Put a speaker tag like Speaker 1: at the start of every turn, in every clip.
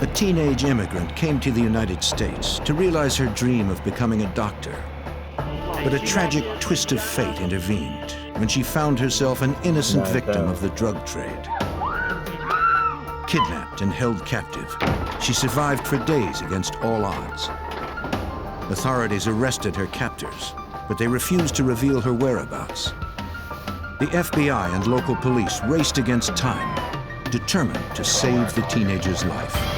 Speaker 1: A teenage immigrant came to the United States to realize her dream of becoming a doctor. But a tragic twist of fate intervened when she found herself an innocent victim of the drug trade. Kidnapped and held captive, she survived for days against all odds. Authorities arrested her captors, but they refused to reveal her whereabouts. The FBI and local police raced against time, determined to save the teenager's life.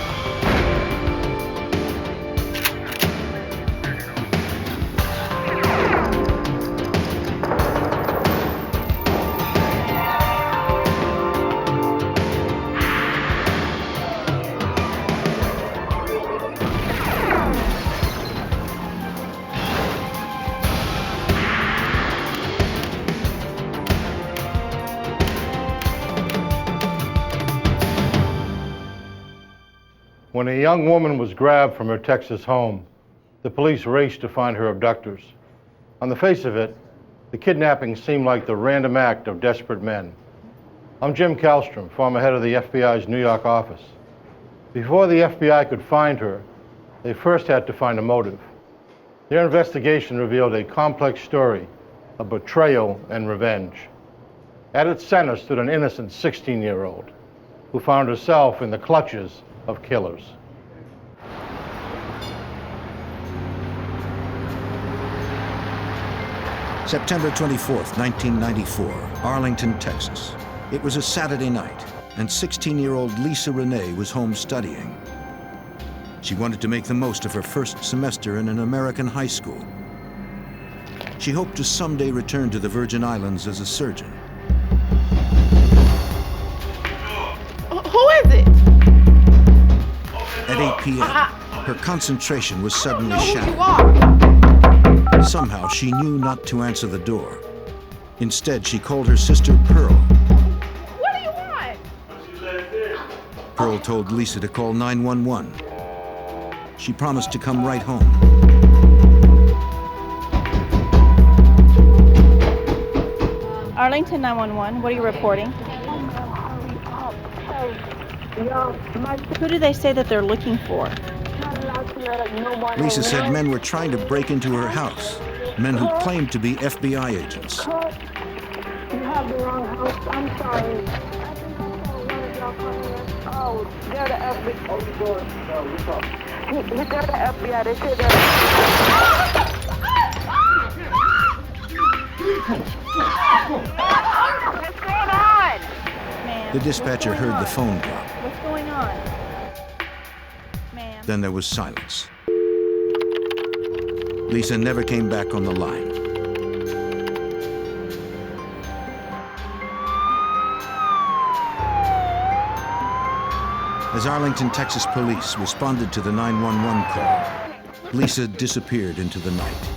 Speaker 2: When a young woman was grabbed from her Texas home, the police raced to find her abductors. On the face of it, the kidnapping seemed like the random act of desperate men. I'm Jim Kallstrom, former head of the FBI's New York office. Before the FBI could find her, they first had to find a motive. Their investigation revealed a complex story of betrayal and revenge. At its center stood an innocent 16-year-old who found herself in the clutches of killers.
Speaker 1: September 24th, 1994, Arlington, Texas. It was a Saturday night, and 16-year-old Lisa Renée was home studying. She wanted to make the most of her first semester in an American high school. She hoped to someday return to the Virgin Islands as a surgeon.
Speaker 3: Who is it?
Speaker 1: At 8 p.m., her concentration was suddenly shattered. Somehow, she knew not to answer the door. Instead, she called her sister Pearl.
Speaker 3: What do you want?
Speaker 1: Pearl told Lisa to call 911. She promised to come right home.
Speaker 4: Arlington 911, what are you reporting? Who do they say that they're looking for?
Speaker 1: Lisa said men were trying to break into her house, men who claimed to be FBI agents.
Speaker 5: You have the wrong house. I'm sorry. Oh, they're the FBI. They're the FBI. They said that. What's going on?
Speaker 1: The dispatcher heard the phone drop.
Speaker 4: What's going on? Ma'am.
Speaker 1: Then there was silence. Lisa never came back on the line. As Arlington, Texas police responded to the 911 call, Lisa disappeared into the night.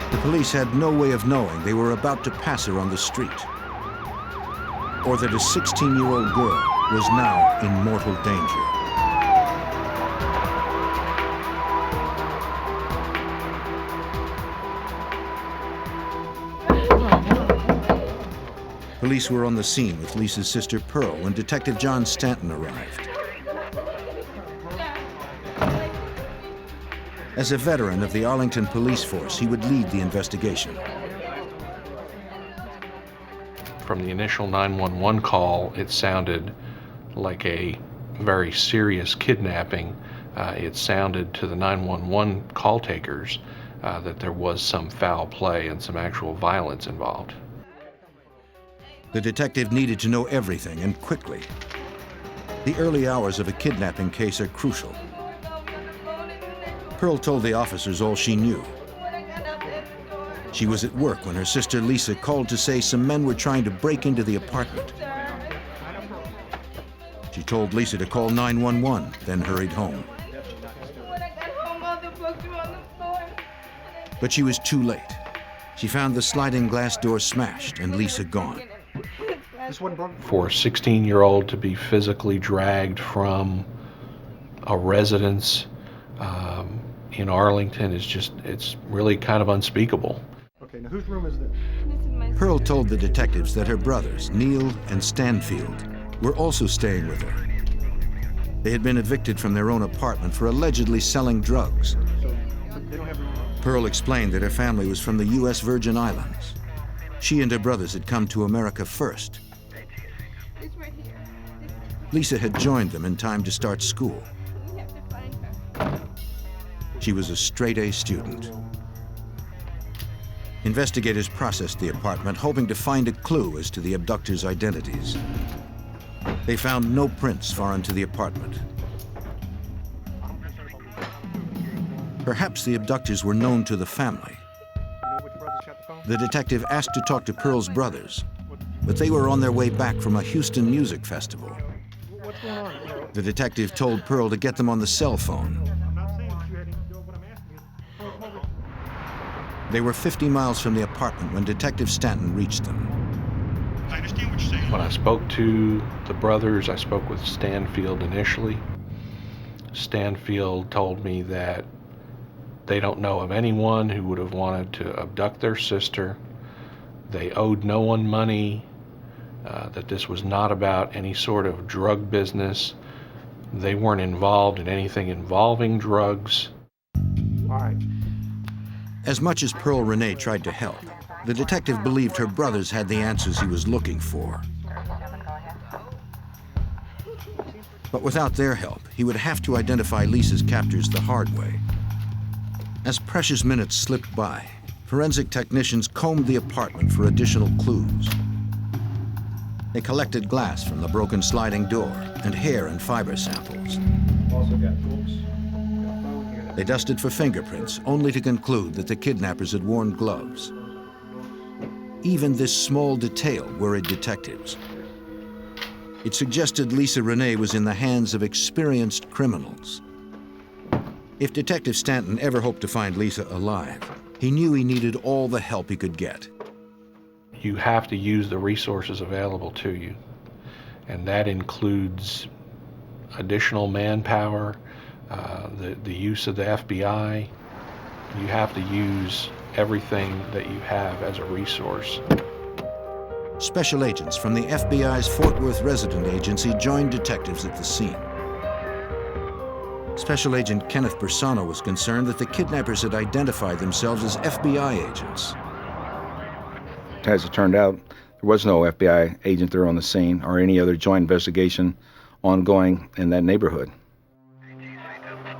Speaker 1: The police had no way of knowing they were about to pass her on the street, or that a 16-year-old girl was now in mortal danger. Police were on the scene with Lisa's sister Pearl when Detective John Stanton arrived. As a veteran of the Arlington police force, he would lead the investigation.
Speaker 6: From the initial 911 call, it sounded like a very serious kidnapping. It sounded to the 911 call takers that there was some foul play and some actual violence involved.
Speaker 1: The detective needed to know everything, and quickly. The early hours of a kidnapping case are crucial. Pearl told the officers all she knew. She was at work when her sister Lisa called to say some men were trying to break into the apartment. She told Lisa to call 911, then hurried home. But she was too late. She found the sliding glass door smashed and Lisa gone.
Speaker 6: For a 16-year-old to be physically dragged from a residence in Arlington is just, it's really kind of unspeakable.
Speaker 2: Okay, now whose room is this?
Speaker 1: Pearl told the detectives that her brothers, Neil and Stanfield, were also staying with her. They had been evicted from their own apartment for allegedly selling drugs. Pearl explained that her family was from the U.S. Virgin Islands. She and her brothers had come to America first. Lisa had joined them in time to start school. She was a straight-A student. Investigators processed the apartment, hoping to find a clue as to the abductors' identities. They found no prints far into the apartment. Perhaps the abductors were known to the family. The detective asked to talk to Pearl's brothers, but they were on their way back from a Houston music festival. The detective told Pearl to get them on the cell phone. They were 50 miles from the apartment when Detective Stanton reached them.
Speaker 2: I understand what you're saying.
Speaker 6: When I spoke to the brothers, I spoke with Stanfield initially. Stanfield told me that they don't know of anyone who would have wanted to abduct their sister. They owed no one money, that this was not about any sort of drug business. They weren't involved in anything involving drugs.
Speaker 2: All right.
Speaker 1: As much as Pearl Renée tried to help, the detective believed her brothers had the answers he was looking for. But without their help, he would have to identify Lisa's captors the hard way. As precious minutes slipped by, forensic technicians combed the apartment for additional clues. They collected glass from the broken sliding door and hair and fiber samples.
Speaker 2: Also got books.
Speaker 1: They dusted for fingerprints, only to conclude that the kidnappers had worn gloves. Even this small detail worried detectives. It suggested Lisa Renée was in the hands of experienced criminals. If Detective Stanton ever hoped to find Lisa alive, he knew he needed all the help he could get.
Speaker 6: You have to use the resources available to you, and that includes additional manpower, the use of the FBI. You have to use everything that you have as a resource.
Speaker 1: Special agents from the FBI's Fort Worth resident agency joined detectives at the scene. Special Agent Kenneth Bersano was concerned that the kidnappers had identified themselves as FBI agents.
Speaker 7: As it turned out, there was no FBI agent there on the scene or any other joint investigation ongoing in that neighborhood.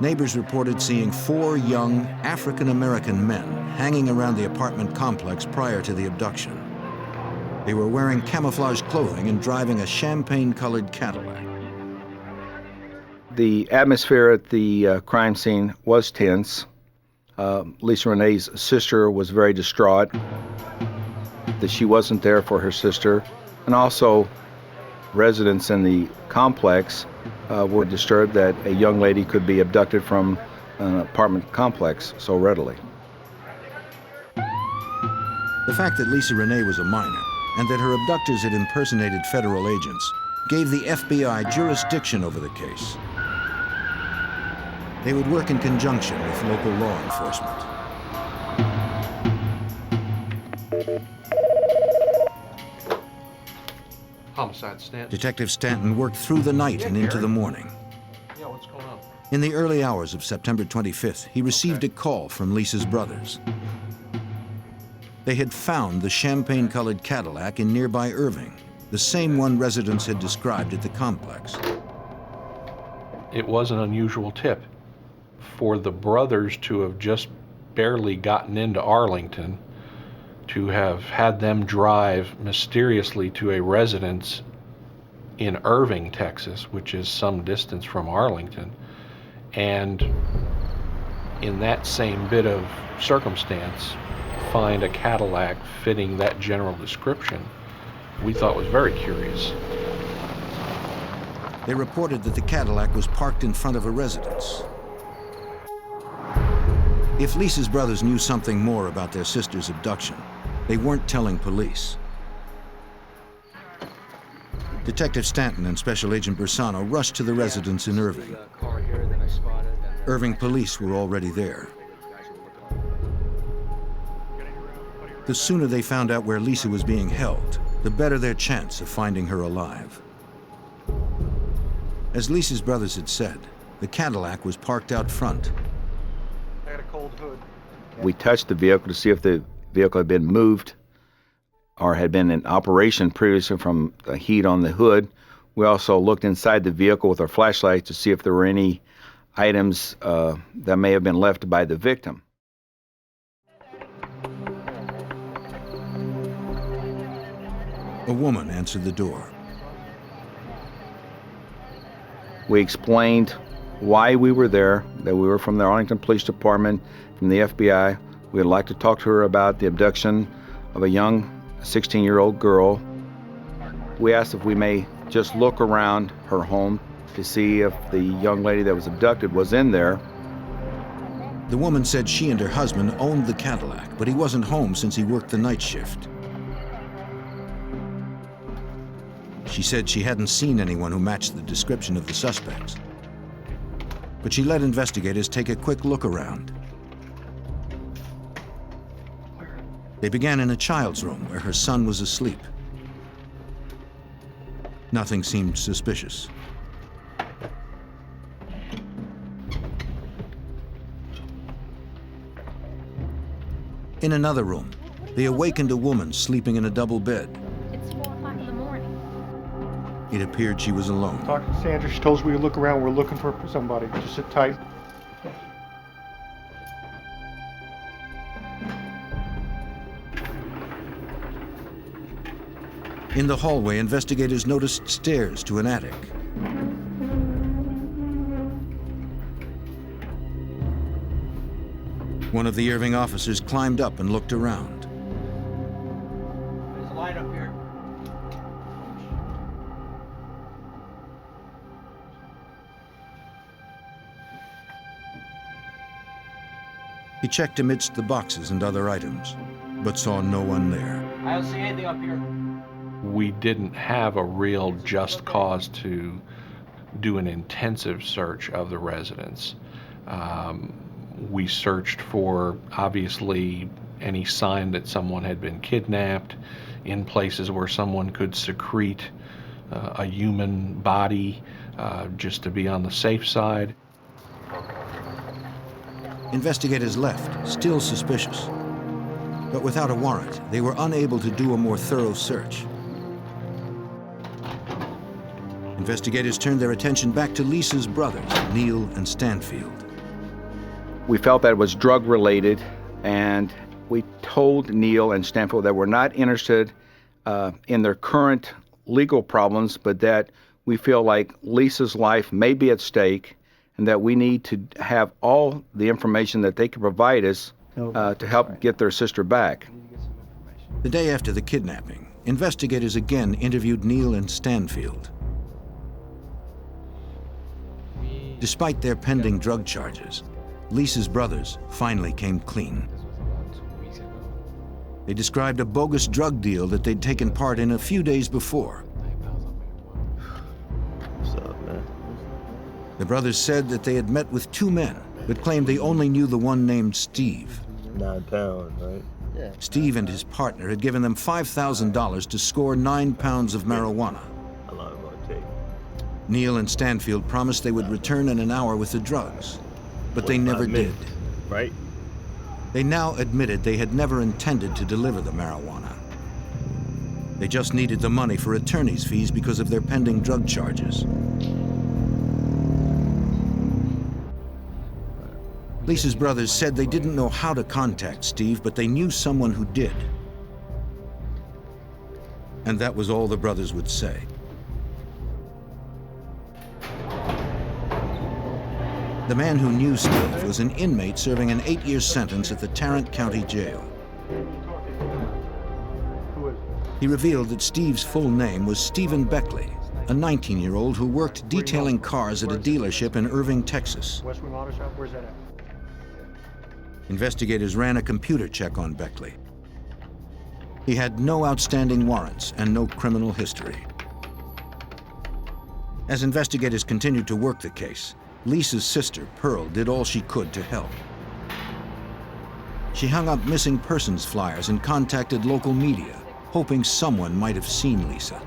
Speaker 1: Neighbors reported seeing 4 young African-American men hanging around the apartment complex prior to the abduction. They were wearing camouflage clothing and driving a champagne-colored Cadillac.
Speaker 7: The atmosphere at the crime scene was tense. Lisa Renée's sister was very distraught that she wasn't there for her sister, and also residents in the complex were disturbed that a young lady could be abducted from an apartment complex so readily.
Speaker 1: The fact that Lisa Renée was a minor and that her abductors had impersonated federal agents gave the FBI jurisdiction over the case. They would work in conjunction with local law enforcement.
Speaker 6: Homicide, Stanton.
Speaker 1: Detective Stanton worked through the night and into the morning.
Speaker 6: Yeah, what's going on?
Speaker 1: In the early hours of September 25th, he received a call from Lisa's brothers. They had found the champagne-colored Cadillac in nearby Irving, the same one residents had described at the complex.
Speaker 6: It was an unusual tip for the brothers to have just barely gotten into Arlington, to have had them drive mysteriously to a residence in Irving, Texas, which is some distance from Arlington, and in that same bit of circumstance find a Cadillac fitting that general description, we thought was very curious.
Speaker 1: They reported that the Cadillac was parked in front of a residence. If Lisa's brothers knew something more about their sister's abduction, they weren't telling police. Detective Stanton and Special Agent Bersano rushed to the residence in Irving.
Speaker 8: Car here that I spotted, and
Speaker 1: Irving police were already there. The sooner they found out where Lisa was being held, the better their chance of finding her alive. As Lisa's brothers had said, the Cadillac was parked out front.
Speaker 2: I got a cold hood.
Speaker 7: We touched the vehicle to see if the vehicle had been moved or had been in operation previously from the heat on the hood. We also looked inside the vehicle with our flashlights to see if there were any items that may have been left by the victim.
Speaker 1: A woman answered the door.
Speaker 7: We explained why we were there, that we were from the Arlington Police Department, from the FBI. We would like to talk to her about the abduction of a young 16-year-old girl. We asked if we may just look around her home to see if the young lady that was abducted was in there.
Speaker 1: The woman said she and her husband owned the Cadillac, but he wasn't home since he worked the night shift. She said she hadn't seen anyone who matched the description of the suspects. But she let investigators take a quick look around. They began in a child's room where her son was asleep. Nothing seemed suspicious. In another room, they awakened a woman sleeping in a double bed.
Speaker 3: It's 4 o'clock in the morning.
Speaker 1: It appeared she was alone.
Speaker 2: Talking to Sandra, she told us we would look around. We're looking for somebody. Just sit tight.
Speaker 1: In the hallway, investigators noticed stairs to an attic. One of the Irving officers climbed up and looked around.
Speaker 7: There's a light up here.
Speaker 1: He checked amidst the boxes and other items, but saw no one there.
Speaker 7: I don't see anything up here.
Speaker 6: We didn't have a real just cause to do an intensive search of the residence. We searched for, obviously, any sign that someone had been kidnapped, in places where someone could secrete a human body, just to be on the safe side.
Speaker 1: Investigators left, still suspicious. But without a warrant, they were unable to do a more thorough search. Investigators turned their attention back to Lisa's brothers, Neil and Stanfield.
Speaker 7: We felt that it was drug-related, and we told Neil and Stanfield that we're not interested in their current legal problems, but that we feel like Lisa's life may be at stake and that we need to have all the information that they can provide us to help get their sister back.
Speaker 1: The day after the kidnapping, investigators again interviewed Neil and Stanfield. Despite their pending drug charges, Lisa's brothers finally came clean. They described a bogus drug deal that they'd taken part in a few days before.
Speaker 8: What's up, man?
Speaker 1: The brothers said that they had met with 2 men, but claimed they only knew the one named Steve.
Speaker 8: 9 pounds, right? Yeah.
Speaker 1: Steve and his partner had given them $5,000 to score 9 pounds of marijuana.
Speaker 8: How long will it take?
Speaker 1: Neil and Stanfield promised they would return in an hour with the drugs, but they never
Speaker 8: 45 minutes,
Speaker 1: did.
Speaker 8: right?
Speaker 1: They now admitted they had never intended to deliver the marijuana. They just needed the money for attorney's fees because of their pending drug charges. Lisa's brothers said they didn't know how to contact Steve, but they knew someone who did. And that was all the brothers would say. The man who knew Steve was an inmate serving an 8-year sentence at the Tarrant County Jail. He revealed that Steve's full name was Stephen Beckley, a 19-year-old who worked detailing cars at a dealership in Irving, Texas.
Speaker 2: Westwood Auto Shop, where's that at?
Speaker 1: Investigators ran a computer check on Beckley. He had no outstanding warrants and no criminal history. As investigators continued to work the case, Lisa's sister, Pearl, did all she could to help. She hung up missing persons flyers and contacted local media, hoping someone might have seen Lisa.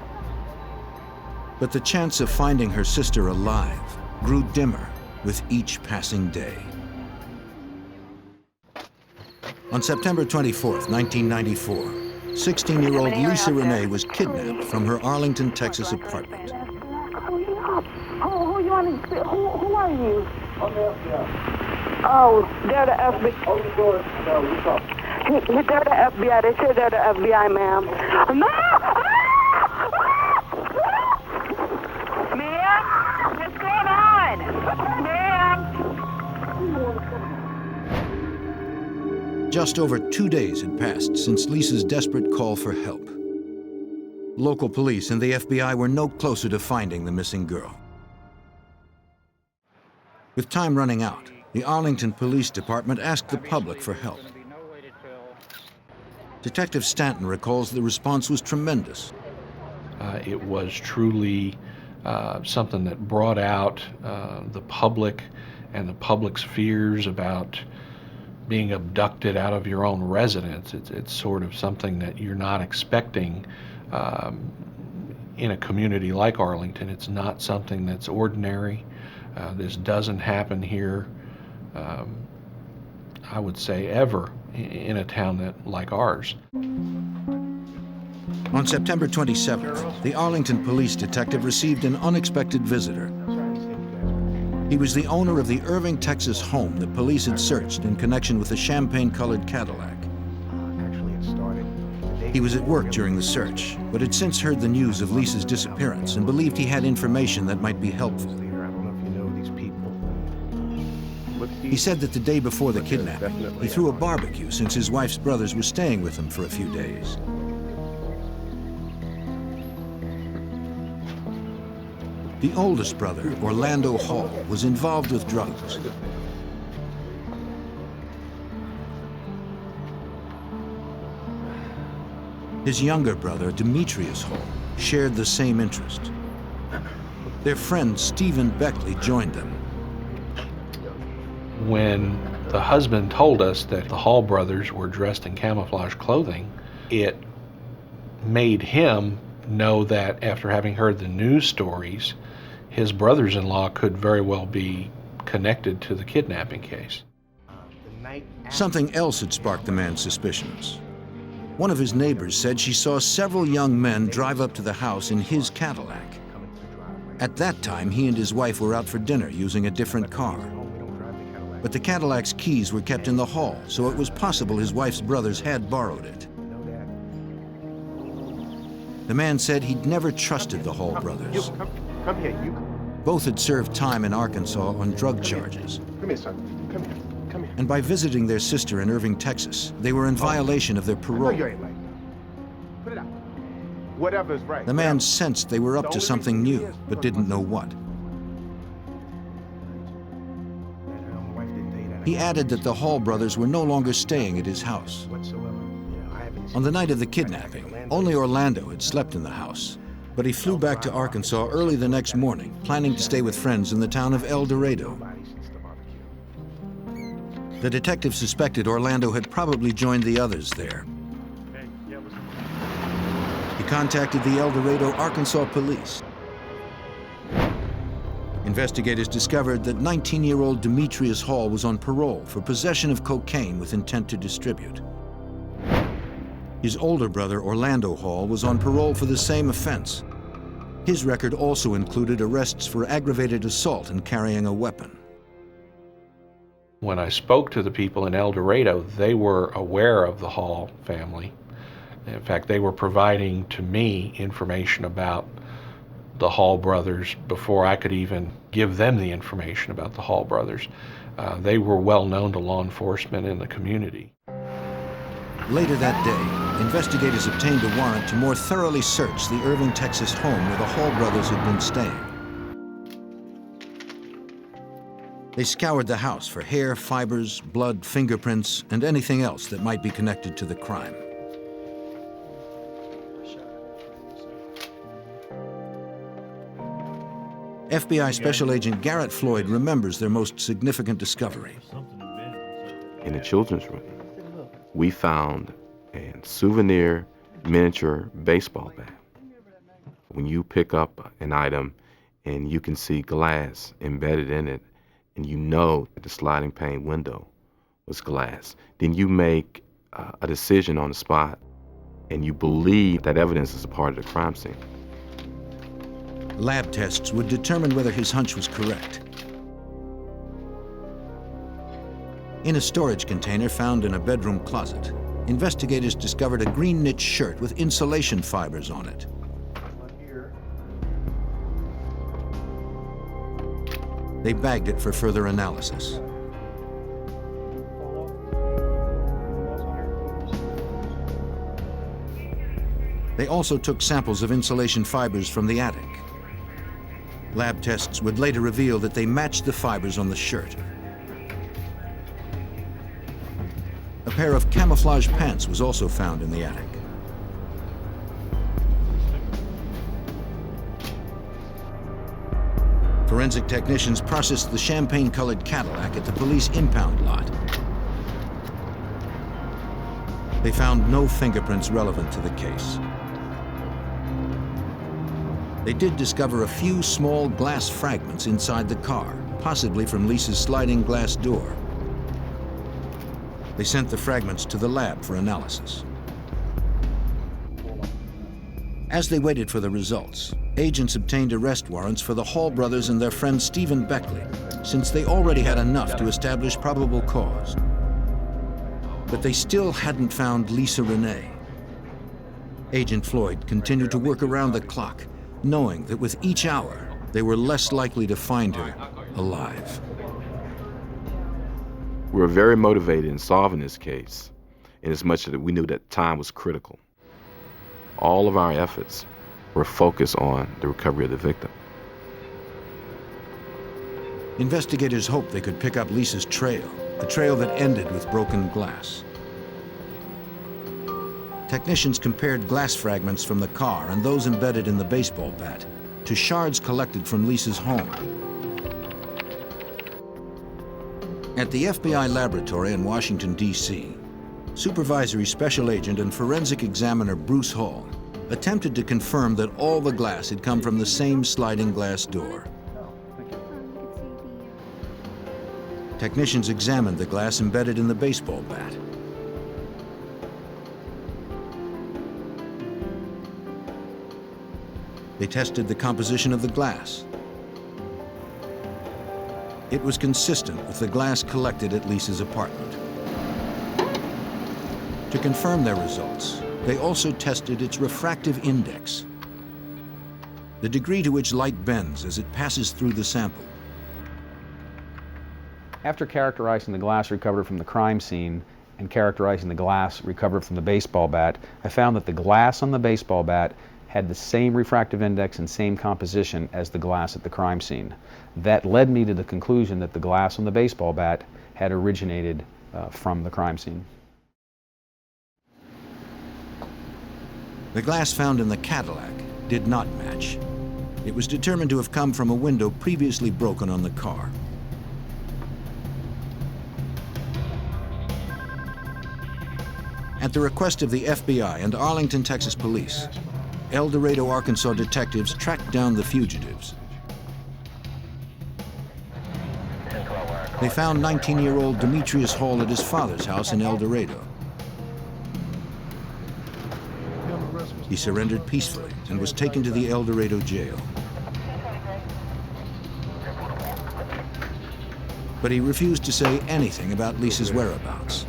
Speaker 1: But the chance of finding her sister alive grew dimmer with each passing day. On September 24th, 1994, 16-year-old Lisa Renée was kidnapped from her Arlington, Texas apartment.
Speaker 5: Who are you? I'm the FBI. Oh, they're the FBI. Open the door. No, we talk. They're the FBI. They say they're the FBI, ma'am. No! Ma'am? What's going on? Ma'am?
Speaker 1: Just over 2 days had passed since Lisa's desperate call for help. Local police and the FBI were no closer to finding the missing girl. With time running out, the Arlington Police Department asked the public for help. Detective Stanton recalls the response was tremendous.
Speaker 6: It was truly something that brought out the public and the public's fears about being abducted out of your own residence. It's sort of something that you're not expecting in a community like Arlington. It's not something that's ordinary. This doesn't happen here, I would say, ever in a town like ours.
Speaker 1: On September 27th, the Arlington police detective received an unexpected visitor. He was the owner of the Irving, Texas home that police had searched in connection with the champagne-colored Cadillac. He was at work during the search, but had since heard the news of Lisa's disappearance and believed he had information that might be helpful. He said that the day before the kidnapping, he threw a barbecue since his wife's brothers were staying with him for a few days. The oldest brother, Orlando Hall, was involved with drugs. His younger brother, Demetrius Hall, shared the same interest. Their friend, Stephen Beckley, joined them.
Speaker 6: When the husband told us that the Hall brothers were dressed in camouflage clothing, it made him know that after having heard the news stories, his brothers-in-law could very well be connected to the kidnapping case.
Speaker 1: Something else had sparked the man's suspicions. One of his neighbors said she saw several young men drive up to the house in his Cadillac. At that time, he and his wife were out for dinner using a different car. But the Cadillac's keys were kept in the hall, so it was possible his wife's brothers had borrowed it. The man said he'd never trusted the Hall brothers.
Speaker 9: Come here, you.
Speaker 1: Both had served time in Arkansas on drug charges.
Speaker 9: Come here, son. Come here. Come here.
Speaker 1: And by visiting their sister in Irving, Texas, they were in violation of their parole.
Speaker 9: No, you ain't right. Put it out. Whatever's right.
Speaker 1: The man sensed they were up to something new, but didn't know what. He added that the Hall brothers were no longer staying at his house. On the night of the kidnapping, only Orlando had slept in the house, but he flew back to Arkansas early the next morning, planning to stay with friends in the town of El Dorado. The detective suspected Orlando had probably joined the others there. He contacted the El Dorado, Arkansas police. Investigators discovered that 19-year-old Demetrius Hall was on parole for possession of cocaine with intent to distribute. His older brother, Orlando Hall, was on parole for the same offense. His record also included arrests for aggravated assault and carrying a weapon.
Speaker 6: When I spoke to the people in El Dorado, they were aware of the Hall family. In fact, they were providing to me information about the Hall brothers before I could even give them the information about the Hall brothers. They were well known to law enforcement in the community.
Speaker 1: Later that day, investigators obtained a warrant to more thoroughly search the Irving, Texas home where the Hall brothers had been staying. They scoured the house for hair, fibers, blood, fingerprints, and anything else that might be connected to the crime. FBI Special Agent Garrett Floyd remembers their most significant discovery.
Speaker 10: In the children's room, we found a souvenir miniature baseball bat. When you pick up an item and you can see glass embedded in it, and you know that the sliding pane window was glass, then you make a decision on the spot, and you believe that evidence is a part of the crime scene.
Speaker 1: Lab tests would determine whether his hunch was correct. In a storage container found in a bedroom closet, investigators discovered a green knit shirt with insulation fibers on it. They bagged it for further analysis. They also took samples of insulation fibers from the attic. Lab tests would later reveal that they matched the fibers on the shirt. A pair of camouflage pants was also found in the attic. Forensic technicians processed the champagne-colored Cadillac at the police impound lot. They found no fingerprints relevant to the case. They did discover a few small glass fragments inside the car, possibly from Lisa's sliding glass door. They sent the fragments to the lab for analysis. As they waited for the results, agents obtained arrest warrants for the Hall brothers and their friend Stephen Beckley, since they already had enough to establish probable cause. But they still hadn't found Lisa Renée. Agent Floyd continued to work around the clock, knowing that with each hour, they were less likely to find her alive.
Speaker 10: We were very motivated in solving this case, in as much that we knew that time was critical. All of our efforts were focused on the recovery of the victim.
Speaker 1: Investigators hoped they could pick up Lisa's trail, a trail that ended with broken glass. Technicians compared glass fragments from the car and those embedded in the baseball bat to shards collected from Lisa's home. At the FBI laboratory in Washington, D.C., Supervisory Special Agent and Forensic Examiner Bruce Hall attempted to confirm that all the glass had come from the same sliding glass door. Technicians examined the glass embedded in the baseball bat. They tested the composition of the glass. It was consistent with the glass collected at Lisa's apartment. To confirm their results, they also tested its refractive index, the degree to which light bends as it passes through the sample.
Speaker 11: After characterizing the glass recovered from the crime scene and characterizing the glass recovered from the baseball bat, I found that the glass on the baseball bat had the same refractive index and same composition as the glass at the crime scene. That led me to the conclusion that the glass on the baseball bat had originated from the crime scene.
Speaker 1: The glass found in the Cadillac did not match. It was determined to have come from a window previously broken on the car. At the request of the FBI and Arlington, Texas police, El Dorado, Arkansas detectives tracked down the fugitives. They found 19-year-old Demetrius Hall at his father's house in El Dorado. He surrendered peacefully and was taken to the El Dorado jail. But he refused to say anything about Lisa's whereabouts.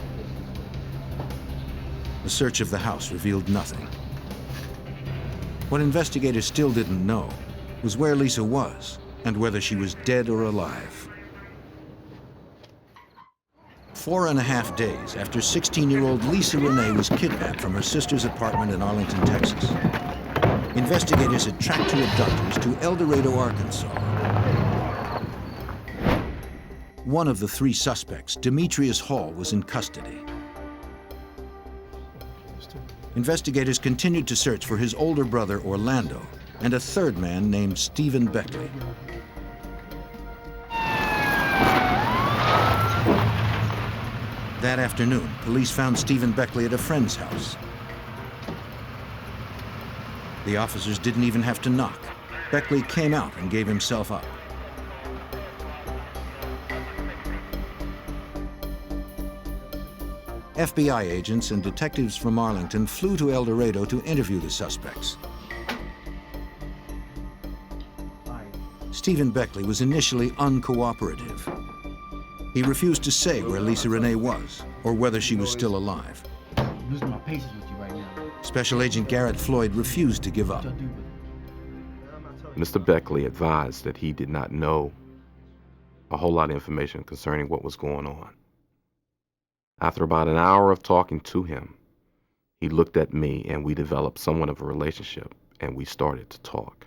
Speaker 1: The search of the house revealed nothing. What investigators still didn't know was where Lisa was and whether she was dead or alive. 4.5 days after 16-year-old Lisa Renée was kidnapped from her sister's apartment in Arlington, Texas, investigators had tracked her abductors to El Dorado, Arkansas. One of the 3 suspects, Demetrius Hall, was in custody. Investigators continued to search for his older brother, Orlando, and a third man named Stephen Beckley. That afternoon, police found Stephen Beckley at a friend's house. The officers didn't even have to knock. Beckley came out and gave himself up. FBI agents and detectives from Arlington flew to El Dorado to interview the suspects. Stephen Beckley was initially uncooperative. He refused to say where Lisa Renée was or whether she was still alive.
Speaker 12: I'm losing my patience with you right now.
Speaker 1: Special Agent Garrett Floyd refused to give up.
Speaker 10: Mr. Beckley advised that he did not know a whole lot of information concerning what was going on. After about an hour of talking to him, he looked at me and we developed somewhat of a relationship and we started to talk.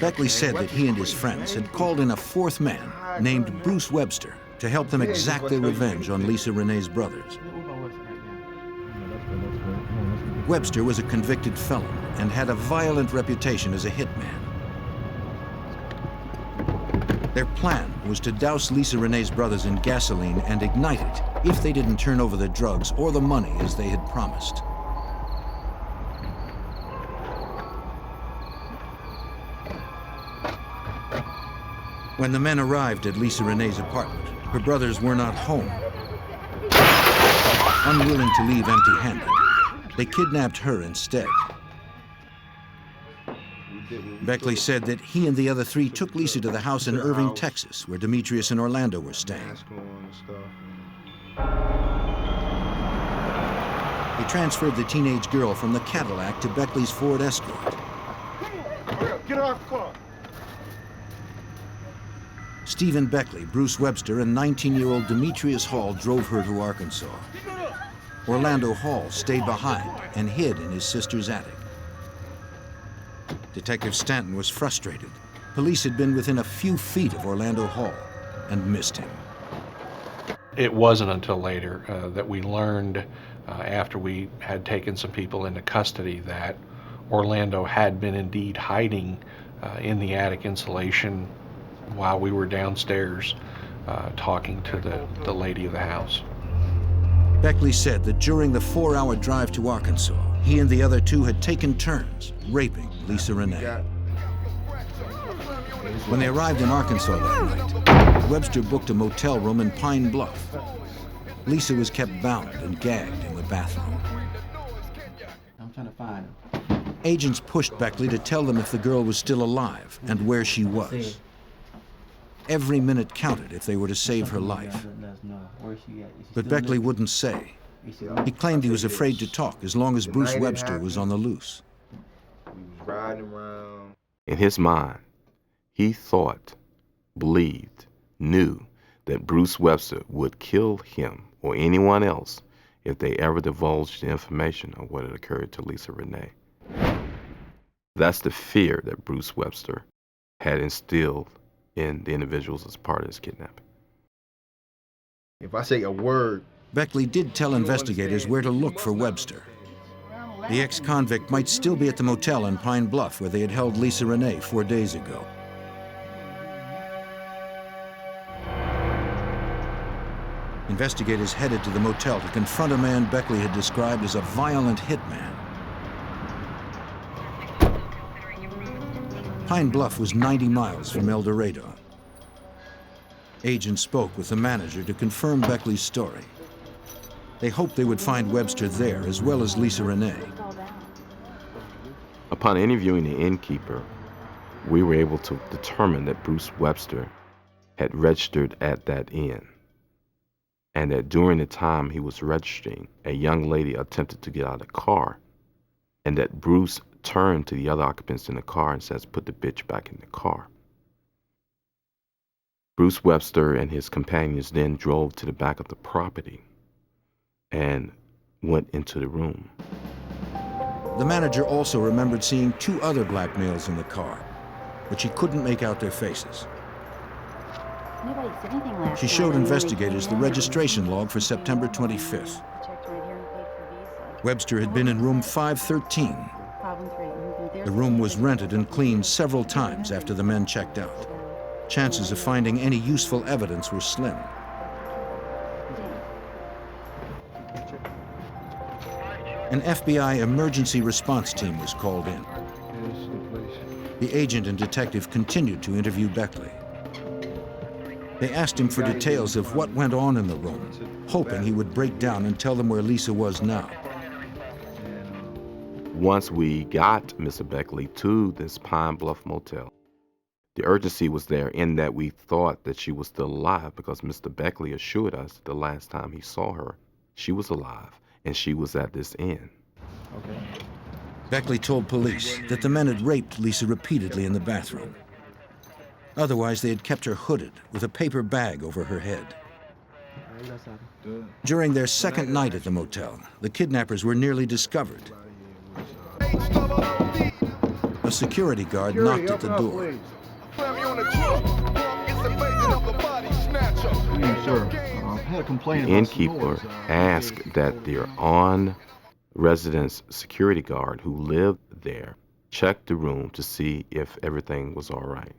Speaker 1: Beckley said that he and his friends had called in a fourth man named Bruce Webster to help them exact their revenge on Lisa Renée's brothers. Webster was a convicted felon and had a violent reputation as a hitman. Their plan was to douse Lisa Renée's brothers in gasoline and ignite it if they didn't turn over the drugs or the money as they had promised. When the men arrived at Lisa Renée's apartment, her brothers were not home. Unwilling to leave empty-handed, they kidnapped her instead. Beckley said that he and the other three took Lisa to the house in Irving, Texas, where Demetrius and Orlando were staying. He transferred the teenage girl from the Cadillac to Beckley's Ford Escort.
Speaker 9: Get off the car.
Speaker 1: Stephen Beckley, Bruce Webster, and 19-year-old Demetrius Hall drove her to Arkansas. Orlando Hall stayed behind and hid in his sister's attic. Detective Stanton was frustrated. Police had been within a few feet of Orlando Hall and missed him.
Speaker 6: It wasn't until later that we learned, after we had taken some people into custody, that Orlando had been indeed hiding in the attic insulation while we were downstairs talking to the lady of the house.
Speaker 1: Beckley said that during the 4-hour drive to Arkansas, he and the other two had taken turns raping Lisa Renée. When they arrived in Arkansas that night, Webster booked a motel room in Pine Bluff. Lisa was kept bound and gagged in the bathroom.
Speaker 12: I'm trying to find him.
Speaker 1: Agents pushed Beckley to tell them if the girl was still alive and where she was. Every minute counted if they were to save her life. But Beckley wouldn't say. He claimed he was afraid to talk as long as Bruce Webster was on the loose.
Speaker 10: In his mind, he thought, believed, knew that Bruce Webster would kill him or anyone else if they ever divulged the information of what had occurred to Lisa Renée. That's the fear that Bruce Webster had instilled in the individuals as part of his kidnapping.
Speaker 8: If I say a word,
Speaker 1: Beckley did tell investigators where to look for Webster. The ex-convict might still be at the motel in Pine Bluff where they had held Lisa Renée 4 days ago. Investigators headed to the motel to confront a man Beckley had described as a violent hitman. Pine Bluff was 90 miles from El Dorado. Agents spoke with the manager to confirm Beckley's story. They hoped they would find Webster there, as well as Lisa Renée.
Speaker 10: Upon interviewing the innkeeper, we were able to determine that Bruce Webster had registered at that inn, and that during the time he was registering, a young lady attempted to get out of the car, and that Bruce turned to the other occupants in the car and says, "Put the bitch back in the car." Bruce Webster and his companions then drove to the back of the property and went into the room.
Speaker 1: The manager also remembered seeing 2 other black males in the car, but she couldn't make out their faces. She showed investigators the registration log for September 25th. Webster had been in room 513. The room was rented and cleaned several times after the men checked out. Chances of finding any useful evidence were slim. An FBI emergency response team was called in. The agent and detective continued to interview Beckley. They asked him for details of what went on in the room, hoping he would break down and tell them where Lisa was now.
Speaker 10: Once we got Mr. Beckley to this Pine Bluff Motel, the urgency was there in that we thought that she was still alive because Mr. Beckley assured us the last time he saw her, she was alive and she was at this inn.
Speaker 12: Okay.
Speaker 1: Beckley told police that the men had raped Lisa repeatedly in the bathroom. Otherwise, they had kept her hooded with a paper bag over her head. During their second night at the motel, the kidnappers were nearly discovered. A security guard knocked at the door.
Speaker 10: The innkeeper asked that their on-residence security guard who lived there check the room to see if everything was all right.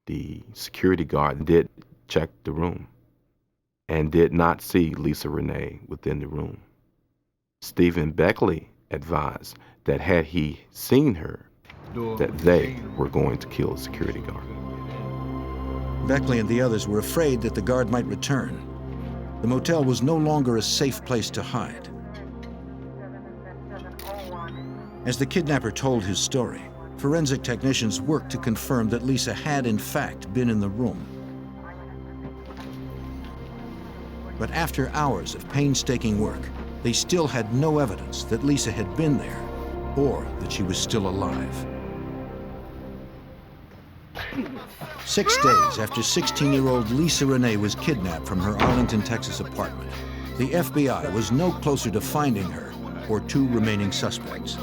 Speaker 10: The security guard did check the room and did not see Lisa Renée within the room. Stephen Beckley advised that had he seen her, that they were going to kill the security guard.
Speaker 1: Beckley and the others were afraid that the guard might return. The motel was no longer a safe place to hide. As the kidnapper told his story, forensic technicians worked to confirm that Lisa had in fact been in the room. But after hours of painstaking work, they still had no evidence that Lisa had been there or that she was still alive. 6 days after 16-year-old Lisa Renée was kidnapped from her Arlington, Texas apartment, the FBI was no closer to finding her or two remaining suspects.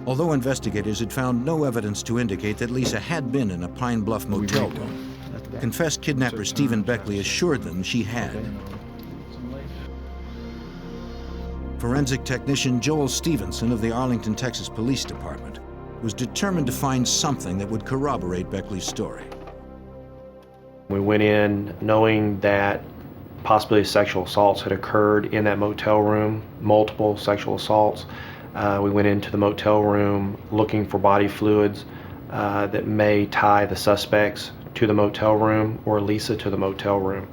Speaker 1: Although investigators had found no evidence to indicate that Lisa had been in a Pine Bluff motel room, confessed kidnapper Stephen Beckley assured them she had. Forensic technician Joel Stevenson of the Arlington, Texas Police Department was determined to find something that would corroborate Beckley's story.
Speaker 13: We went in knowing that possibly sexual assaults had occurred in that motel room, multiple sexual assaults. We went into the motel room looking for body fluids that may tie the suspects to the motel room or Lisa to the motel room.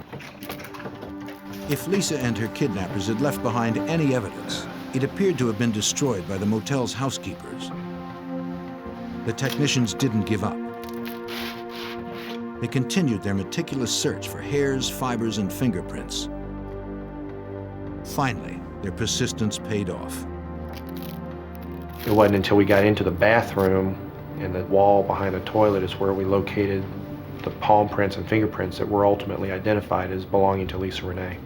Speaker 1: If Lisa and her kidnappers had left behind any evidence, it appeared to have been destroyed by the motel's housekeepers. The technicians didn't give up. They continued their meticulous search for hairs, fibers, and fingerprints. Finally, their persistence paid off.
Speaker 13: It wasn't until we got into the bathroom and the wall behind the toilet is where we located the palm prints and fingerprints that were ultimately identified as belonging to Lisa Renée.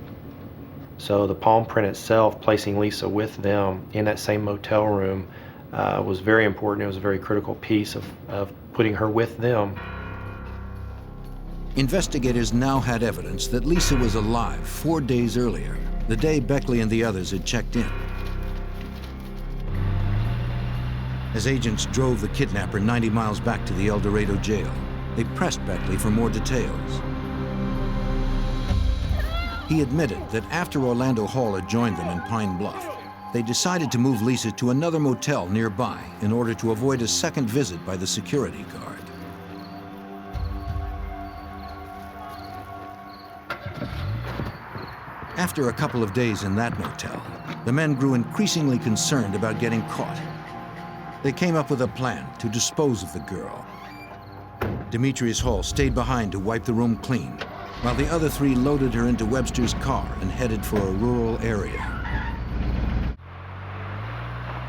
Speaker 13: So the palm print itself, placing Lisa with them in that same motel room, was very important. It was a very critical piece of putting her with them.
Speaker 1: Investigators now had evidence that Lisa was alive 4 days earlier, the day Beckley and the others had checked in. As agents drove the kidnapper 90 miles back to the El Dorado jail, they pressed Beckley for more details. He admitted that after Orlando Hall had joined them in Pine Bluff, they decided to move Lisa to another motel nearby in order to avoid a second visit by the security guard. After a couple of days in that motel, the men grew increasingly concerned about getting caught. They came up with a plan to dispose of the girl. Demetrius Hall stayed behind to wipe the room clean, while the other three loaded her into Webster's car and headed for a rural area.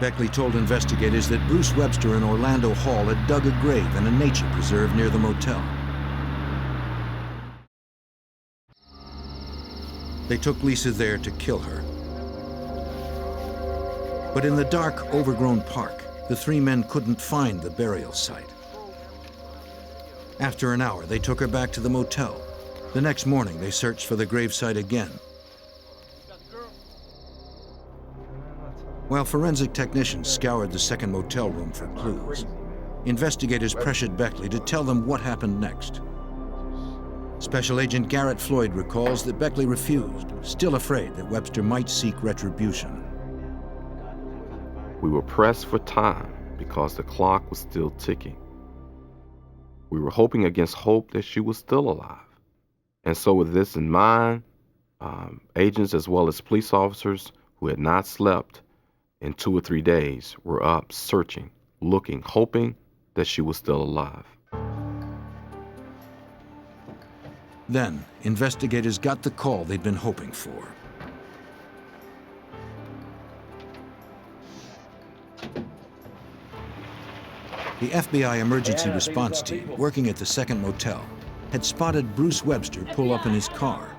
Speaker 1: Beckley told investigators that Bruce Webster and Orlando Hall had dug a grave in a nature preserve near the motel. They took Lisa there to kill her. But in the dark, overgrown park, the three men couldn't find the burial site. After an hour, they took her back to the motel. The next morning, they searched for the gravesite again. While forensic technicians scoured the second motel room for clues, investigators pressured Beckley to tell them what happened next. Special Agent Garrett Floyd recalls that Beckley refused, still afraid that Webster might seek retribution.
Speaker 10: We were pressed for time because the clock was still ticking. We were hoping against hope that she was still alive. And so with this in mind, agents as well as police officers who had not slept in 2 or 3 days were up searching, looking, hoping that she was still alive.
Speaker 1: Then, investigators got the call they'd been hoping for. The FBI emergency response team, working at the second motel, had spotted Bruce Webster pull up in his car.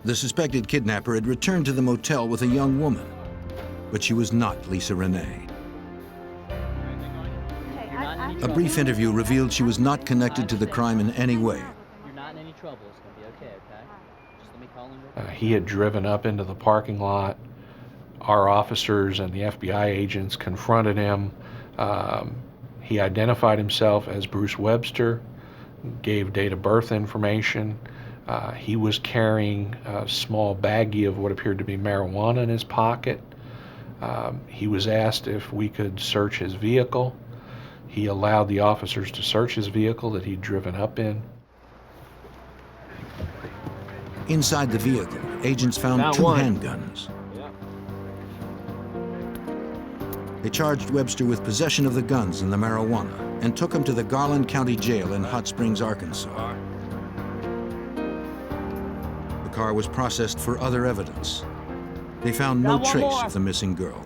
Speaker 1: The suspected kidnapper had returned to the motel with a young woman, but she was not Lisa Renée. A brief interview revealed she was not connected to the crime in any way.
Speaker 14: You're not in any trouble. It's going to be okay, okay? Just let me call him.
Speaker 6: He had driven up into the parking lot. Our officers and the FBI agents confronted him. He identified himself as Bruce Webster, gave date of birth information. He was carrying a small baggie of what appeared to be marijuana in his pocket. He was asked if we could search his vehicle. He allowed the officers to search his vehicle that he'd driven up in.
Speaker 1: Inside the vehicle, agents found 2 handguns. They charged Webster with possession of the guns and the marijuana and took him to the Garland County Jail in Hot Springs, Arkansas. The car was processed for other evidence. They found no trace of the missing girl.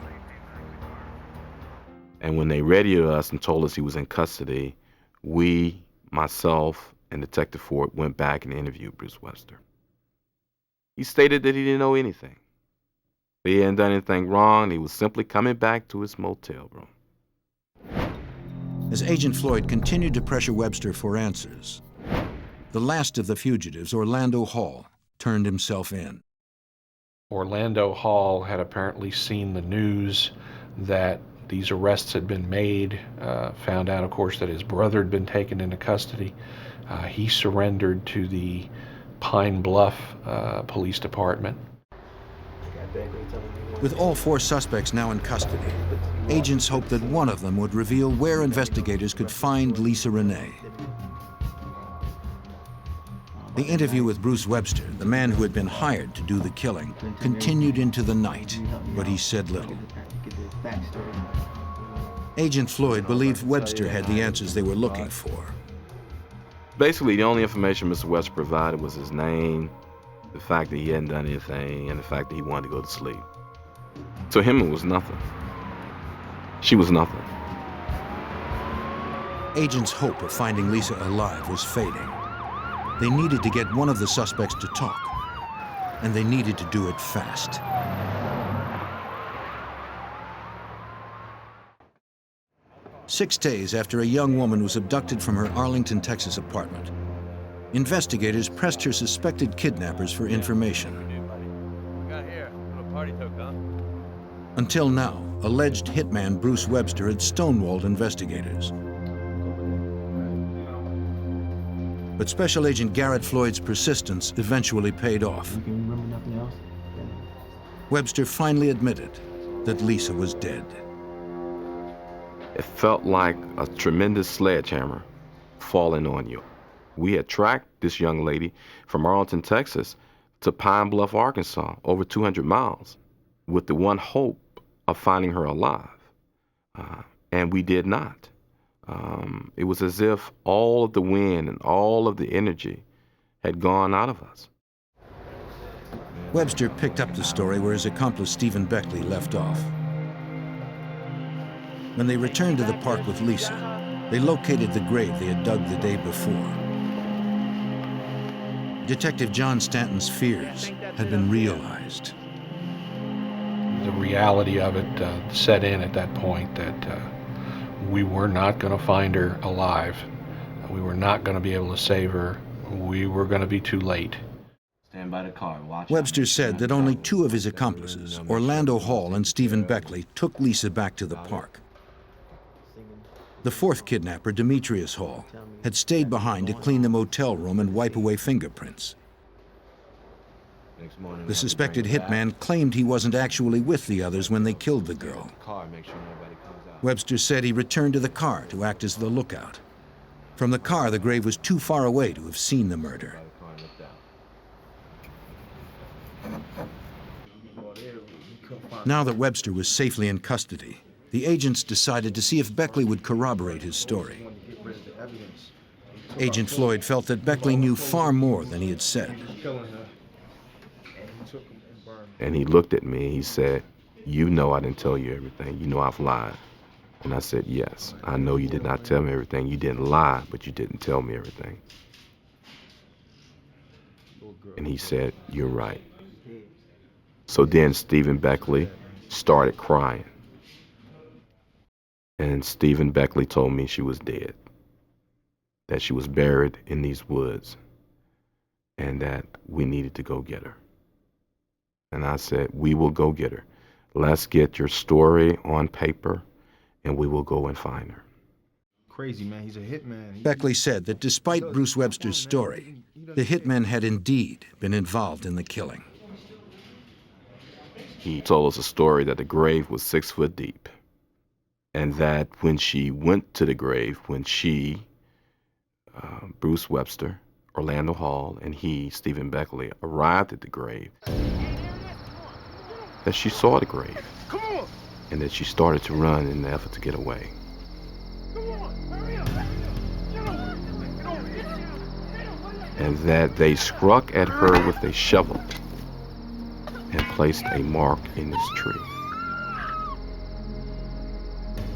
Speaker 10: And when they radioed us and told us he was in custody, we, myself, and Detective Ford went back and interviewed Bruce Webster. He stated that he didn't know anything. He hadn't done anything wrong. He was simply coming back to his motel room.
Speaker 1: As Agent Floyd continued to pressure Webster for answers, the last of the fugitives, Orlando Hall, turned himself in.
Speaker 6: Orlando Hall had apparently seen the news that these arrests had been made, found out, of course, that his brother had been taken into custody. He surrendered to the Pine Bluff Police Department.
Speaker 1: With all 4 suspects now in custody, agents hoped that one of them would reveal where investigators could find Lisa Renée. The interview with Bruce Webster, the man who had been hired to do the killing, continued into the night, but he said little. Agent Floyd believed Webster had the answers they were looking for.
Speaker 10: Basically, the only information Mr. Webster provided was his name, the fact that he hadn't done anything, and the fact that he wanted to go to sleep. To him, it was nothing. She was nothing.
Speaker 1: Agents' hope of finding Lisa alive was fading. They needed to get one of the suspects to talk, and they needed to do it fast. Six days after a young woman was abducted from her Arlington, Texas apartment, investigators pressed her suspected kidnappers for information. Until now, alleged hitman Bruce Webster had stonewalled investigators. But Special Agent Garrett Floyd's persistence eventually paid off. Webster finally admitted that Lisa was dead.
Speaker 10: It felt like a tremendous sledgehammer falling on you. We had tracked this young lady from Arlington, Texas to Pine Bluff, Arkansas, over 200 miles, with the one hope of finding her alive. And we did not. It was as if all of the wind and all of the energy had gone out of us.
Speaker 1: Webster picked up the story where his accomplice Stephen Beckley left off. When they returned to the park with Lisa, they located the grave they had dug the day before. Detective John Stanton's fears had been realized.
Speaker 6: The reality of it set in at that point that we were not going to find her alive. We were not going to be able to save her. We were going to be too late.
Speaker 12: Stand by the car. Watch.
Speaker 1: Webster said that only 2 of his accomplices, Orlando Hall and Stephen Beckley, took Lisa back to the park. The fourth kidnapper, Demetrius Hall, had stayed behind to clean the motel room and wipe away fingerprints. The suspected hitman claimed he wasn't actually with the others when they killed the girl. Webster said he returned to the car to act as the lookout. From the car, the grave was too far away to have seen the murder. Now that Webster was safely in custody, the agents decided to see if Beckley would corroborate his story. Agent Floyd felt that Beckley knew far more than he had said.
Speaker 10: And he looked at me and he said, "You know I didn't tell you everything. You know I've lied." And I said, "Yes, I know you did not tell me everything. You didn't lie, but you didn't tell me everything." And he said, "You're right." So then Stephen Beckley started crying. And Stephen Beckley told me she was dead, that she was buried in these woods, and that we needed to go get her. And I said, "We will go get her. Let's get your story on paper, and we will go and find her."
Speaker 8: Crazy, man. He's a hitman.
Speaker 1: Beckley said that despite Bruce Webster's story, the hitman had indeed been involved in the killing.
Speaker 10: He told us a story that the grave was 6 foot deep, and that when she went to the grave, when she, Bruce Webster, Orlando Hall, and he, Stephen Beckley, arrived at the grave, that she saw the grave, and that she started to run in the effort to get away. And that they struck at her with a shovel and placed a mark in this tree.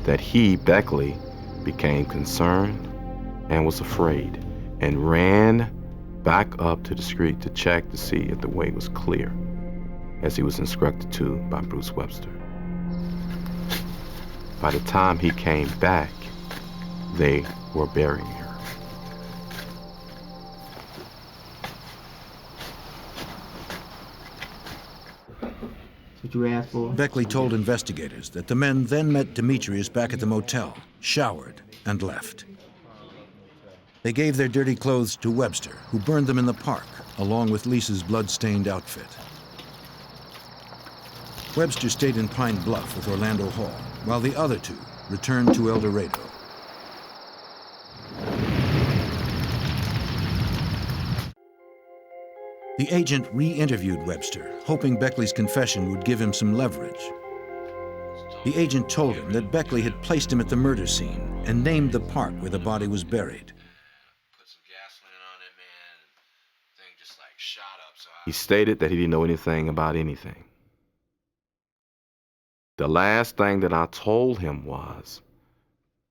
Speaker 10: That he, Beckley, became concerned and was afraid and ran back up to the street to check to see if the way was clear, as he was instructed to by Bruce Webster. By the time he came back, they were burying her.
Speaker 12: What you asked for?
Speaker 1: Beckley told investigators that the men then met Demetrius back at the motel, showered, and left. They gave their dirty clothes to Webster, who burned them in the park, along with Lisa's blood-stained outfit. Webster stayed in Pine Bluff with Orlando Hall, while the other two returned to El Dorado. The agent re-interviewed Webster, hoping Beckley's confession would give him some leverage. The agent told him that Beckley had placed him at the murder scene and named the park where the body was buried.
Speaker 10: He stated that he didn't know anything about anything. The last thing that I told him was,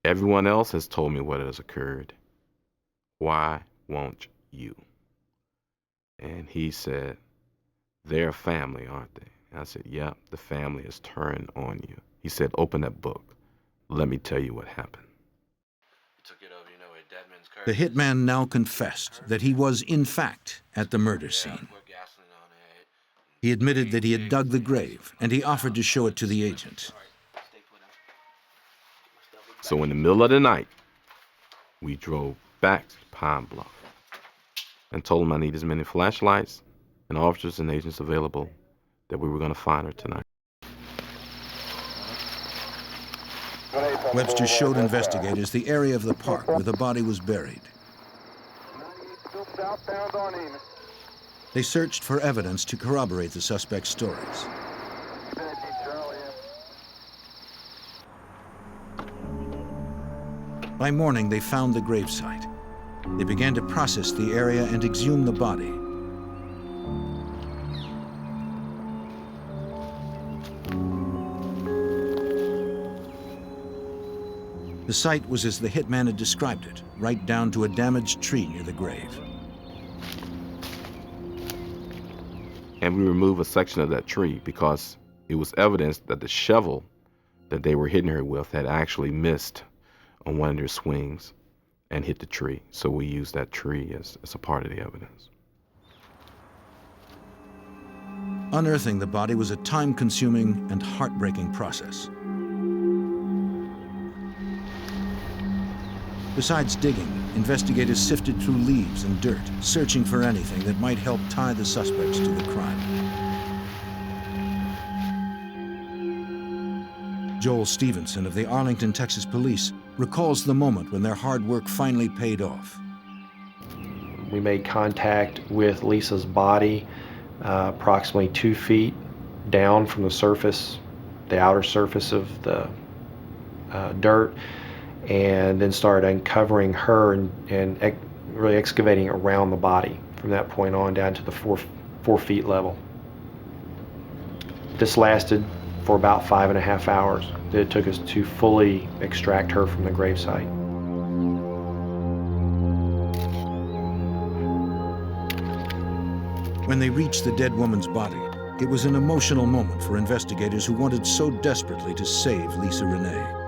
Speaker 10: "Everyone else has told me what has occurred. Why won't you?" And he said, "They're family, aren't they?" And I said, "Yep, the family has turned on you." He said, "Open that book. Let me tell you what happened."
Speaker 1: The hitman now confessed that he was, in fact, at the murder scene. He admitted that he had dug the grave, and he offered to show it to the agent.
Speaker 10: So in the middle of the night, we drove back to Pine Bluff and told him I need as many flashlights and officers and agents available, that we were going to find her tonight.
Speaker 1: Webster showed investigators the area of the park where the body was buried. They searched for evidence to corroborate the suspect's stories. By morning, they found the gravesite. They began to process the area and exhume the body. The site was as the hitman had described it, right down to a damaged tree near the grave.
Speaker 10: And we removed a section of that tree because it was evidence that the shovel that they were hitting her with had actually missed on one of their swings and hit the tree. So we used that tree as a part of the evidence.
Speaker 1: Unearthing the body was a time-consuming and heartbreaking process. Besides digging, investigators sifted through leaves and dirt, searching for anything that might help tie the suspects to the crime. Joel Stevenson of the Arlington, Texas Police recalls the moment when their hard work finally paid off.
Speaker 13: We made contact with Lisa's body approximately 2 feet down from the surface, the outer surface of the dirt, and then started uncovering her and really excavating around the body from that point on down to the 4 feet level. This lasted for about 5.5 hours. It took us to fully extract her from the gravesite.
Speaker 1: When they reached the dead woman's body, it was an emotional moment for investigators who wanted so desperately to save Lisa Renée.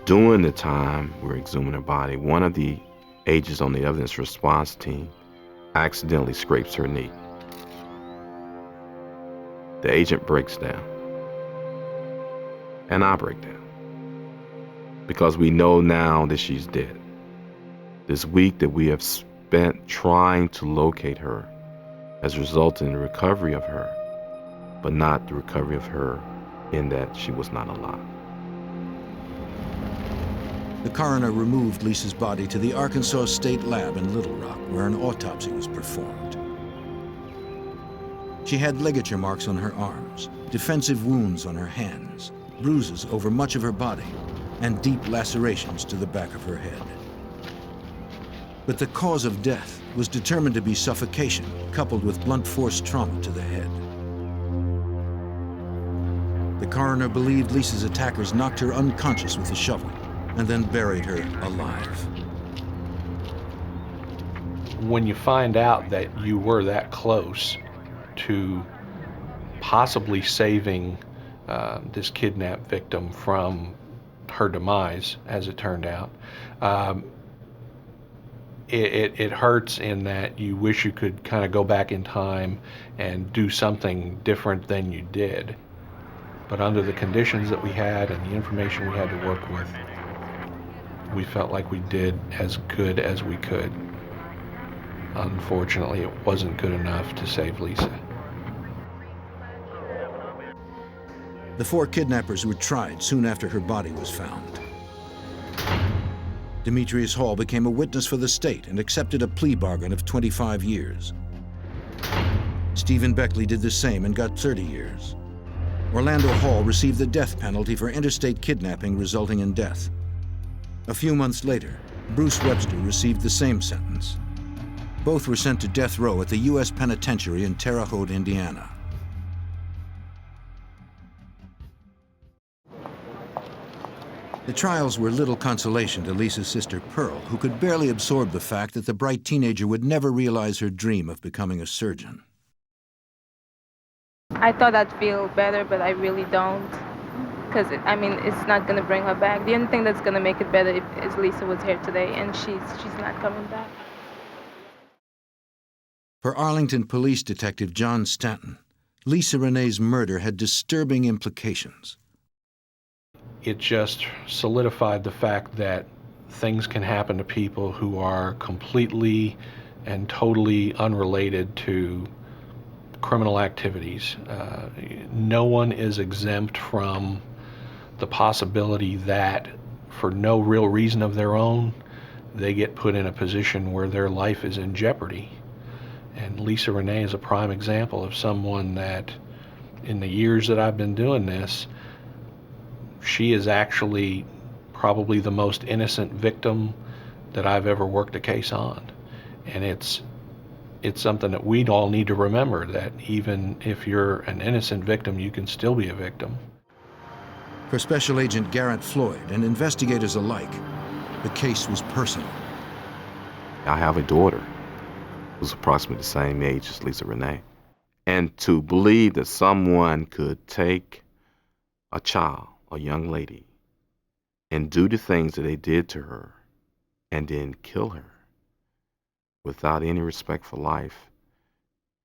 Speaker 10: During the time we were exhuming her body, one of the agents on the evidence response team accidentally scrapes her knee. The agent breaks down, and I break down, because we know now that she's dead. This week that we have spent trying to locate her has resulted in the recovery of her, but not the recovery of her in that she was not alive.
Speaker 1: The coroner removed Lisa's body to the Arkansas State Lab in Little Rock, where an autopsy was performed. She had ligature marks on her arms, defensive wounds on her hands, bruises over much of her body, and deep lacerations to the back of her head. But the cause of death was determined to be suffocation, coupled with blunt force trauma to the head. The coroner believed Lisa's attackers knocked her unconscious with a shovel and then buried her alive.
Speaker 6: When you find out that you were that close to possibly saving this kidnapped victim from her demise, as it turned out, it hurts in that you wish you could kind of go back in time and do something different than you did. But under the conditions that we had and the information we had to work with, we felt like we did as good as we could. Unfortunately, it wasn't good enough to save Lisa.
Speaker 1: The 4 kidnappers were tried soon after her body was found. Demetrius Hall became a witness for the state and accepted a plea bargain of 25 years. Stephen Beckley did the same and got 30 years. Orlando Hall received the death penalty for interstate kidnapping resulting in death. A few months later, Bruce Webster received the same sentence. Both were sent to death row at the U.S. Penitentiary in Terre Haute, Indiana. The trials were little consolation to Lisa's sister Pearl, who could barely absorb the fact that the bright teenager would never realize her dream of becoming a surgeon.
Speaker 3: I thought I'd feel better, but I really don't. Because, it's not going to bring her back. The only thing that's going to make it better is Lisa was here today, and she's not coming back.
Speaker 1: For Arlington Police Detective John Stanton, Lisa Renée's murder had disturbing implications.
Speaker 6: It just solidified the fact that things can happen to people who are completely and totally unrelated to criminal activities. No one is exempt from the possibility that, for no real reason of their own, they get put in a position where their life is in jeopardy. And Lisa Renée is a prime example of someone that, in the years that I've been doing this, she is actually probably the most innocent victim that I've ever worked a case on. And it's something that we'd all need to remember, that even if you're an innocent victim, you can still be a victim.
Speaker 1: For Special Agent Garrett Floyd and investigators alike, the case was personal.
Speaker 10: I have a daughter who's approximately the same age as Lisa Renée. And to believe that someone could take a child, a young lady, and do the things that they did to her and then kill her without any respect for life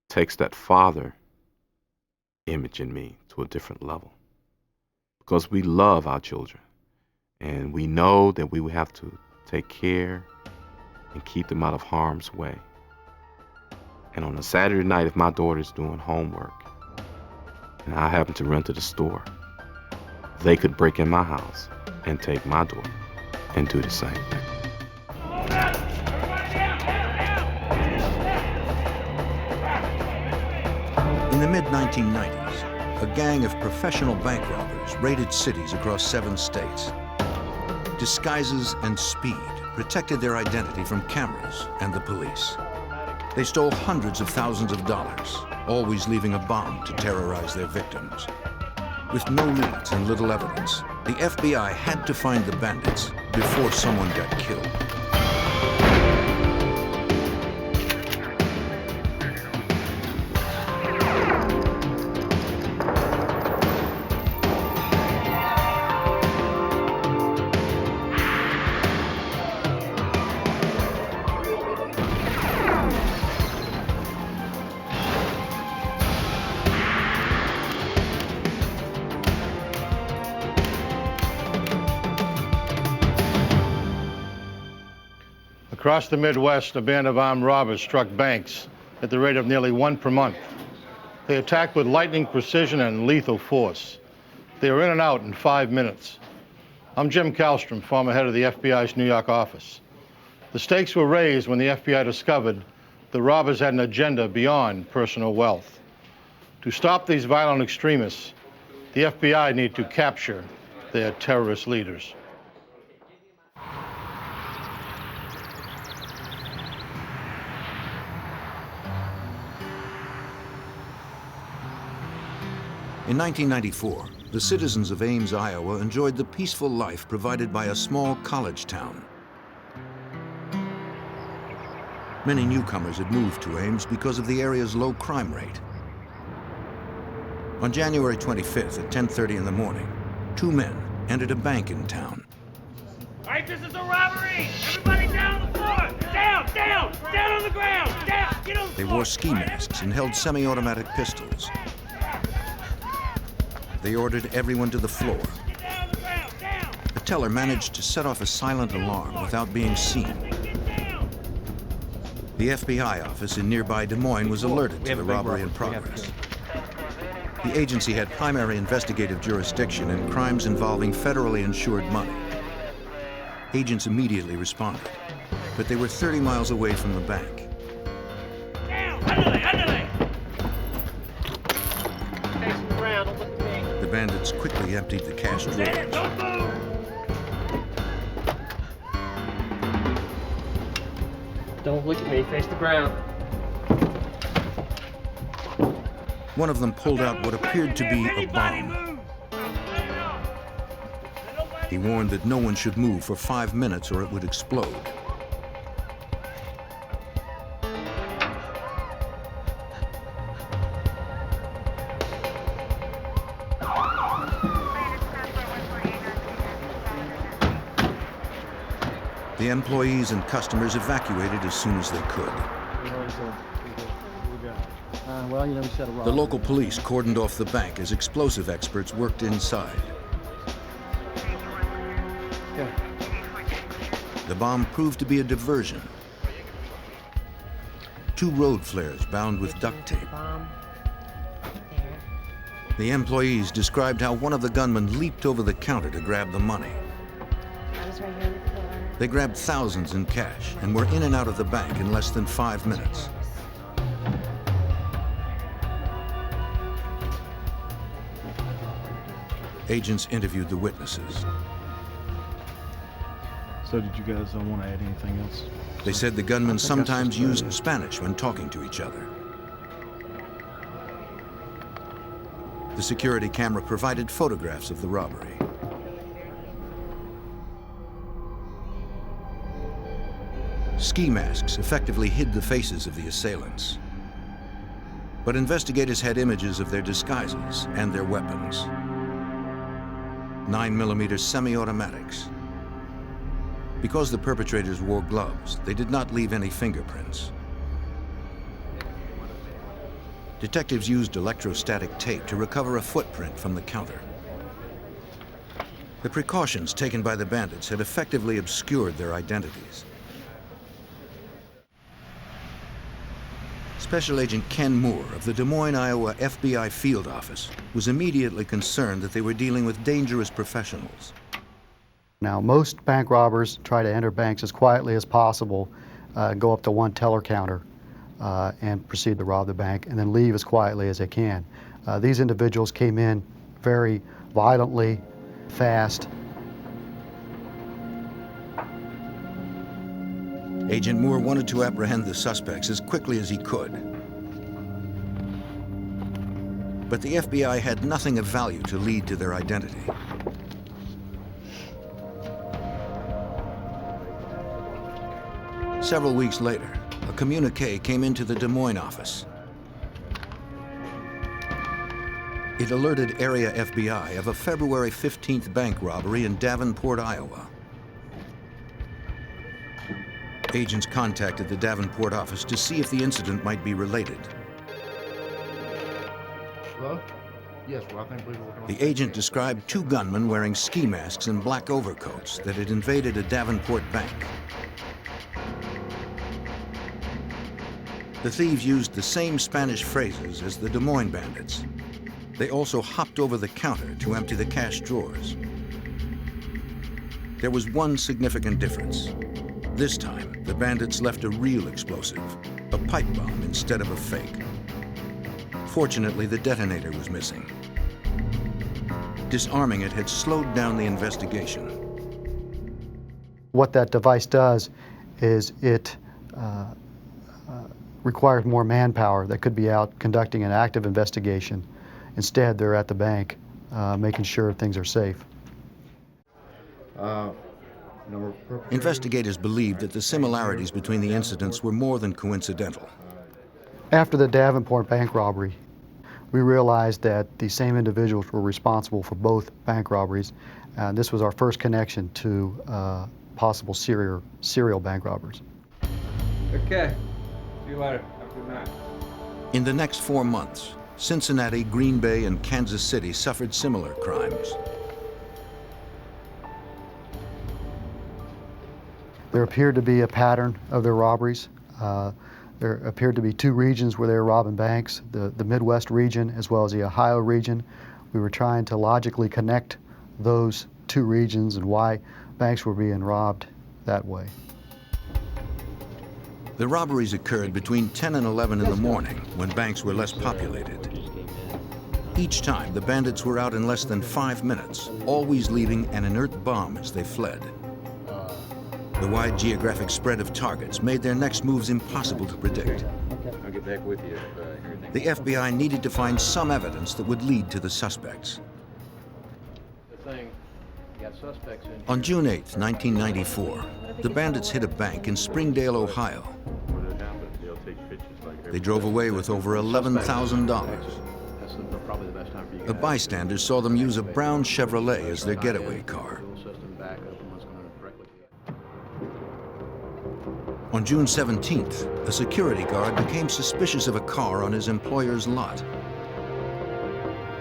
Speaker 10: takes that father image in me to a different level. because we love our children. And we know that we will have to take care and keep them out of harm's way. And on a Saturday night, if my daughter's doing homework and I happen to run to the store, they could break in my house and take my daughter and do the same thing.
Speaker 1: In the mid-1990s, a gang of professional bank robbers raided cities across 7 states. Disguises and speed protected their identity from cameras and the police. They stole hundreds of thousands of dollars, always leaving a bomb to terrorize their victims. With no leads and little evidence, the FBI had to find the bandits before someone got killed.
Speaker 2: Across the Midwest, a band of armed robbers struck banks at the rate of nearly 1 per month. They attacked with lightning precision and lethal force. They were in and out in 5 minutes. I'm Jim Kallstrom, former head of the FBI's New York office. The stakes were raised when the FBI discovered the robbers had an agenda beyond personal wealth. To stop these violent extremists, the FBI need to capture their terrorist leaders.
Speaker 1: In 1994, the citizens of Ames, Iowa enjoyed the peaceful life provided by a small college town. Many newcomers had moved to Ames because of the area's low crime rate. On January 25th at 10:30 in the morning, 2 men entered a bank in town.
Speaker 15: All right, this is a robbery! Everybody down on the floor! Down, down, down on the ground! Down, get on the floor!
Speaker 1: They wore ski masks and held semi-automatic pistols. They ordered everyone to the floor. The teller managed to set off a silent alarm without being seen. The FBI office in nearby Des Moines was alerted to the robbery in progress. The agency had primary investigative jurisdiction in crimes involving federally insured money. Agents immediately responded, but they were 30 miles away from the bank. The bandits quickly emptied the cash drawers.
Speaker 15: Don't look at me, face the ground.
Speaker 1: One of them pulled out what appeared to be a bomb. He warned that no one should move for 5 minutes or it would explode. The employees and customers evacuated as soon as they could. The local police cordoned off the bank as explosive experts worked inside. The bomb proved to be a diversion. 2 road flares bound with duct tape. The employees described how one of the gunmen leaped over the counter to grab the money. They grabbed thousands in cash and were in and out of the bank in less than 5 minutes. Agents interviewed the witnesses.
Speaker 8: So did you guys want to add anything else?
Speaker 1: They said the gunmen sometimes used Spanish when talking to each other. The security camera provided photographs of the robbery. Ski masks effectively hid the faces of the assailants. But investigators had images of their disguises and their weapons. 9mm semi-automatics. Because the perpetrators wore gloves, they did not leave any fingerprints. Detectives used electrostatic tape to recover a footprint from the counter. The precautions taken by the bandits had effectively obscured their identities. Special Agent Ken Moore of the Des Moines, Iowa FBI field office was immediately concerned that they were dealing with dangerous professionals.
Speaker 16: Now, most bank robbers try to enter banks as quietly as possible, go up to one teller counter, and proceed to rob the bank, and then leave as quietly as they can. These individuals came in very violently, fast.
Speaker 1: Agent Moore wanted to apprehend the suspects as quickly as he could. But the FBI had nothing of value to lead to their identity. Several weeks later, a communique came into the Des Moines office. It alerted area FBI of a February 15th bank robbery in Davenport, Iowa. Agents contacted the Davenport office to see if the incident might be related.
Speaker 2: Hello? Yes, well, I think we're working on
Speaker 1: The agent described two gunmen wearing ski masks and black overcoats that had invaded a Davenport bank. The thieves used the same Spanish phrases as the Des Moines bandits. They also hopped over the counter to empty the cash drawers. There was one significant difference. This time, the bandits left a real explosive, a pipe bomb instead of a fake. Fortunately, the detonator was missing. Disarming it had slowed down the investigation.
Speaker 16: What that device does is it requires more manpower that could be out conducting an active investigation. Instead, they're at the bank making sure things are safe.
Speaker 1: Investigators believed that the similarities between the incidents were more than coincidental.
Speaker 16: After the Davenport bank robbery, we realized that the same individuals were responsible for both bank robberies. This was our first connection to possible serial bank robbers.
Speaker 17: Okay. See you later. Have a good night.
Speaker 1: In the next 4 months, Cincinnati, Green Bay, and Kansas City suffered similar crimes.
Speaker 16: There appeared to be a pattern of their robberies. There appeared to be two regions where they were robbing banks, the Midwest region as well as the Ohio region. We were trying to logically connect those two regions and why banks were being robbed that way.
Speaker 1: The robberies occurred between 10 and 11 in the morning when banks were less populated. Each time, the bandits were out in less than 5 minutes, always leaving an inert bomb as they fled. The wide geographic spread of targets made their next moves impossible to predict.
Speaker 17: I'll get back with you.
Speaker 1: The FBI needed to find some evidence that would lead to the suspects. On June 8, 1994, the bandits hit a bank in Springdale, Ohio. They drove away with over $11,000. A bystander saw them use a brown Chevrolet as their getaway car. On June 17th, a security guard became suspicious of a car on his employer's lot.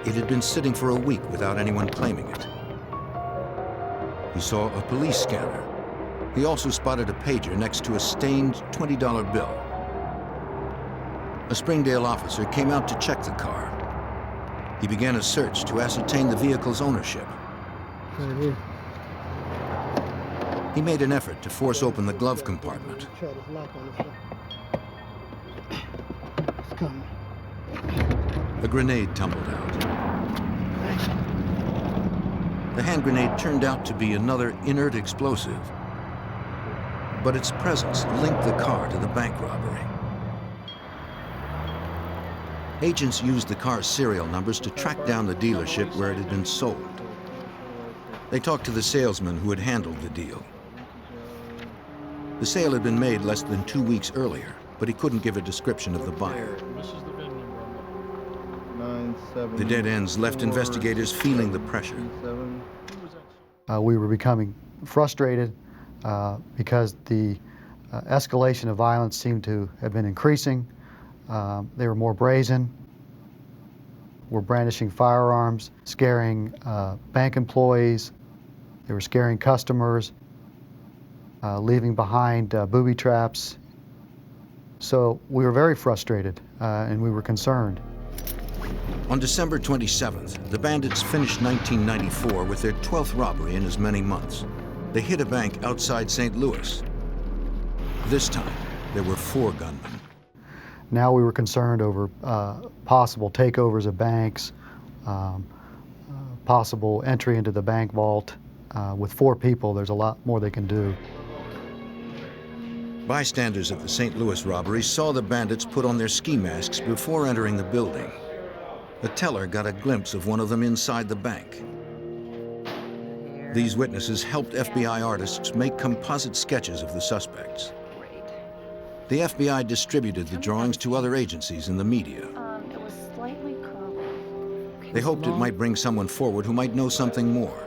Speaker 1: It had been sitting for a week without anyone claiming it. He saw a police scanner. He also spotted a pager next to a stained $20 bill. A Springdale officer came out to check the car. He began a search to ascertain the vehicle's ownership. He made an effort to force open the glove compartment. A grenade tumbled out. The hand grenade turned out to be another inert explosive, but its presence linked the car to the bank robbery. Agents used the car's serial numbers to track down the dealership where it had been sold. They talked to the salesman who had handled the deal. The sale had been made less than 2 weeks earlier, but he couldn't give a description of the buyer. The dead ends left investigators feeling the pressure.
Speaker 16: We were becoming frustrated because the escalation of violence seemed to have been increasing. They were more brazen, were brandishing firearms, scaring bank employees. They were scaring customers, leaving behind booby traps. So we were very frustrated and we were concerned.
Speaker 1: On December 27th, the bandits finished 1994 with their 12th robbery in as many months. They hit a bank outside St. Louis. This time, there were 4 gunmen.
Speaker 16: Now we were concerned over possible takeovers of banks, possible entry into the bank vault. With 4 people, there's a lot more they can do.
Speaker 1: Bystanders at the St. Louis robbery saw the bandits put on their ski masks before entering the building. A teller got a glimpse of one of them inside the bank. These witnesses helped FBI artists make composite sketches of the suspects. The FBI distributed the drawings to other agencies and the media.
Speaker 4: It was slightly curved.
Speaker 1: They hoped it might bring someone forward who might know something more.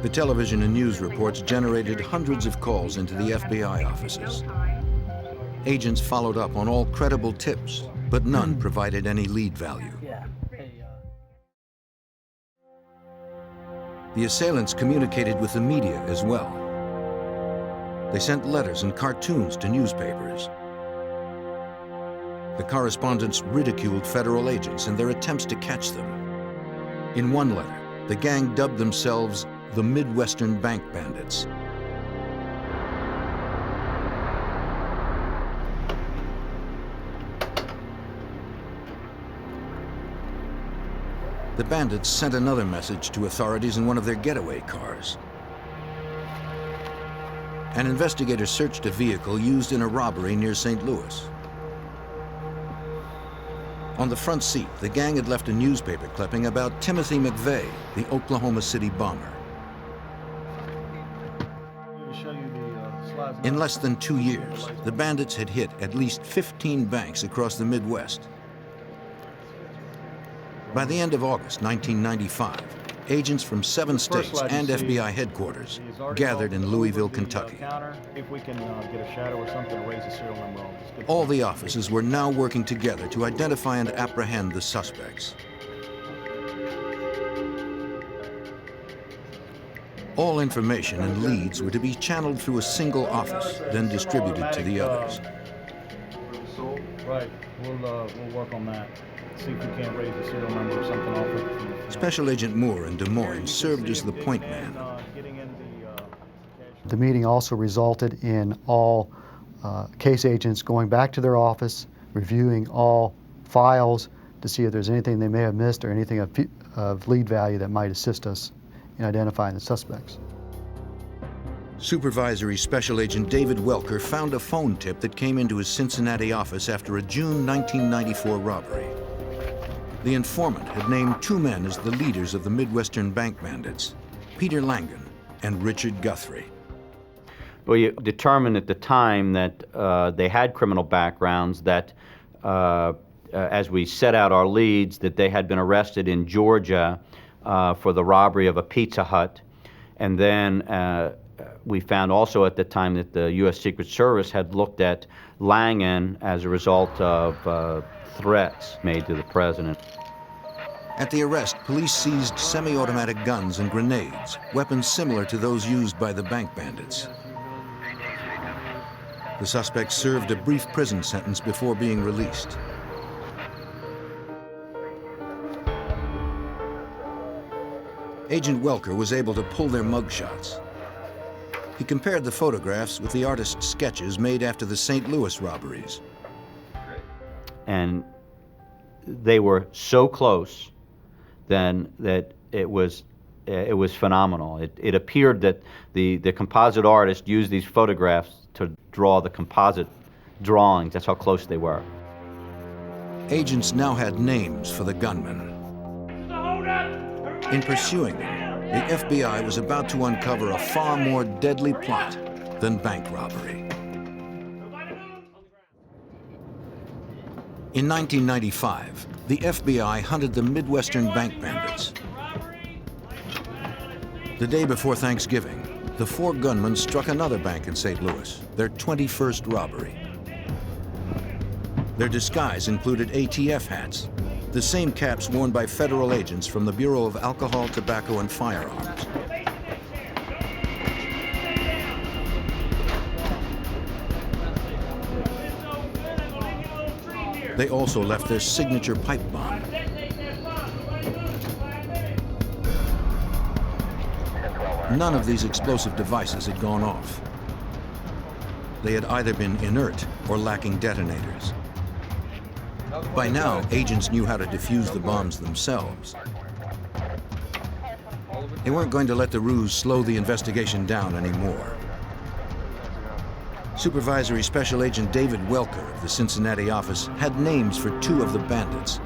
Speaker 1: The television and news reports generated hundreds of calls into the FBI offices. Agents followed up on all credible tips, but none provided any lead value. The assailants communicated with the media as well. They sent letters and cartoons to newspapers. The correspondents ridiculed federal agents and their attempts to catch them. In one letter, the gang dubbed themselves the Midwestern Bank Bandits. The bandits sent another message to authorities in one of their getaway cars. An investigator searched a vehicle used in a robbery near St. Louis. On the front seat, the gang had left a newspaper clipping about Timothy McVeigh, the Oklahoma City bomber. In less than 2 years, the bandits had hit at least 15 banks across the Midwest. By the end of August 1995, agents from 7 states and FBI headquarters gathered in Louisville, Kentucky. All the offices were now working together to identify and apprehend the suspects. All information and leads were to be channeled through a single office, then distributed to the others.
Speaker 8: Right, we'll work on that. See if we can't raise the serial number or something off it.
Speaker 1: Special Agent Moore in Des Moines served as the point man.
Speaker 16: The meeting also resulted in all case agents going back to their office, reviewing all files to see if there's anything they may have missed or anything of lead value that might assist us in identifying the suspects.
Speaker 1: Supervisory Special Agent David Welker found a phone tip that came into his Cincinnati office after a June 1994 robbery. The informant had named 2 men as the leaders of the Midwestern Bank Bandits, Peter Langan and Richard Guthrie.
Speaker 18: We determined at the time that they had criminal backgrounds, that as we set out our leads, that they had been arrested in Georgia for the robbery of a Pizza Hut. And then we found also at the time that the U.S. Secret Service had looked at Langan as a result of threats made to the president.
Speaker 1: At the arrest, police seized semi-automatic guns and grenades, weapons similar to those used by the bank bandits. The suspects served a brief prison sentence before being released. Agent Welker was able to pull their mugshots. He compared the photographs with the artist's sketches made after the St. Louis robberies.
Speaker 18: And they were so close then that it was phenomenal. It appeared that the composite artist used these photographs to draw the composite drawings. That's how close they were.
Speaker 1: Agents now had names for the gunmen. In pursuing them, the FBI was about to uncover a far more deadly plot than bank robbery. In 1995, the FBI hunted the Midwestern Bank Bandits. The day before Thanksgiving, the 4 gunmen struck another bank in St. Louis, their 21st robbery. Their disguise included ATF hats. the same caps worn by federal agents from the Bureau of Alcohol, Tobacco, and Firearms. They also left their signature pipe bomb. None of these explosive devices had gone off. They had either been inert or lacking detonators. By now, agents knew how to defuse the bombs themselves. They weren't going to let the ruse slow the investigation down anymore. Supervisory Special Agent David Welker of the Cincinnati office had names for two of the bandits.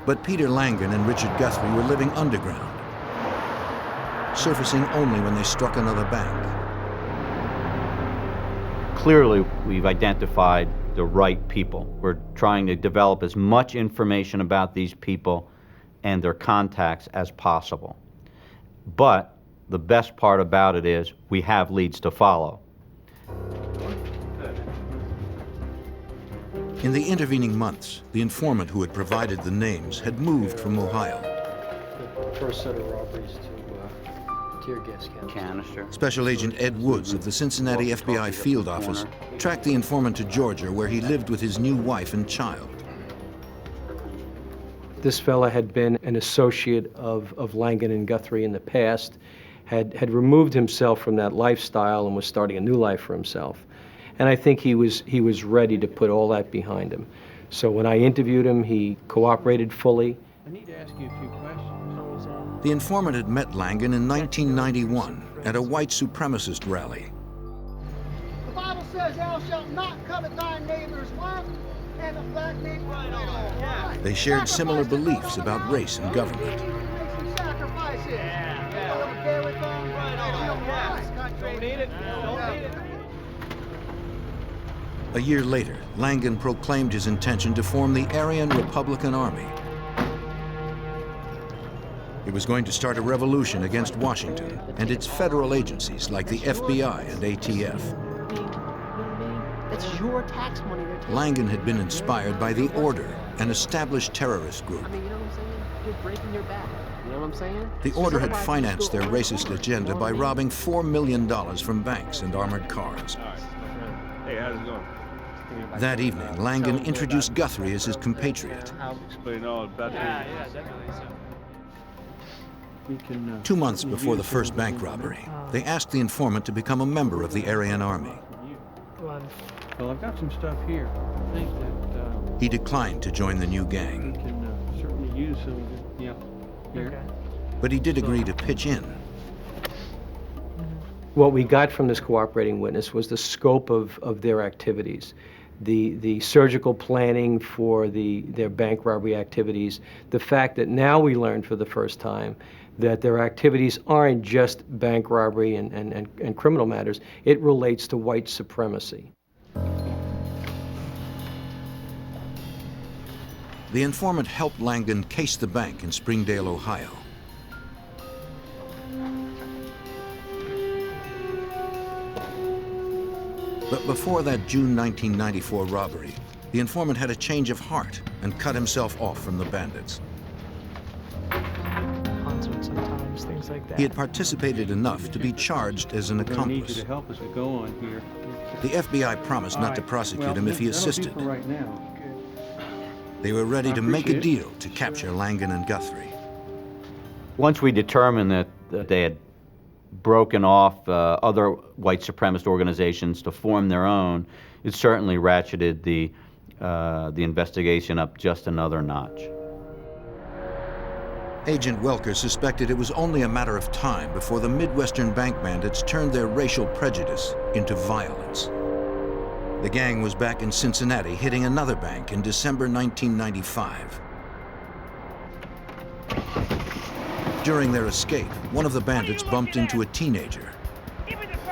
Speaker 1: But Peter Langan and Richard Guthrie were living underground, surfacing only when they struck another bank.
Speaker 18: Clearly, we've identified the right people. We're trying to develop as much information about these people and their contacts as possible. But the best part about it is we have leads to follow.
Speaker 1: In the intervening months, the informant who had provided the names had moved from Ohio.
Speaker 13: The first set of robberies to tear gas
Speaker 18: canister.
Speaker 1: Special Agent Ed Woods of the Cincinnati FBI field office tracked the informant to Georgia, where he lived with his new wife and child.
Speaker 13: This fella had been an associate of Langan and Guthrie in the past, had removed himself from that lifestyle and was starting a new life for himself. And I think he was ready to put all that behind him. So when I interviewed him, he cooperated fully.
Speaker 17: I need to ask you a few questions.
Speaker 1: The informant had met Langan in 1991 at a white supremacist rally.
Speaker 19: The Bible says, "Thou shalt not covet thy neighbor's wife and the black neighbor's widow."
Speaker 1: They shared similar beliefs about race and government. A year later, Langan proclaimed his intention to form the Aryan Republican Army. It was going to start a revolution against Washington and its federal agencies like the FBI and ATF.
Speaker 19: It's your tax money they're taking.
Speaker 1: Langan had been inspired by the Order, an established terrorist group.
Speaker 19: I mean, you know what I'm saying? You're breaking your back. You know what I'm saying?
Speaker 1: The Order had financed their racist agenda by robbing $4 million from banks and armored cars.
Speaker 17: Hey, how's it going?
Speaker 1: That evening, Langan introduced Guthrie as his compatriot.
Speaker 17: Explain all about that. Yeah, definitely.
Speaker 1: 2 months before the first bank robbery, they asked the informant to become a member of the Aryan Army.
Speaker 17: Well, I've got some stuff here. I think that
Speaker 1: He declined to join the new gang.
Speaker 17: we can certainly use some of it. Yeah. Here. Okay.
Speaker 1: But he did agree to pitch in.
Speaker 13: What we got from this cooperating witness was the scope of their activities, the surgical planning for their bank robbery activities, the fact that now we learned for the first time that their activities aren't just bank robbery and criminal matters. It relates to white supremacy.
Speaker 1: The informant helped Langan case the bank in Springdale, Ohio. But before that June 1994 robbery, the informant had a change of heart and cut himself off from the bandits.
Speaker 19: Concerts sometimes, things like that.
Speaker 1: He had participated enough to be charged as an
Speaker 17: I need you
Speaker 1: accomplice.
Speaker 17: to help as we go on here.
Speaker 1: The FBI promised not to prosecute him if he assisted.
Speaker 17: That'll be for right now.
Speaker 1: They were ready
Speaker 17: I
Speaker 1: to make a
Speaker 17: appreciate it.
Speaker 1: deal to capture Langan and Guthrie.
Speaker 18: Once we determined that they had broken off other white supremacist organizations to form their own, it certainly ratcheted the investigation up just another notch.
Speaker 1: Agent Welker suspected it was only a matter of time before the Midwestern bank bandits turned their racial prejudice into violence. The gang was back in Cincinnati, hitting another bank in December 1995. During their escape, one of the bandits bumped into a teenager.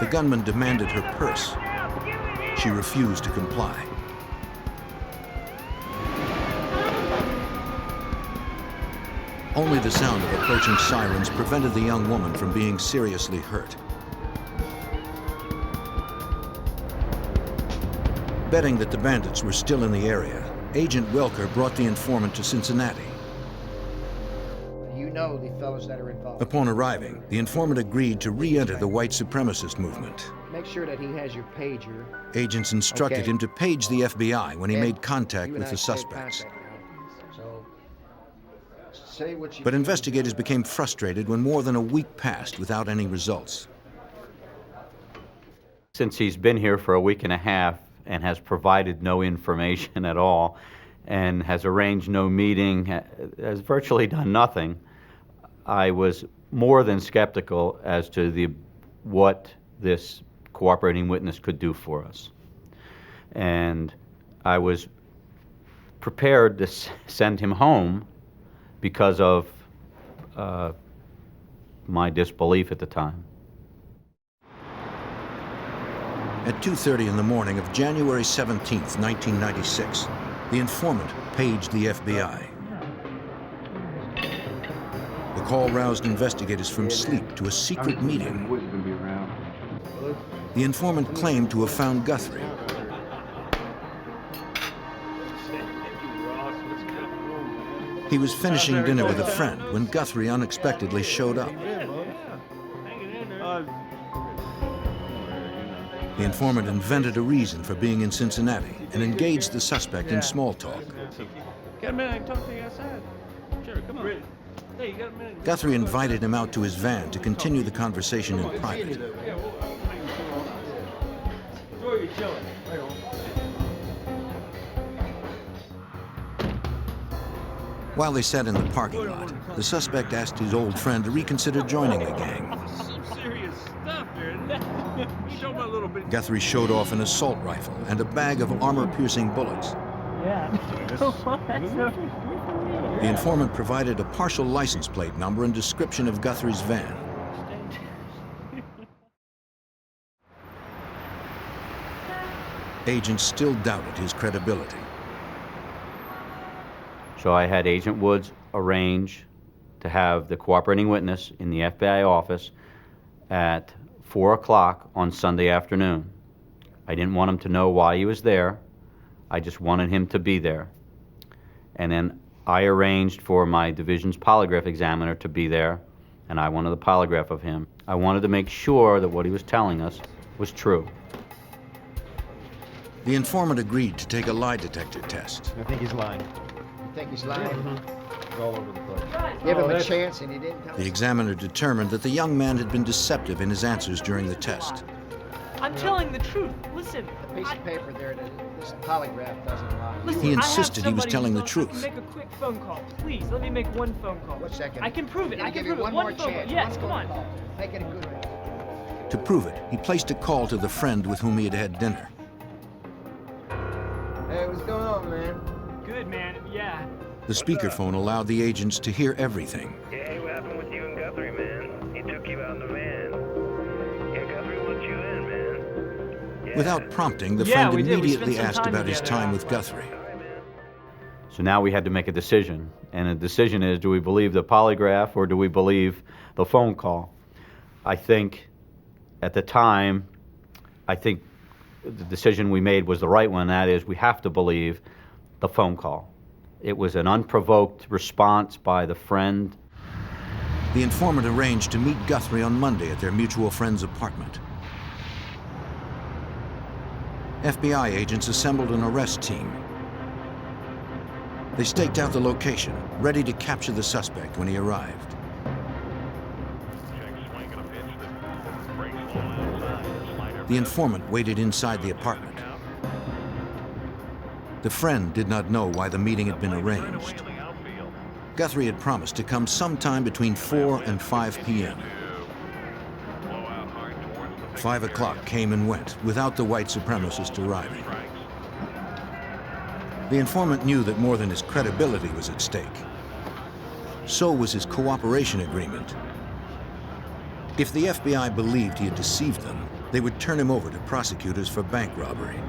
Speaker 1: The gunman demanded her purse. She refused to comply. Only the sound of approaching sirens prevented the young woman from being seriously hurt. Betting that the bandits were still in the area, Agent Welker brought the informant to Cincinnati.
Speaker 20: You know the fellows that are involved.
Speaker 1: Upon arriving, the informant agreed to re-enter the white supremacist movement.
Speaker 20: Make sure that he has your pager.
Speaker 1: Agents instructed him to page the FBI when he made contact with the suspects.
Speaker 20: So, say what you
Speaker 1: But investigators became frustrated when more than a week passed without any results.
Speaker 18: Since he's been here for a week and a half and has provided no information at all and has arranged no meeting, has virtually done nothing, I was more than skeptical as to what this cooperating witness could do for us. And I was prepared to send him home because of my disbelief at the time.
Speaker 1: At 2:30 in the morning of January 17th, 1996, the informant paged the FBI. The call roused investigators from sleep to a secret meeting. The informant claimed to have found Guthrie. He was finishing dinner with a friend when Guthrie unexpectedly showed up. The informant invented a reason for being in Cincinnati and engaged the suspect in small talk.
Speaker 15: Got a minute, I can talk to you outside. Sure, come on. Hey, you got a minute?
Speaker 1: Guthrie invited him out to his van to continue the conversation in private.
Speaker 15: Enjoy your chilling.
Speaker 1: While they sat in the parking lot, the suspect asked his old friend to reconsider joining the gang.
Speaker 15: Some serious stuff here, isn't it? You talking about a little bit.
Speaker 1: Guthrie showed off an assault rifle and a bag of armor-piercing bullets.
Speaker 15: Yeah.
Speaker 1: The informant provided a partial license plate number and description of Guthrie's van. Agents still doubted his credibility.
Speaker 18: So I had Agent Woods arrange to have the cooperating witness in the FBI office at 4 o'clock on Sunday afternoon. I didn't want him to know why he was there. I just wanted him to be there. And then I arranged for my division's polygraph examiner to be there, and I wanted the polygraph of him. I wanted to make sure that what he was telling us was true.
Speaker 1: The informant agreed to take a lie detector test.
Speaker 8: I think he's lying.
Speaker 20: You think he's lying?
Speaker 8: It's all over the place.
Speaker 20: Give him a chance and he didn't tell
Speaker 1: The examiner determined that the young man had been deceptive in his answers during the test.
Speaker 14: I'm telling the truth. Listen.
Speaker 20: The piece of paper there, this polygraph doesn't lie.
Speaker 14: Listen,
Speaker 1: He insisted he was telling the
Speaker 14: I
Speaker 1: truth.
Speaker 14: can make a quick phone call. Please, let me make one phone call.
Speaker 20: What's that?
Speaker 14: I can prove it. I can
Speaker 20: give you
Speaker 14: prove it.
Speaker 20: one more
Speaker 14: phone
Speaker 20: chance.
Speaker 14: call. Yes,
Speaker 20: One
Speaker 14: come on.
Speaker 20: phone call. Make it a good one.
Speaker 1: To prove it, he placed a call to the friend with whom he had had dinner.
Speaker 12: Hey, what's going on, man?
Speaker 14: Good, man. Yeah.
Speaker 1: The speakerphone allowed the agents to hear everything.
Speaker 21: Hey, what happened with you and Guthrie, man? He took you out in the van. Yeah, Guthrie wants you in, man. Yeah.
Speaker 1: Without prompting, the
Speaker 14: Yeah,
Speaker 1: friend
Speaker 14: we did. We
Speaker 1: immediately
Speaker 14: spent some
Speaker 1: asked
Speaker 14: time
Speaker 1: about his
Speaker 14: together.
Speaker 1: time with Guthrie.
Speaker 18: So now we had to make a decision, and the decision is, do we believe the polygraph or do we believe the phone call? I think at the time, I think the decision we made was the right one. That is, we have to believe the phone call. It was an unprovoked response by the friend.
Speaker 1: The informant arranged to meet Guthrie on Monday at their mutual friend's apartment. FBI agents assembled an arrest team. They staked out the location, ready to capture the suspect when he arrived. The informant waited inside the apartment. The friend did not know why the meeting had been arranged. Guthrie had promised to come sometime between 4 and 5 p.m. 5 o'clock came and went without the white supremacist arriving. The informant knew that more than his credibility was at stake. So was his cooperation agreement. If the FBI believed he had deceived them, they would turn him over to prosecutors for bank robbery.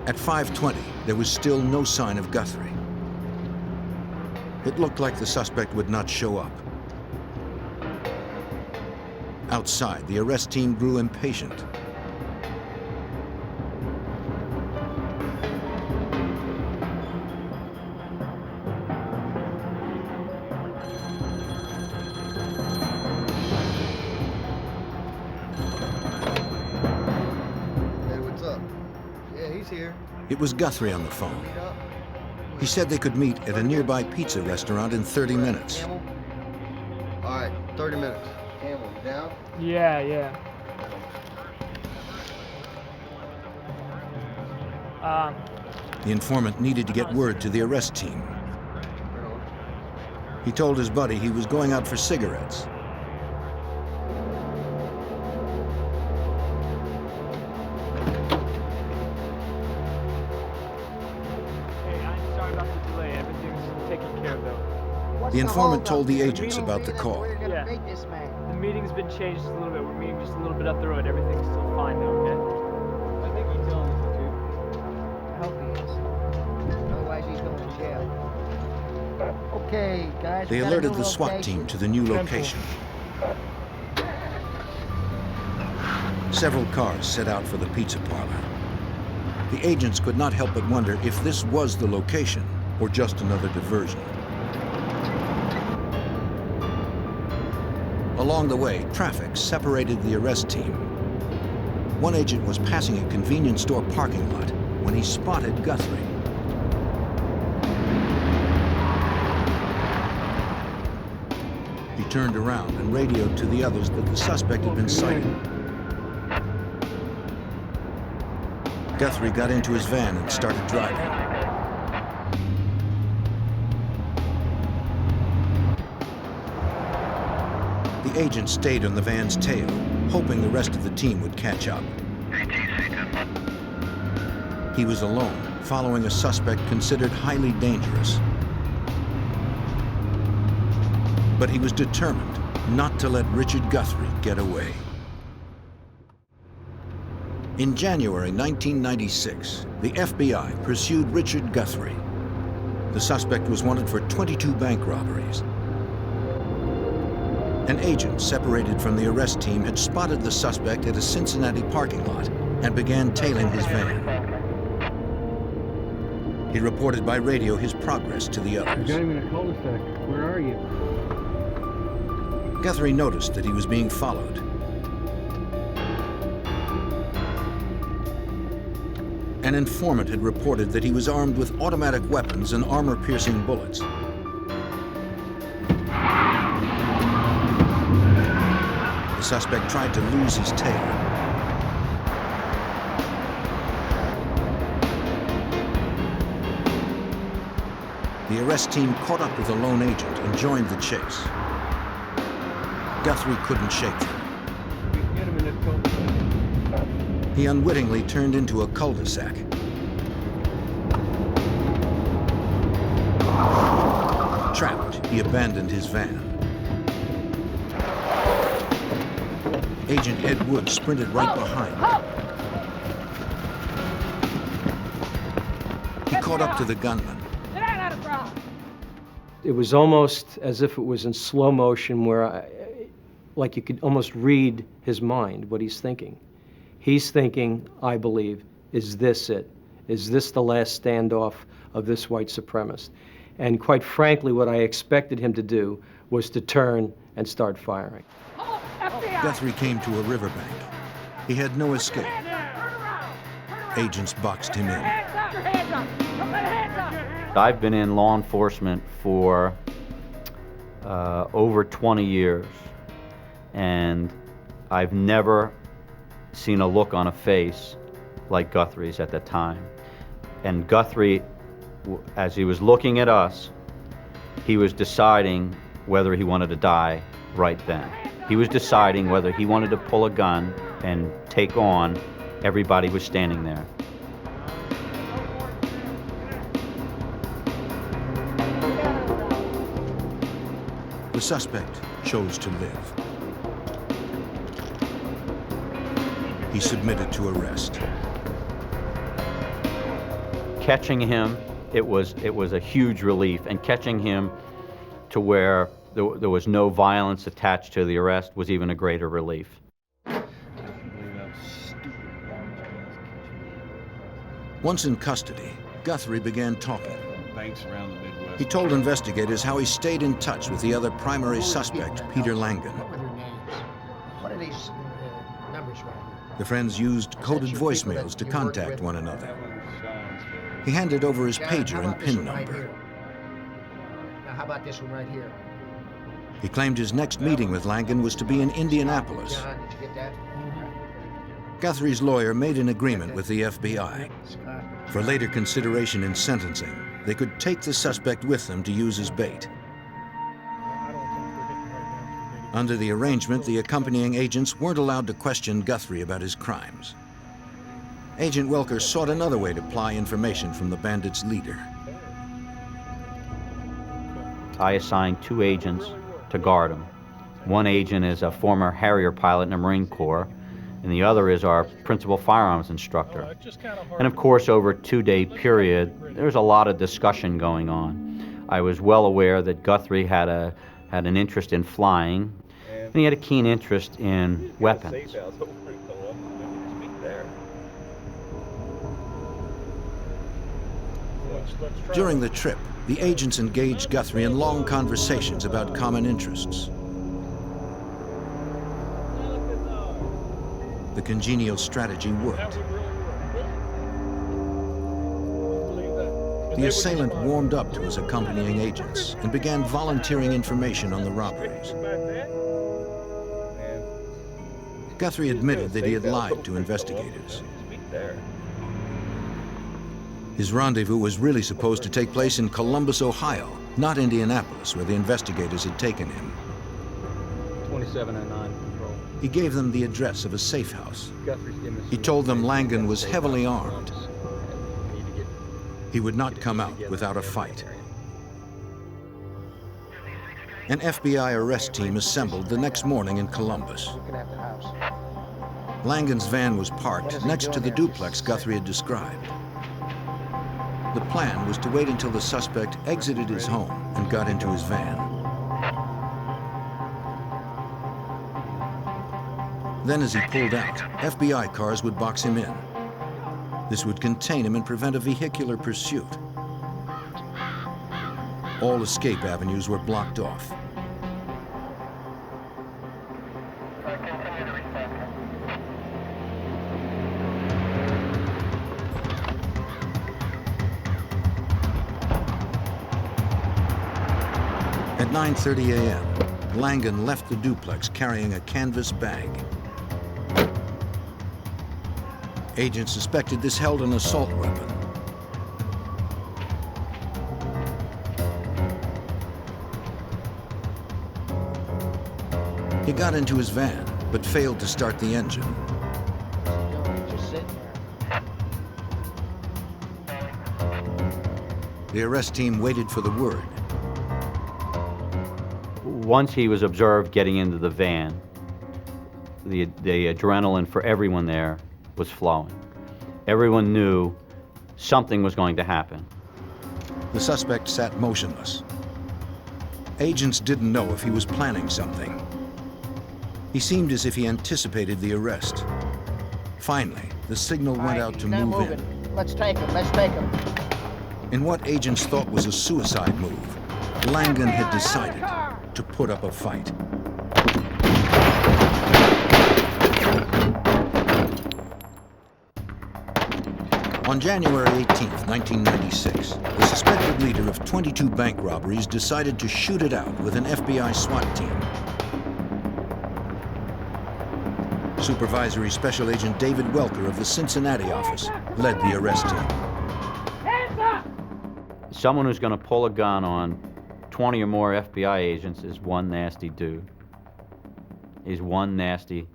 Speaker 1: At 5:20, there was still no sign of Guthrie. It looked like the suspect would not show up. Outside, the arrest team grew impatient.
Speaker 20: He's here.
Speaker 1: It was Guthrie on the phone. He said they could meet at a nearby pizza restaurant in 30 minutes.
Speaker 20: Camel? All right, 30 minutes. Camel, you down?
Speaker 7: Yeah.
Speaker 1: The informant needed to get word to the arrest team. He told his buddy he was going out for cigarettes. The informant told the agents about the call.
Speaker 7: Yeah. The meeting's been changed a little bit. We're meeting just a little bit up the road. Everything's still fine though, okay?
Speaker 20: I think he's telling us the truth. I hope he is. Otherwise he's going to jail. Okay, guys.
Speaker 1: They alerted the SWAT team to the new location. Several cars set out for the pizza parlor. The agents could not help but wonder if this was the location or just another diversion. Along the way, traffic separated the arrest team. One agent was passing a convenience store parking lot when he spotted Guthrie. He turned around and radioed to the others that the suspect had been sighted. Guthrie got into his van and started driving. The agent stayed on the van's tail, hoping the rest of the team would catch up. He was alone, following a suspect considered highly dangerous. But he was determined not to let Richard Guthrie get away. In January 1996, the FBI pursued Richard Guthrie. The suspect was wanted for 22 bank robberies. An agent separated from the arrest team had spotted the suspect at a Cincinnati parking lot and began tailing his van. He reported by radio his progress to the others.
Speaker 22: You got him in a cul-de-sac. Where are you?
Speaker 1: Guthrie noticed that he was being followed. An informant had reported that he was armed with automatic weapons and armor-piercing bullets. The suspect tried to lose his tail. The arrest team caught up with the lone agent and joined the chase. Guthrie couldn't shake them. He unwittingly turned into a cul-de-sac. Trapped, he abandoned his van. Agent Ed Wood sprinted right behind. He caught up to the gunman.
Speaker 23: It was almost as if it was in slow motion where like you could almost read his mind, what he's thinking. He's thinking, I believe, is this it? Is this the last standoff of this white supremacist? And quite frankly, what I expected him to do was to turn and start firing.
Speaker 1: Guthrie came to a riverbank. He had no escape. Agents boxed him in.
Speaker 18: I've been in law enforcement for over 20 years, and I've never seen a look on a face like Guthrie's at that time. And Guthrie, as he was looking at us, he was deciding whether he wanted to die right then. He was deciding whether he wanted to pull a gun and take on everybody who was standing there.
Speaker 1: The suspect chose to live. He submitted to arrest.
Speaker 18: Catching him, it was a huge relief, and catching him to where there was no violence attached to the arrest was even a greater relief.
Speaker 1: Once in custody, Guthrie began talking.
Speaker 22: Banks around the Midwest.
Speaker 1: He told investigators how he stayed in touch with the other primary suspect, Peter Langan.
Speaker 19: What are these numbers right?
Speaker 1: The friends used coded voicemails to contact one another. He handed over his
Speaker 20: John,
Speaker 1: pager
Speaker 20: how
Speaker 1: and
Speaker 20: about this
Speaker 1: PIN
Speaker 20: one right
Speaker 1: number.
Speaker 20: here? Now, how about this one right here?
Speaker 1: He claimed his next meeting with Langan was to be in Indianapolis.
Speaker 20: John, did you get that?
Speaker 1: Guthrie's lawyer made an agreement with the FBI. For later consideration in sentencing, they could take the suspect with them to use as bait. Under the arrangement, the accompanying agents weren't allowed to question Guthrie about his crimes. Agent Welker sought another way to ply information from the bandits' leader.
Speaker 18: I assigned 2 agents to guard him. One agent is a former Harrier pilot in the Marine Corps, and the other is our principal firearms instructor. And of course, over a 2-day period, there was a lot of discussion going on. I was well aware that Guthrie had an interest in flying, and he had a keen interest in weapons.
Speaker 1: During the trip, the agents engaged Guthrie in long conversations about common interests. The congenial strategy worked. The assailant warmed up to his accompanying agents and began volunteering information on the robberies. Guthrie admitted that he had lied to investigators. His rendezvous was really supposed to take place in Columbus, Ohio, not Indianapolis, where the investigators had taken him.
Speaker 12: 2709 control.
Speaker 1: He gave them the address of a safe house. He told them Langan was heavily armed. He would not come out without a fight. An FBI arrest team assembled the next morning in Columbus. Langan's van was parked next to the duplex Guthrie had described. The plan was to wait until the suspect exited his home and got into his van. Then as he pulled out, FBI cars would box him in. This would contain him and prevent a vehicular pursuit. All escape avenues were blocked off. At 9:30 a.m., Langan left the duplex carrying a canvas bag. Agents suspected this held an assault weapon. He got into his van, but failed to start the engine.
Speaker 20: Just sitting there.
Speaker 1: The arrest team waited for the word.
Speaker 18: Once he was observed getting into the van, the adrenaline for everyone there was flowing. Everyone knew something was going to happen.
Speaker 1: The suspect sat motionless. Agents didn't know if he was planning something. He seemed as if he anticipated the arrest. Finally, the signal went out to move in.
Speaker 20: Let's take him. Let's take him.
Speaker 1: In what agents thought was a suicide move, Langan had decided to put up a fight. On January 18, 1996, the suspected leader of 22 bank robberies decided to shoot it out with an FBI SWAT team. Supervisory Special Agent David Welker of the Cincinnati office led the arrest team.
Speaker 18: Someone who's going to pull a gun on 20 or more FBI agents is one nasty dude. He's one nasty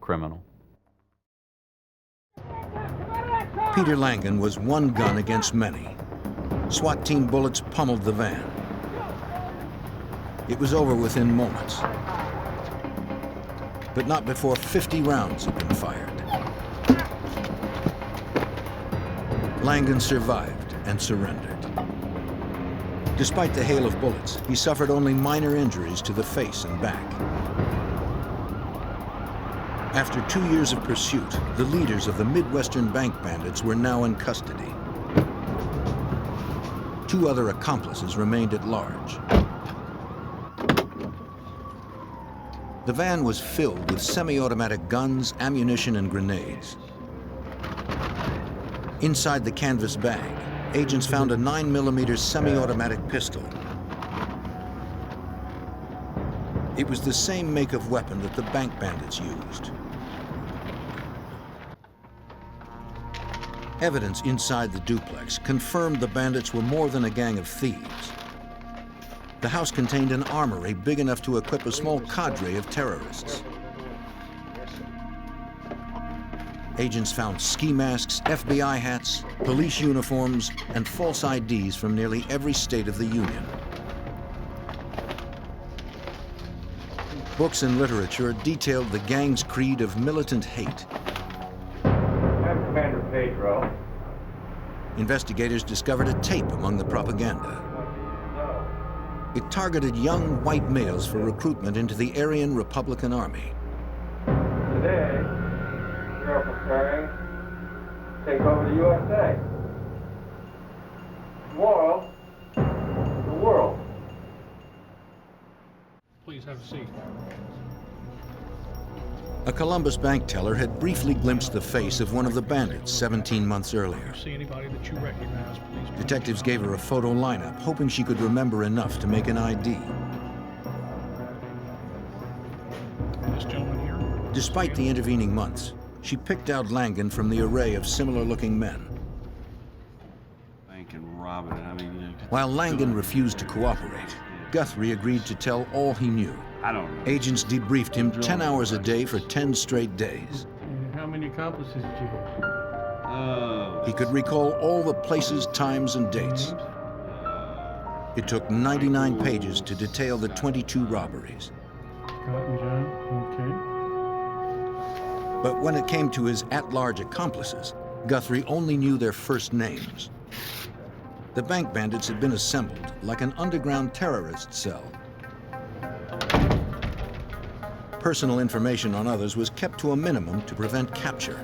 Speaker 18: criminal.
Speaker 1: Peter Langan was one gun against many. SWAT team bullets pummeled the van. It was over within moments, but not before 50 rounds had been fired. Langan survived and surrendered. Despite the hail of bullets, he suffered only minor injuries to the face and back. After 2 years of pursuit, the leaders of the Midwestern bank bandits were now in custody. 2 other accomplices remained at large. The van was filled with semi-automatic guns, ammunition, and grenades. Inside the canvas bag, agents found a 9mm semi-automatic pistol. It was the same make of weapon that the bank bandits used. Evidence inside the duplex confirmed the bandits were more than a gang of thieves. The house contained an armory big enough to equip a small cadre of terrorists. Agents found ski masks, FBI hats, police uniforms, and false IDs from nearly every state of the Union. Books and literature detailed the gang's creed of militant hate.
Speaker 2: I'm Commander Pedro.
Speaker 1: Investigators discovered a tape among the propaganda. It targeted young white males for recruitment into the Aryan Republican Army.
Speaker 2: Today, we are preparing to take over the USA. Tomorrow, the world.
Speaker 22: Please have a seat.
Speaker 1: A Columbus bank teller had briefly glimpsed the face of one of the bandits 17 months earlier.
Speaker 22: See anybody that you recognize, please.
Speaker 1: Detectives gave her a photo lineup, hoping she could remember enough to make an ID.
Speaker 22: This gentleman here.
Speaker 1: Despite the intervening months, she picked out Langan from the array of similar-looking men.
Speaker 22: Bank and robbing. I mean, you know,
Speaker 1: While Langan refused to cooperate, Guthrie agreed to tell all he knew.
Speaker 22: I don't know.
Speaker 1: Agents debriefed him 10 hours a day for 10 straight days.
Speaker 22: How many accomplices did you have?
Speaker 1: He could recall all the places, times, and dates. It took 99 pages to detail the 22 robberies.
Speaker 22: Cotton John, okay.
Speaker 1: But when it came to his at-large accomplices, Guthrie only knew their first names. The bank bandits had been assembled like an underground terrorist cell. Personal information on others was kept to a minimum to prevent capture.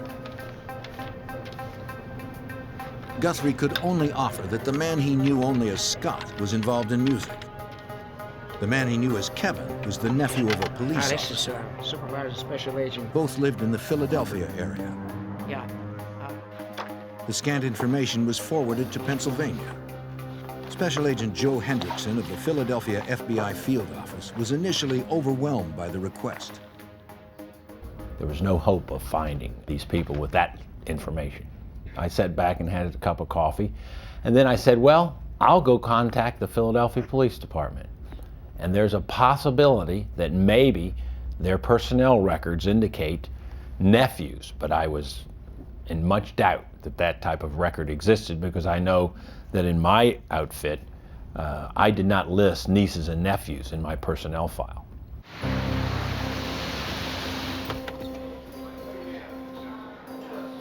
Speaker 1: Guthrie could only offer that the man he knew only as Scott was involved in music. The man he knew as Kevin was the nephew of a police
Speaker 5: This
Speaker 1: officer.
Speaker 5: is Supervisor Special Agent.
Speaker 1: Both lived in the Philadelphia area.
Speaker 5: Yeah.
Speaker 1: The scant information was forwarded to Pennsylvania. Special Agent Joe Hendrickson of the Philadelphia FBI field office was initially overwhelmed by the request.
Speaker 9: There was no hope of finding these people with that information. I sat back and had a cup of coffee, and then I said, well, I'll go contact the Philadelphia Police Department. And there's a possibility that maybe their personnel records indicate nephews, but I was in much doubt that that type of record existed, because I know that in my outfit, I did not list nieces and nephews in my personnel file.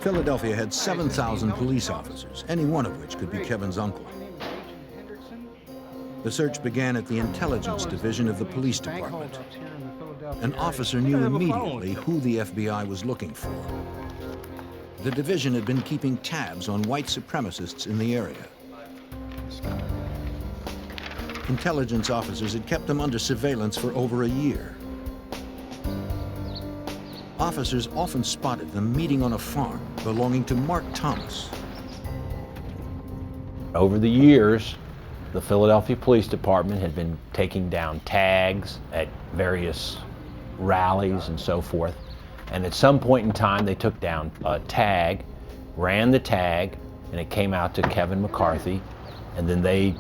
Speaker 1: Philadelphia had 7,000 police officers, any one of which could be Kevin's uncle. The search began at the intelligence division of the police department. An officer knew immediately who the FBI was looking for. The division had been keeping tabs on white supremacists in the area. Intelligence officers had kept them under surveillance for over a year. Officers often spotted them meeting on a farm belonging to Mark Thomas.
Speaker 9: Over the years, the Philadelphia Police Department had been taking down tags at various rallies and so forth. And at some point in time, they took down a tag, ran the tag, and it came out to Kevin McCarthy. And then they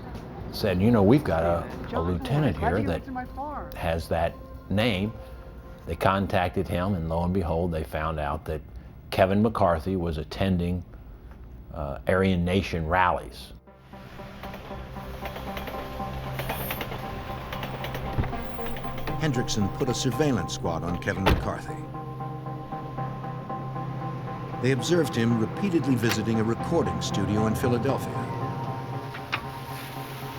Speaker 9: said, you know, we've got a lieutenant here that has that name. They contacted him, and lo and behold, they found out that Kevin McCarthy was attending Aryan Nation rallies.
Speaker 1: Hendrickson put a surveillance squad on Kevin McCarthy. They observed him repeatedly visiting a recording studio in Philadelphia.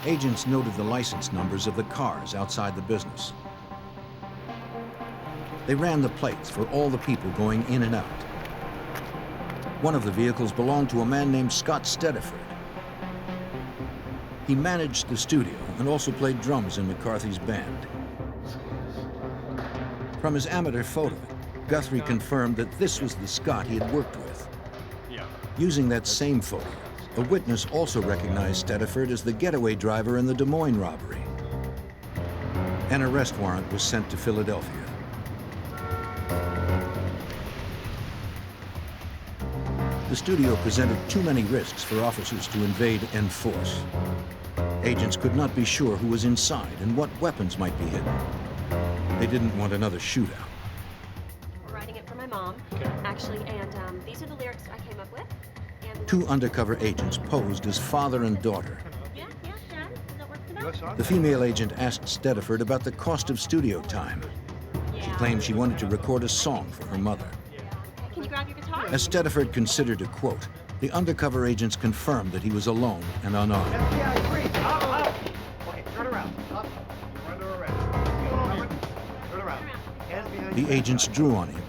Speaker 1: Agents noted the license numbers of the cars outside the business. They ran the plates for all the people going in and out. One of the vehicles belonged to a man named Scott Stediford. He managed the studio and also played drums in McCarthy's band. From his amateur photo, Guthrie confirmed that this was the Scott he had worked with. Using that same photo, A witness also recognized Stediford as the getaway driver in the Des Moines robbery. An arrest warrant was sent to Philadelphia. The studio presented too many risks for officers to invade and force. Agents could not be sure who was inside and what weapons might be hidden. They didn't want another shootout.
Speaker 3: I'm writing it for my mom, actually, and these are the lyrics I came up with. And
Speaker 1: Two undercover agents posed as father and daughter. The female agent asked Stediford about the cost of studio time. She claimed she wanted to record a song for her mother.
Speaker 3: Can you grab your guitar?
Speaker 1: As Stediford considered a quote, the undercover agents confirmed that he was alone and unarmed.
Speaker 15: Okay, turn around. Up. You're under arrest. Turn around. Hands behind
Speaker 1: The agents drew on him.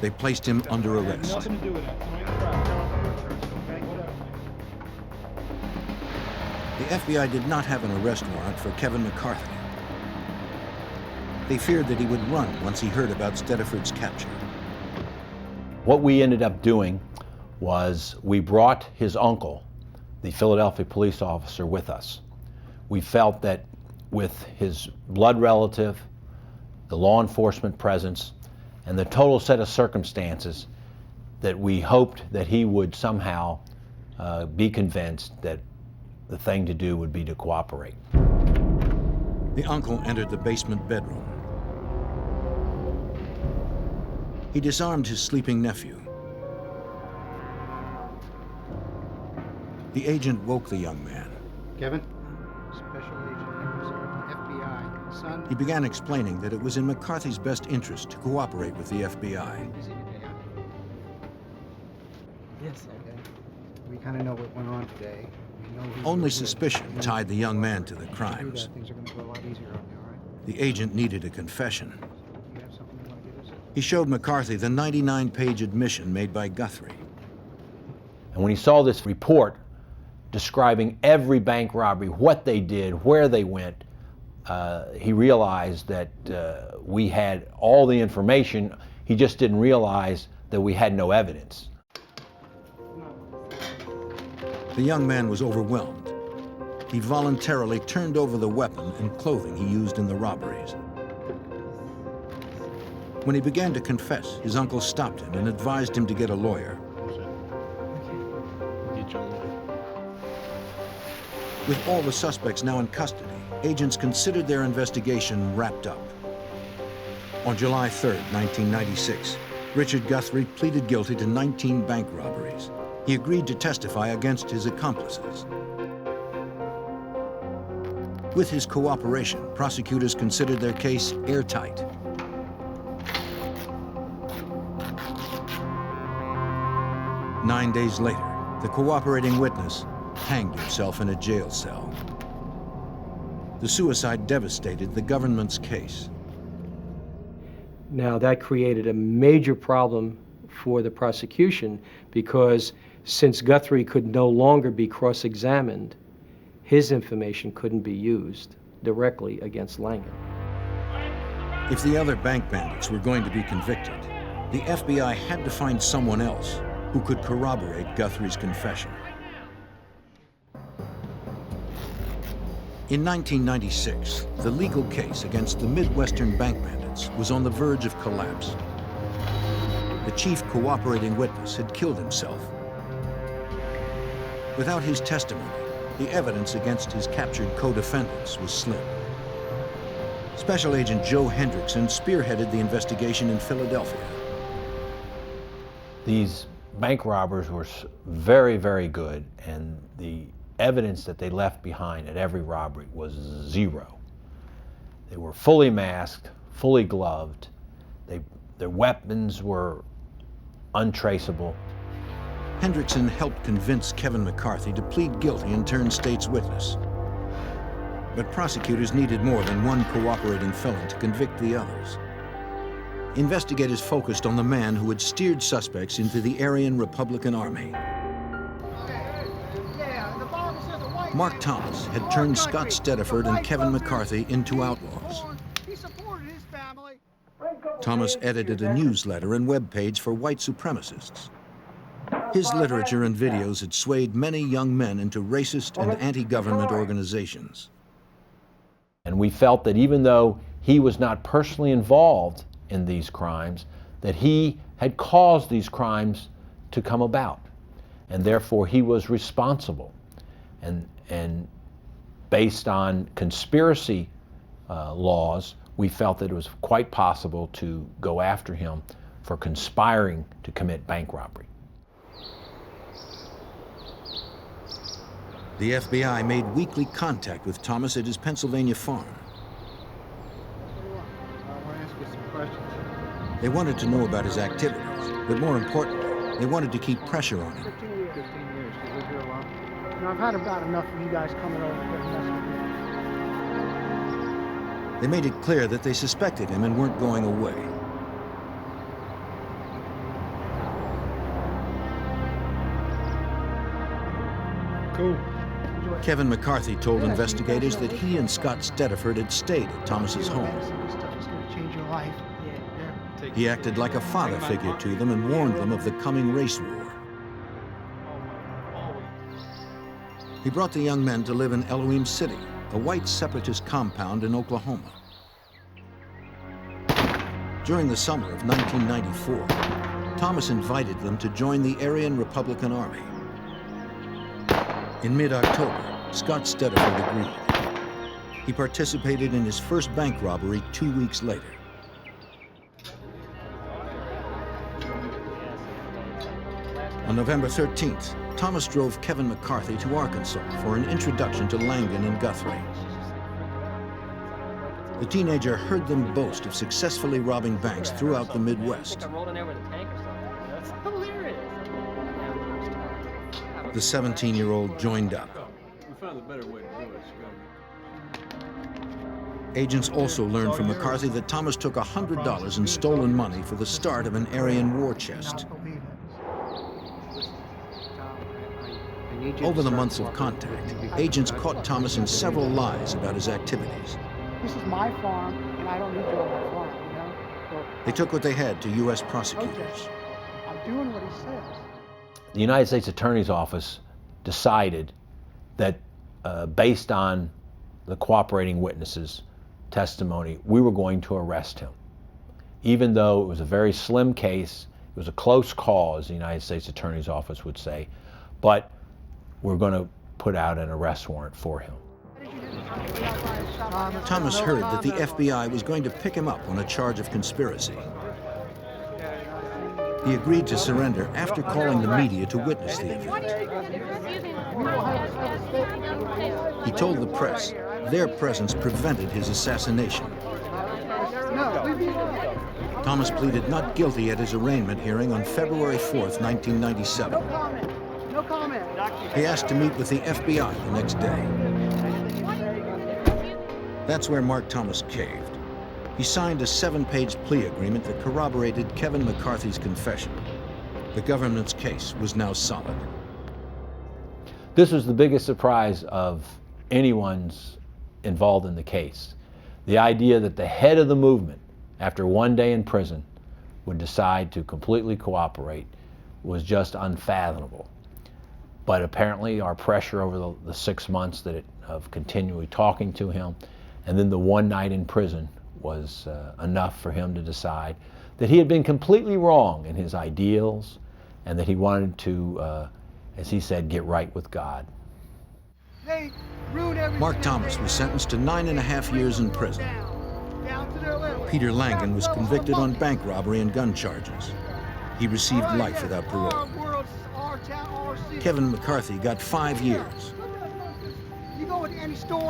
Speaker 1: They placed him under arrest.
Speaker 8: Nothing to do with that.
Speaker 1: The FBI did not have an arrest warrant for Kevin McCarthy. They feared that he would run once he heard about Stediford's capture.
Speaker 9: What we ended up doing was we brought his uncle, the Philadelphia police officer, with us. We felt that with his blood relative, the law enforcement presence, and the total set of circumstances, that we hoped that he would somehow be convinced that the thing to do would be to cooperate.
Speaker 1: The uncle entered the basement bedroom. He disarmed his sleeping nephew. The agent woke the young man.
Speaker 20: Kevin? Special Agent Henderson, FBI. Son?
Speaker 1: He began explaining that it was in McCarthy's best interest to cooperate with the FBI.
Speaker 20: Yes, okay. We kind of know what went on today. We know who
Speaker 1: Only
Speaker 20: was
Speaker 1: suspicion
Speaker 20: with.
Speaker 1: tied the young man to the
Speaker 20: If you do
Speaker 1: crimes.
Speaker 20: that, things are going to go a lot easier on you, all right?
Speaker 1: The agent needed a confession.
Speaker 20: You have something you want to give us?
Speaker 1: He showed McCarthy the 99-page admission made by Guthrie.
Speaker 9: And when he saw this report describing every bank robbery, what they did, where they went, he realized that we had all the information. He just didn't realize that we had no evidence.
Speaker 1: The young man was overwhelmed. He voluntarily turned over the weapon and clothing he used in the robberies. When he began to confess, his uncle stopped him and advised him to get a lawyer. With all the suspects now in custody, agents considered their investigation wrapped up. On July 3rd, 1996, Richard Guthrie pleaded guilty to 19 bank robberies. He agreed to testify against his accomplices. With his cooperation, prosecutors considered their case airtight. Nine days later, the cooperating witness hanged himself in a jail cell. The suicide devastated the government's case.
Speaker 23: Now, that created a major problem for the prosecution because since Guthrie could no longer be cross-examined, his information couldn't be used directly against Langan.
Speaker 1: If the other bank bandits were going to be convicted, the FBI had to find someone else who could corroborate Guthrie's confession. In 1996, the legal case against the Midwestern bank bandits was on the verge of collapse. The chief cooperating witness had killed himself. Without his testimony, the evidence against his captured co-defendants was slim. Special Agent Joe Hendrickson spearheaded the investigation in Philadelphia.
Speaker 9: These bank robbers were very, very good, and the evidence that they left behind at every robbery was zero. They were fully masked, fully gloved. Their weapons were untraceable.
Speaker 1: Hendrickson helped convince Kevin McCarthy to plead guilty and turn state's witness. But prosecutors needed more than one cooperating felon to convict the others. Investigators focused on the man who had steered suspects into the Aryan Republican Army. Mark Thomas had turned Scott Stediford and Kevin McCarthy into outlaws. Thomas edited a newsletter and webpage for white supremacists. His literature and videos had swayed many young men into racist and anti-government organizations.
Speaker 9: And we felt that even though he was not personally involved in these crimes, that he had caused these crimes to come about, and therefore he was responsible. And based on conspiracy laws, we felt that it was quite possible to go after him for conspiring to commit bank robbery.
Speaker 1: The FBI made weekly contact with Thomas at his Pennsylvania farm.
Speaker 20: I want to ask you some questions.
Speaker 1: They wanted to know about his activities, but more importantly, they wanted to keep pressure on him.
Speaker 20: 15 years. 15 years. You live here alone? You know, I've had about enough of you guys coming over here and messing with me.
Speaker 1: They made it clear that they suspected him and weren't going away.
Speaker 20: Cool.
Speaker 1: Kevin McCarthy told investigators that he and Scott Stediford had stayed at Thomas's home.
Speaker 20: This stuff is going to change your life. Yeah.
Speaker 1: He acted like a father figure to them and warned them of the coming race war. He brought the young men to live in Elohim City, a white separatist compound in Oklahoma. During the summer of 1994, Thomas invited them to join the Aryan Republican Army. In mid-October, Scott Stediford agreed. He participated in his first bank robbery 2 weeks later. On November 13th, Thomas drove Kevin McCarthy to Arkansas for an introduction to Langan and Guthrie. The teenager heard them boast of successfully robbing banks throughout the Midwest. The 17-year-old joined up.
Speaker 22: We found a better way to do it.
Speaker 1: Agents also learned from McCarthy that Thomas took $100 in stolen money for the start of an Aryan war chest. Over the months of contact, agents caught Thomas in several lies about his activities.
Speaker 20: This is my farm, and I don't need you on my farm, you know? So,
Speaker 1: They took what they had to U.S. prosecutors.
Speaker 20: okay, I'm doing what he says.
Speaker 9: The United States Attorney's Office decided that based on the cooperating witnesses' testimony, we were going to arrest him. Even though it was a very slim case, it was a close call, as the United States Attorney's Office would say, but we're going to put out an arrest warrant for him.
Speaker 1: Thomas heard that the FBI was going to pick him up on a charge of conspiracy. He agreed to surrender after calling the media to witness the event. He told the press their presence prevented his assassination. Thomas pleaded not guilty at his arraignment hearing on February 4th, 1997.
Speaker 20: No comment.
Speaker 1: He asked to meet with the FBI the next day. That's where Mark Thomas caved. He signed a 7-page plea agreement that corroborated Kevin McCarthy's confession. The government's case was now solid.
Speaker 9: This was the biggest surprise of anyone's involved in the case. The idea that the head of the movement, after one day in prison, would decide to completely cooperate was just unfathomable. But apparently our pressure over the 6 months of continually talking to him, and then the one night in prison, was enough for him to decide that he had been completely wrong in his ideals and that he wanted to, as he said, get right with God.
Speaker 1: Mark Thomas was sentenced to 9.5 years in prison. Peter Langan was convicted on bank robbery and gun charges. He received life without parole. Kevin McCarthy got 5 years.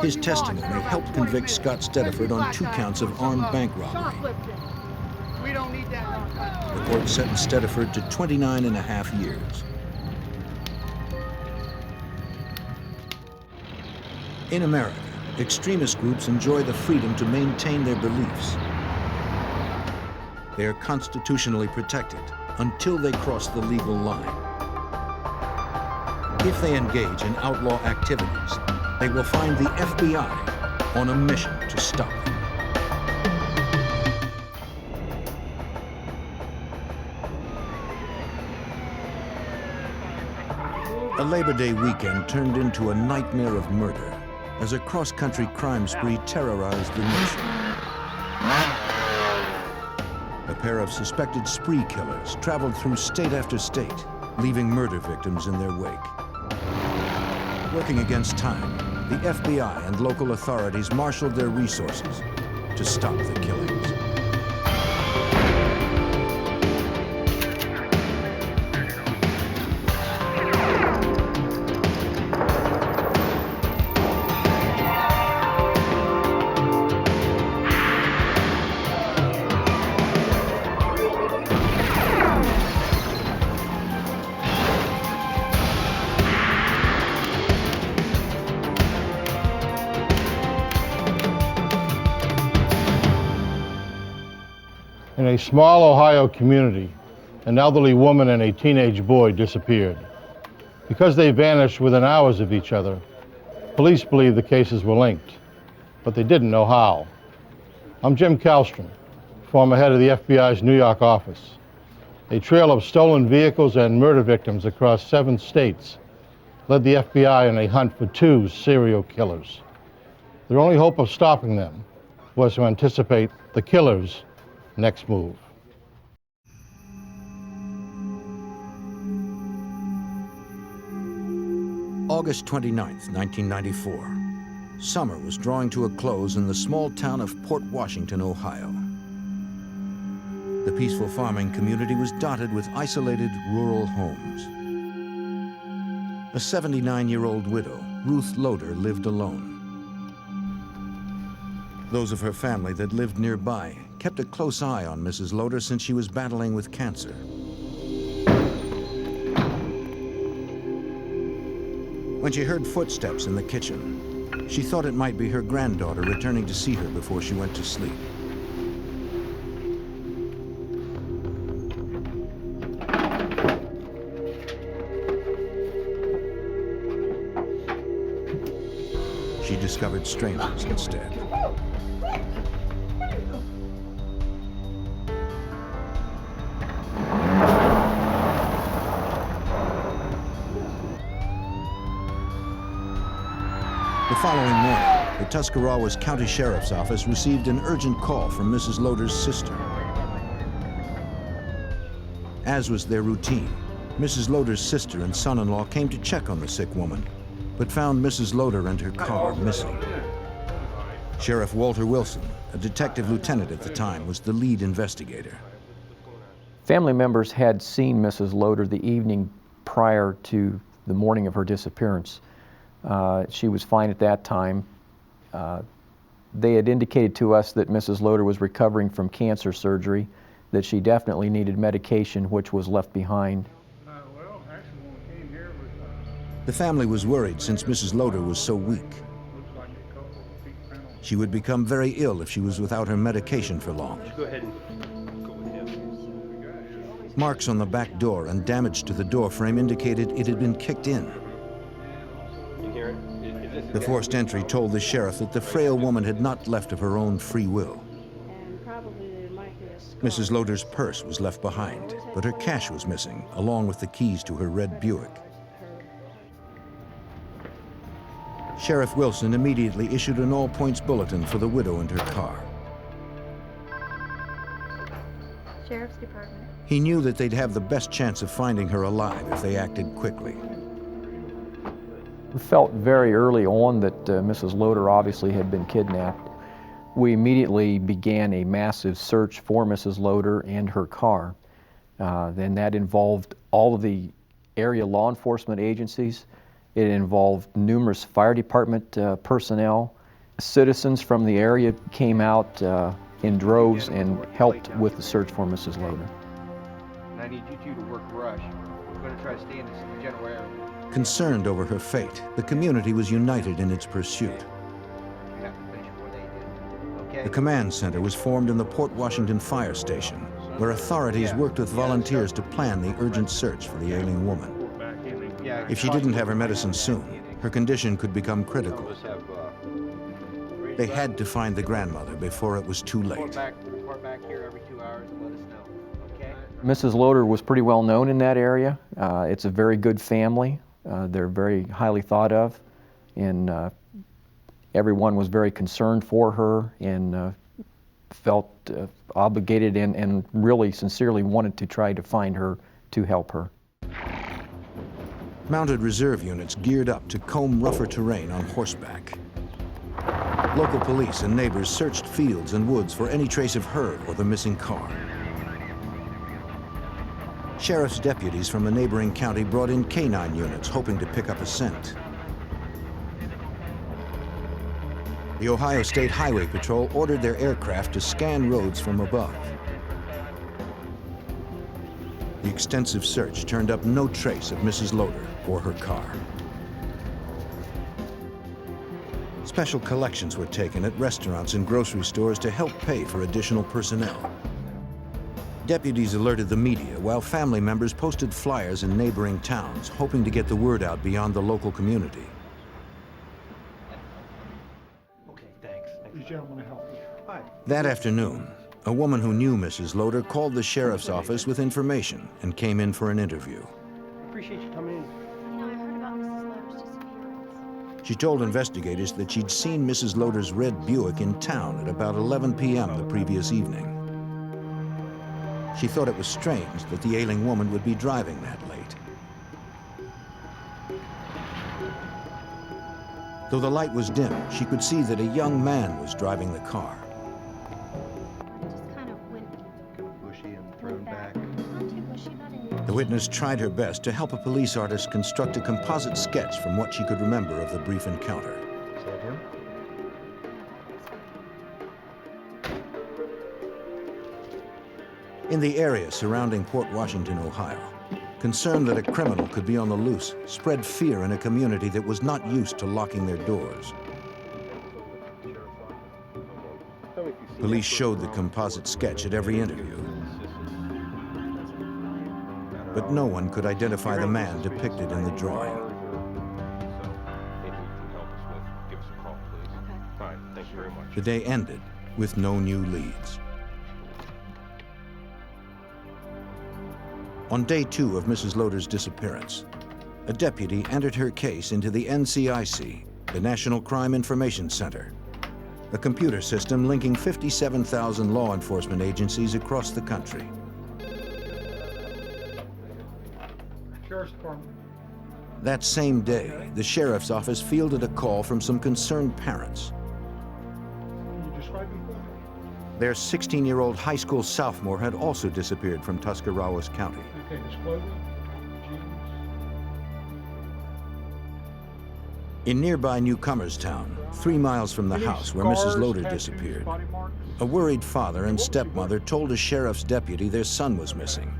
Speaker 1: His testimony helped convict Scott Stediford on 2 counts of armed bank robbery. The court sentenced Stediford to 29.5 years. In America, extremist groups enjoy the freedom to maintain their beliefs. They are constitutionally protected until they cross the legal line. If they engage in outlaw activities, they will find the FBI on a mission to stop them. A Labor Day weekend turned into a nightmare of murder as a cross-country crime spree terrorized the nation. A pair of suspected spree killers traveled through state after state, leaving murder victims in their wake. Working against time, the FBI and local authorities marshaled their resources to stop the killings.
Speaker 2: In a small Ohio community, an elderly woman and a teenage boy disappeared. Because they vanished within hours of each other, police believe the cases were linked, but they didn't know how. I'm Jim Kallstrom, former head of the FBI's New York office. A trail of stolen vehicles and murder victims across 7 states led the FBI in a hunt for 2 serial killers. Their only hope of stopping them was to anticipate the killer's next move.
Speaker 1: August 29th, 1994. Summer was drawing to a close in the small town of Port Washington, Ohio. The peaceful farming community was dotted with isolated rural homes. A 79-year-old widow, Ruth Loer, lived alone. Those of her family that lived nearby kept a close eye on Mrs. Loer since she was battling with cancer. When she heard footsteps in the kitchen, she thought it might be her granddaughter returning to see her before she went to sleep. She discovered strangers instead. The following morning, the Tuscarawas County Sheriff's Office received an urgent call from Mrs. Loer's sister. As was their routine, Mrs. Loer's sister and son-in-law came to check on the sick woman, but found Mrs. Loer and her car missing. Sheriff Walter Wilson, a detective lieutenant at the time, was the lead investigator.
Speaker 23: Family members had seen Mrs. Loer the evening prior to the morning of her disappearance. She was fine at that time. They had indicated to us that Mrs. Loer was recovering from cancer surgery, that she definitely needed medication, which was left behind.
Speaker 1: The family was worried since Mrs. Loer was so weak. She would become very ill if she was without her medication for long.
Speaker 13: Go ahead and go with him.
Speaker 1: Marks on the back door and damage to the door frame indicated it had been kicked in. The forced entry told the sheriff that the frail woman had not left of her own free will. Mrs. Loer's purse was left behind, but her cash was missing, along with the keys to her red Buick. Sheriff Wilson immediately issued an all-points bulletin for the widow and her car.
Speaker 3: Sheriff's Department.
Speaker 1: He knew that they'd have the best chance of finding her alive if they acted quickly.
Speaker 23: We felt very early on that Mrs. Loer obviously had been kidnapped. We immediately began a massive search for Mrs. Loer and her car. Then that involved all of the area law enforcement agencies. It involved numerous fire department personnel. Citizens from the area came out in droves and helped with the search for Mrs. Loer.
Speaker 12: And I need you two to work rush. We're going to try to stay in this general area.
Speaker 1: Concerned over her fate, the community was united in its pursuit.
Speaker 12: We have to finish before they do. Okay?
Speaker 1: The command center was formed in the Port Washington Fire Station, where authorities worked with volunteers to plan the urgent search for the ailing woman. If she didn't have her medicine soon, her condition could become critical. They had to find the grandmother before it was too late.
Speaker 12: Report back here every 2 hours and let us know, okay?
Speaker 23: Mrs. Loer was pretty well known in that area. It's a very good family.
Speaker 6: They're very highly thought of, and everyone was very concerned for her and felt obligated and really sincerely wanted to try to find her to help her.
Speaker 1: Mounted reserve units geared up to comb rougher terrain on horseback. Local police and neighbors searched fields and woods for any trace of her or the missing car. Sheriff's deputies from a neighboring county brought in canine units hoping to pick up a scent. The Ohio State Highway Patrol ordered their aircraft to scan roads from above. The extensive search turned up no trace of Mrs. Loder or her car. Special collections were taken at restaurants and grocery stores to help pay for additional personnel. Deputies alerted the media while family members posted flyers in neighboring towns, hoping to get the word out beyond the local community.
Speaker 8: Okay, thanks. These gentlemen will help you. Hi.
Speaker 1: That afternoon, a woman who knew Mrs. Loder called the sheriff's office with information and came in for an interview.
Speaker 8: Appreciate you coming in.
Speaker 3: You know, I heard about Mrs. Loder's disappearance.
Speaker 1: She told investigators that she'd seen Mrs. Loder's red Buick in town at about 11 p.m. the previous evening. She thought it was strange that the ailing woman would be driving that late. Though the light was dim, she could see that a young man was driving the car.
Speaker 3: Just kind of went
Speaker 12: Bushy and thrown back.
Speaker 3: not too bushy, not in
Speaker 1: The witness tried her best to help a police artist construct a composite sketch from what she could remember of the brief encounter.
Speaker 12: Is that him?
Speaker 1: In the area surrounding Port Washington, Ohio, concern that a criminal could be on the loose spread fear in a community that was not used to locking their doors. Police showed the composite sketch at every interview, but no one could identify the man depicted in the drawing. The day ended with no new leads. On day 2 of Mrs. Loder's disappearance, a deputy entered her case into the NCIC, the National Crime Information Center, a computer system linking 57,000 law enforcement agencies across the country.
Speaker 8: Sheriff's Department.
Speaker 1: That same day, the sheriff's office fielded a call from some concerned parents.
Speaker 8: Can you describe him for me?
Speaker 1: Their 16-year-old high school sophomore had also disappeared from Tuscarawas County.
Speaker 8: Okay, his clothing, jeans.
Speaker 1: In nearby Newcomerstown, 3 miles from the house where Mrs. Loder disappeared, a worried father and stepmother told a sheriff's deputy their son was missing.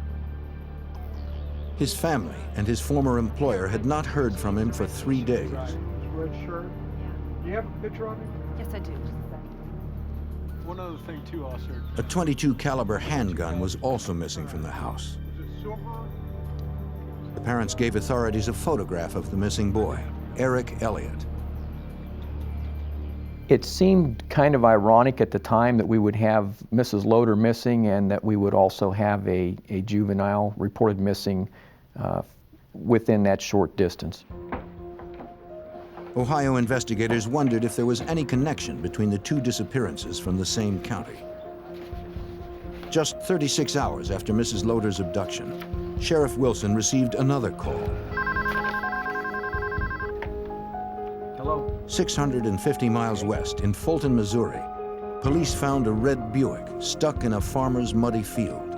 Speaker 1: His family and his former employer had not heard from him for 3 days.
Speaker 8: His red shirt. Do you have a picture of him?
Speaker 3: Yes, I do.
Speaker 8: One other thing too, officer.
Speaker 1: A .22 caliber handgun was also missing from the house.
Speaker 8: Is it silver?
Speaker 1: The parents gave authorities a photograph of the missing boy, Eric Elliott.
Speaker 6: It seemed kind of ironic at the time that we would have Mrs. Loder missing and that we would also have a juvenile reported missing within that short distance.
Speaker 1: Ohio investigators wondered if there was any connection between the 2 disappearances from the same county. Just 36 hours after Mrs. Loder's abduction, Sheriff Wilson received another call.
Speaker 8: Hello?
Speaker 1: 650 miles west in Fulton, Missouri, police found a red Buick stuck in a farmer's muddy field.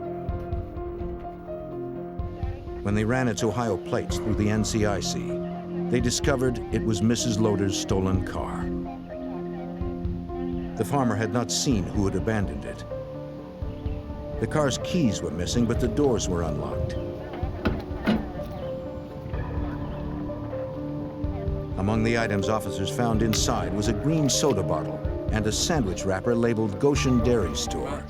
Speaker 1: When they ran its Ohio plates through the NCIC, they discovered it was Mrs. Loder's stolen car. The farmer had not seen who had abandoned it. The car's keys were missing, but the doors were unlocked. Among the items officers found inside was a green soda bottle and a sandwich wrapper labeled Goshen Dairy Store.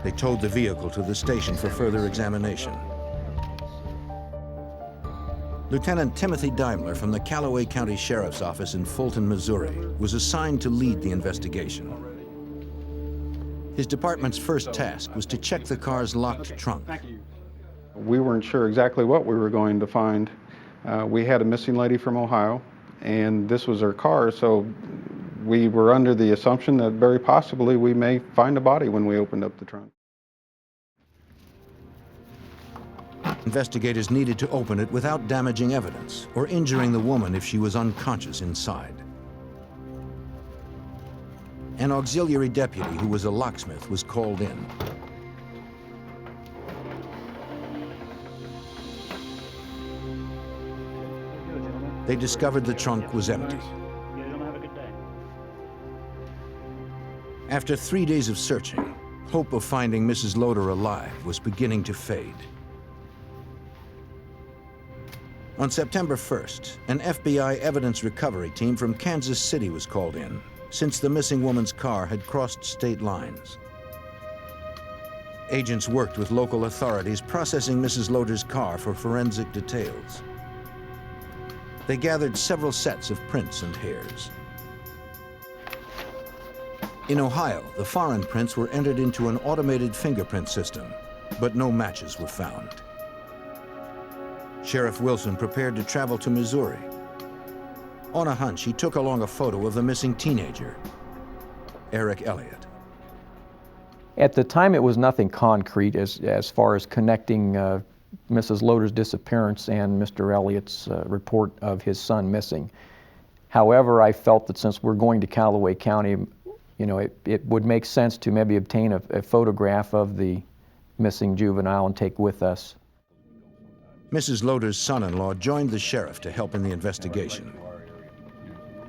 Speaker 1: They towed the vehicle to the station for further examination. Lieutenant Timothy Daimler from the Callaway County Sheriff's Office in Fulton, Missouri, was assigned to lead the investigation. His department's first task was to check the car's locked trunk.
Speaker 10: We weren't sure exactly what we were going to find,
Speaker 4: We had a missing lady from Ohio, and this was her car, so we were under the assumption that very possibly we may find a body when we opened up the trunk.
Speaker 1: Investigators needed to open it without damaging evidence or injuring the woman if she was unconscious inside. An auxiliary deputy who was a locksmith was called in. They discovered the trunk was empty. After 3 days of searching, hope of finding Mrs. Loer alive was beginning to fade. On September 1st, an FBI evidence recovery team from Kansas City was called in, since the missing woman's car had crossed state lines. Agents worked with local authorities processing Mrs. Loer's car for forensic details. They gathered several sets of prints and hairs. In Ohio, the foreign prints were entered into an automated fingerprint system, but no matches were found. Sheriff Wilson prepared to travel to Missouri. On a hunch, he took along a photo of the missing teenager, Eric Elliott.
Speaker 6: At the time, it was nothing concrete as far as connecting Mrs. Loer's disappearance and Mr. Elliott's report of his son missing. However, I felt that since we're going to Callaway County, you know, it would make sense to maybe obtain a photograph of the missing juvenile and take with us.
Speaker 1: Mrs. Loer's son-in-law joined the sheriff to help in the investigation.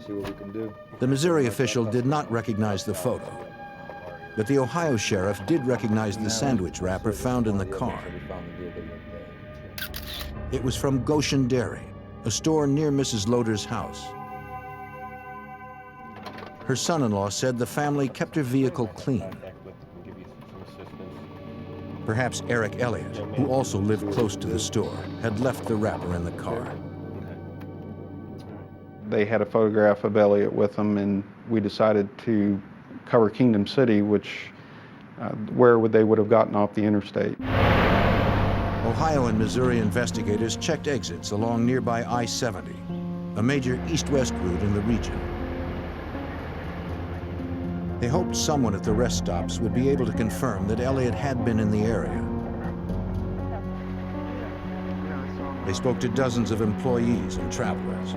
Speaker 10: See what we can do.
Speaker 1: The Missouri official did not recognize the photo, but the Ohio sheriff did recognize the sandwich wrapper found in the car. It was from Goshen Dairy, a store near Mrs. Loer's house. Her son-in-law said the family kept her vehicle clean. Perhaps Eric Elliott, who also lived close to the store, had left the wrapper in the car.
Speaker 4: They had a photograph of Elliott with them, and we decided to cover Kingdom City, which where they would have gotten off the interstate.
Speaker 1: Ohio and Missouri investigators checked exits along nearby I-70, a major east-west route in the region. They hoped someone at the rest stops would be able to confirm that Elliott had been in the area. They spoke to dozens of employees and travelers.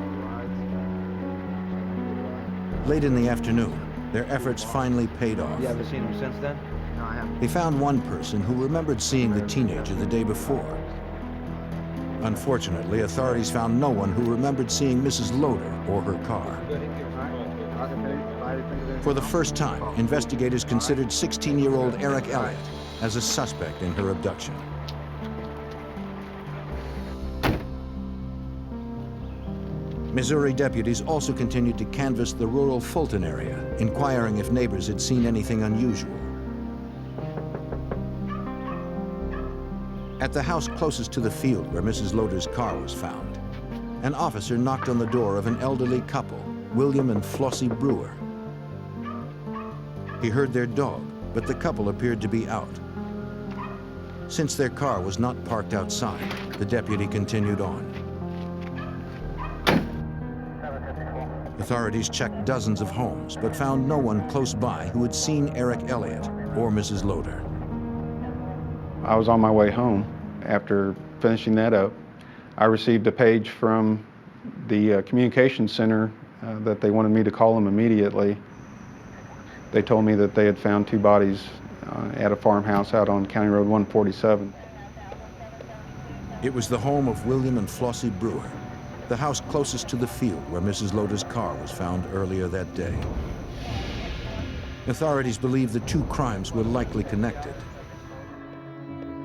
Speaker 1: Late in the afternoon, their efforts finally paid off.
Speaker 12: You haven't seen him since then?
Speaker 10: No, I haven't.
Speaker 1: They found one person who remembered seeing the teenager the day before. Unfortunately, authorities found no one who remembered seeing Mrs. Loer or her car. For the first time, investigators considered 16-year-old Eric Elliott as a suspect in her abduction. Missouri deputies also continued to canvass the rural Fulton area, inquiring if neighbors had seen anything unusual. At the house closest to the field where Mrs. Loer's car was found, an officer knocked on the door of an elderly couple, William and Flossie Brewer. He heard their dog, but the couple appeared to be out. Since their car was not parked outside, the deputy continued on. Authorities checked dozens of homes, but found no one close by who had seen Eric Elliott or Mrs. Loer.
Speaker 4: I was on my way home. After finishing that up, I received a page from the communications center that they wanted me to call them immediately. They told me that they had found two bodies at a farmhouse out on County Road 147.
Speaker 1: It was the home of William and Flossie Brewer, the house closest to the field where Mrs. Loer's car was found earlier that day. Authorities believe the two crimes were likely connected.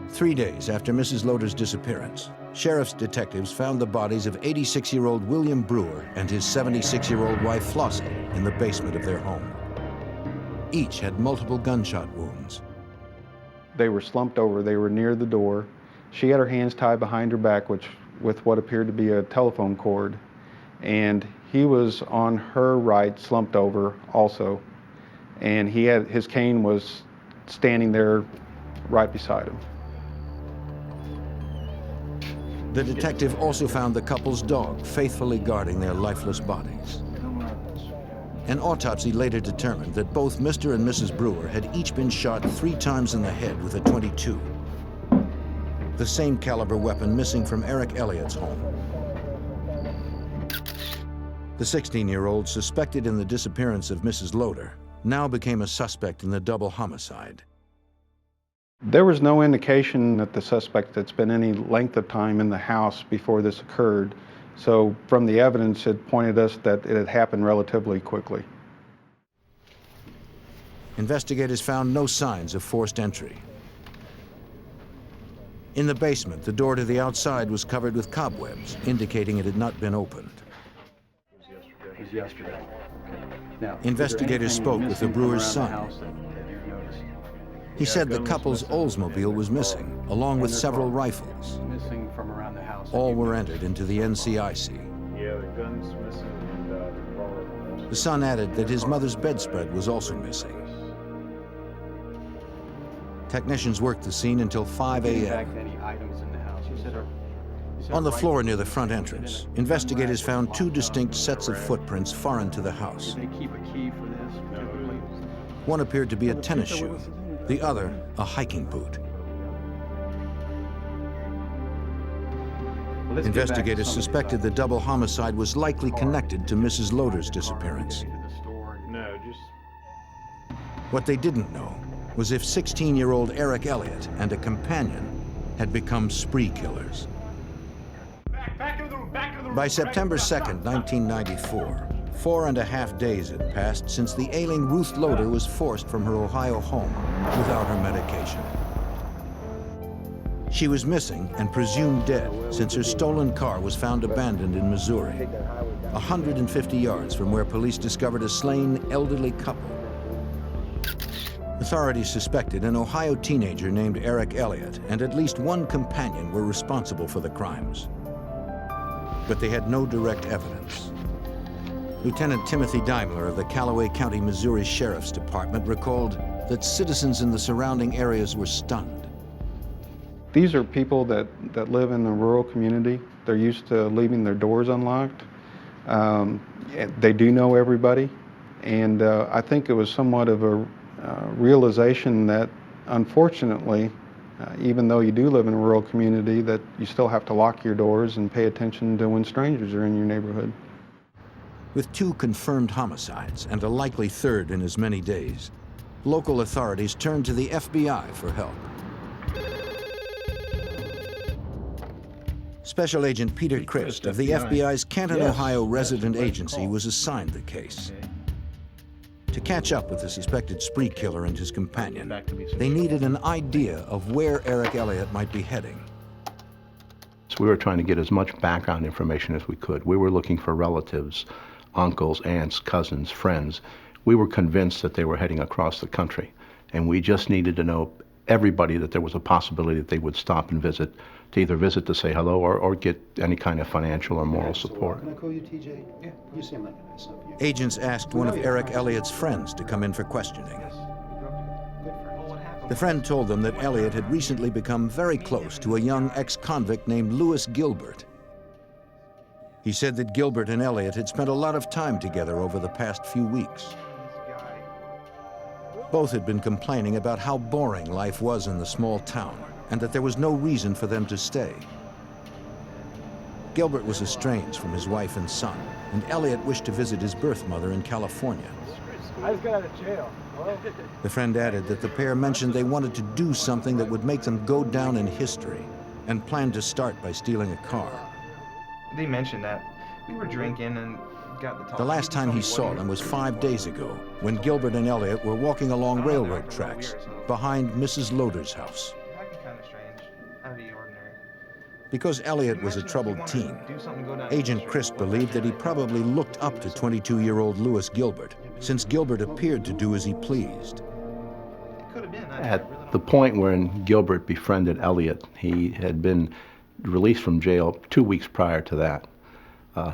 Speaker 1: 3 days after Mrs. Loer's disappearance, sheriff's detectives found the bodies of 86-year-old William Brewer and his 76-year-old wife Flossie in the basement of their home. Each had multiple gunshot wounds.
Speaker 4: They were slumped over. They were near the door. She had her hands tied behind her back, with what appeared to be a telephone cord, and he was on her right, slumped over also, and his cane was standing there right beside him.
Speaker 1: The detective also found the couple's dog faithfully guarding their lifeless bodies. An autopsy later determined that both Mr. and Mrs. Brewer had each been shot 3 times in the head with a .22, the same caliber weapon missing from Eric Elliott's home. The 16-year-old suspected in the disappearance of Mrs. Loer now became a suspect in the double homicide.
Speaker 4: There was no indication that the suspect had spent any length of time in the house before this occurred, so from the evidence it pointed us that it had happened relatively quickly.
Speaker 1: Investigators found no signs of forced entry. In the basement, the door to the outside was covered with cobwebs, indicating it had not been opened.
Speaker 11: It was yesterday. Now,
Speaker 1: Investigators spoke with the Brewer's son. He said the couple's Oldsmobile was missing, along with several rifles.
Speaker 11: Missing from around the house.
Speaker 1: All were entered into the NCIC.
Speaker 8: Yeah, the gun's missing and the car.
Speaker 1: The son added that his mother's bedspread was also missing. Technicians worked the scene until 5 a.m. On the floor near the front entrance, investigators found 2 distinct sets of footprints foreign to the house. One appeared to be a tennis shoe, the other a hiking boot. Investigators suspected the double homicide was likely connected to Mrs. Loder's disappearance. What they didn't know was if 16-year-old Eric Elliott and a companion had become spree killers. By September 2nd, 1994, 4.5 days had passed since the ailing Ruth Loder was forced from her Ohio home without her medication. She was missing and presumed dead since her stolen car was found abandoned in Missouri, 150 yards from where police discovered a slain elderly couple. Authorities suspected an Ohio teenager named Eric Elliott and at least one companion were responsible for the crimes. But they had no direct evidence. Lieutenant Timothy Daimler of the Callaway County, Missouri Sheriff's Department recalled that citizens in the surrounding areas were stunned.
Speaker 4: These are people that live in the rural community. They're used to leaving their doors unlocked. They do know everybody. And I think it was somewhat of a realization that, unfortunately, even though you do live in a rural community, that you still have to lock your doors and pay attention to when strangers are in your neighborhood.
Speaker 1: With 2 confirmed homicides and a likely third in as many days, local authorities turned to the FBI for help. Special Agent Peter Christ of the FBI's Canton, Ohio resident agency was assigned the case. To catch up with the suspected spree killer and his companion, they needed an idea of where Eric Elliott might be heading.
Speaker 13: So we were trying to get as much background information as we could. We were looking for relatives, uncles, aunts, cousins, friends. We were convinced that they were heading across the country, and we just needed to know everybody that there was a possibility that they would stop and visit, to either visit to say hello or get any kind of financial or moral support.
Speaker 10: Can I call you TJ? Yeah, you seem like a nice enough.
Speaker 1: Agents asked one of Eric Elliott's friends to come in for questioning. The friend told them that Elliott had recently become very close to a young ex-convict named Lewis Gilbert. He said that Gilbert and Elliott had spent a lot of time together over the past few weeks. Both had been complaining about how boring life was in the small town and that there was no reason for them to stay. Gilbert was estranged from his wife and son, and Elliott wished to visit his birth mother in California.
Speaker 5: I just got out of jail. Hello?
Speaker 1: The friend added that the pair mentioned they wanted to do something that would make them go down in history and planned to start by stealing a car.
Speaker 12: They mentioned that we were drinking and got the talk.
Speaker 1: The last time he saw them was 5 days ago, when Gilbert and Elliott were walking along railroad tracks behind Mrs. Loder's house.
Speaker 12: Kind of strange, out of the ordinary.
Speaker 1: Because Elliott was a troubled teen, Agent Christ believed that he probably looked up to 22-year-old Lewis Gilbert, since Gilbert appeared to do as he pleased.
Speaker 13: At the point when Gilbert befriended Elliott, he had been released from jail 2 weeks prior to that.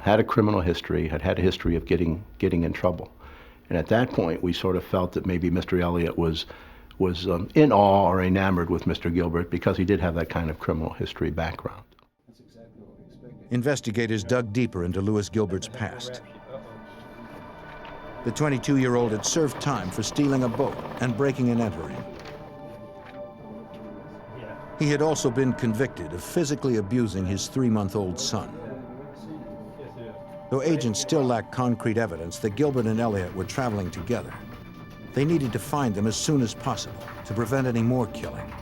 Speaker 13: Had a criminal history, had a history of getting in trouble. And at that point, we sort of felt that maybe Mr. Elliott was in awe or enamored with Mr. Gilbert because he did have that kind of criminal history background.
Speaker 1: Investigators dug deeper into Louis Gilbert's past. The 22-year-old had served time for stealing a boat and breaking and entering. He had also been convicted of physically abusing his 3-month-old son. Though agents still lacked concrete evidence that Gilbert and Elliott were traveling together, they needed to find them as soon as possible to prevent any more killing.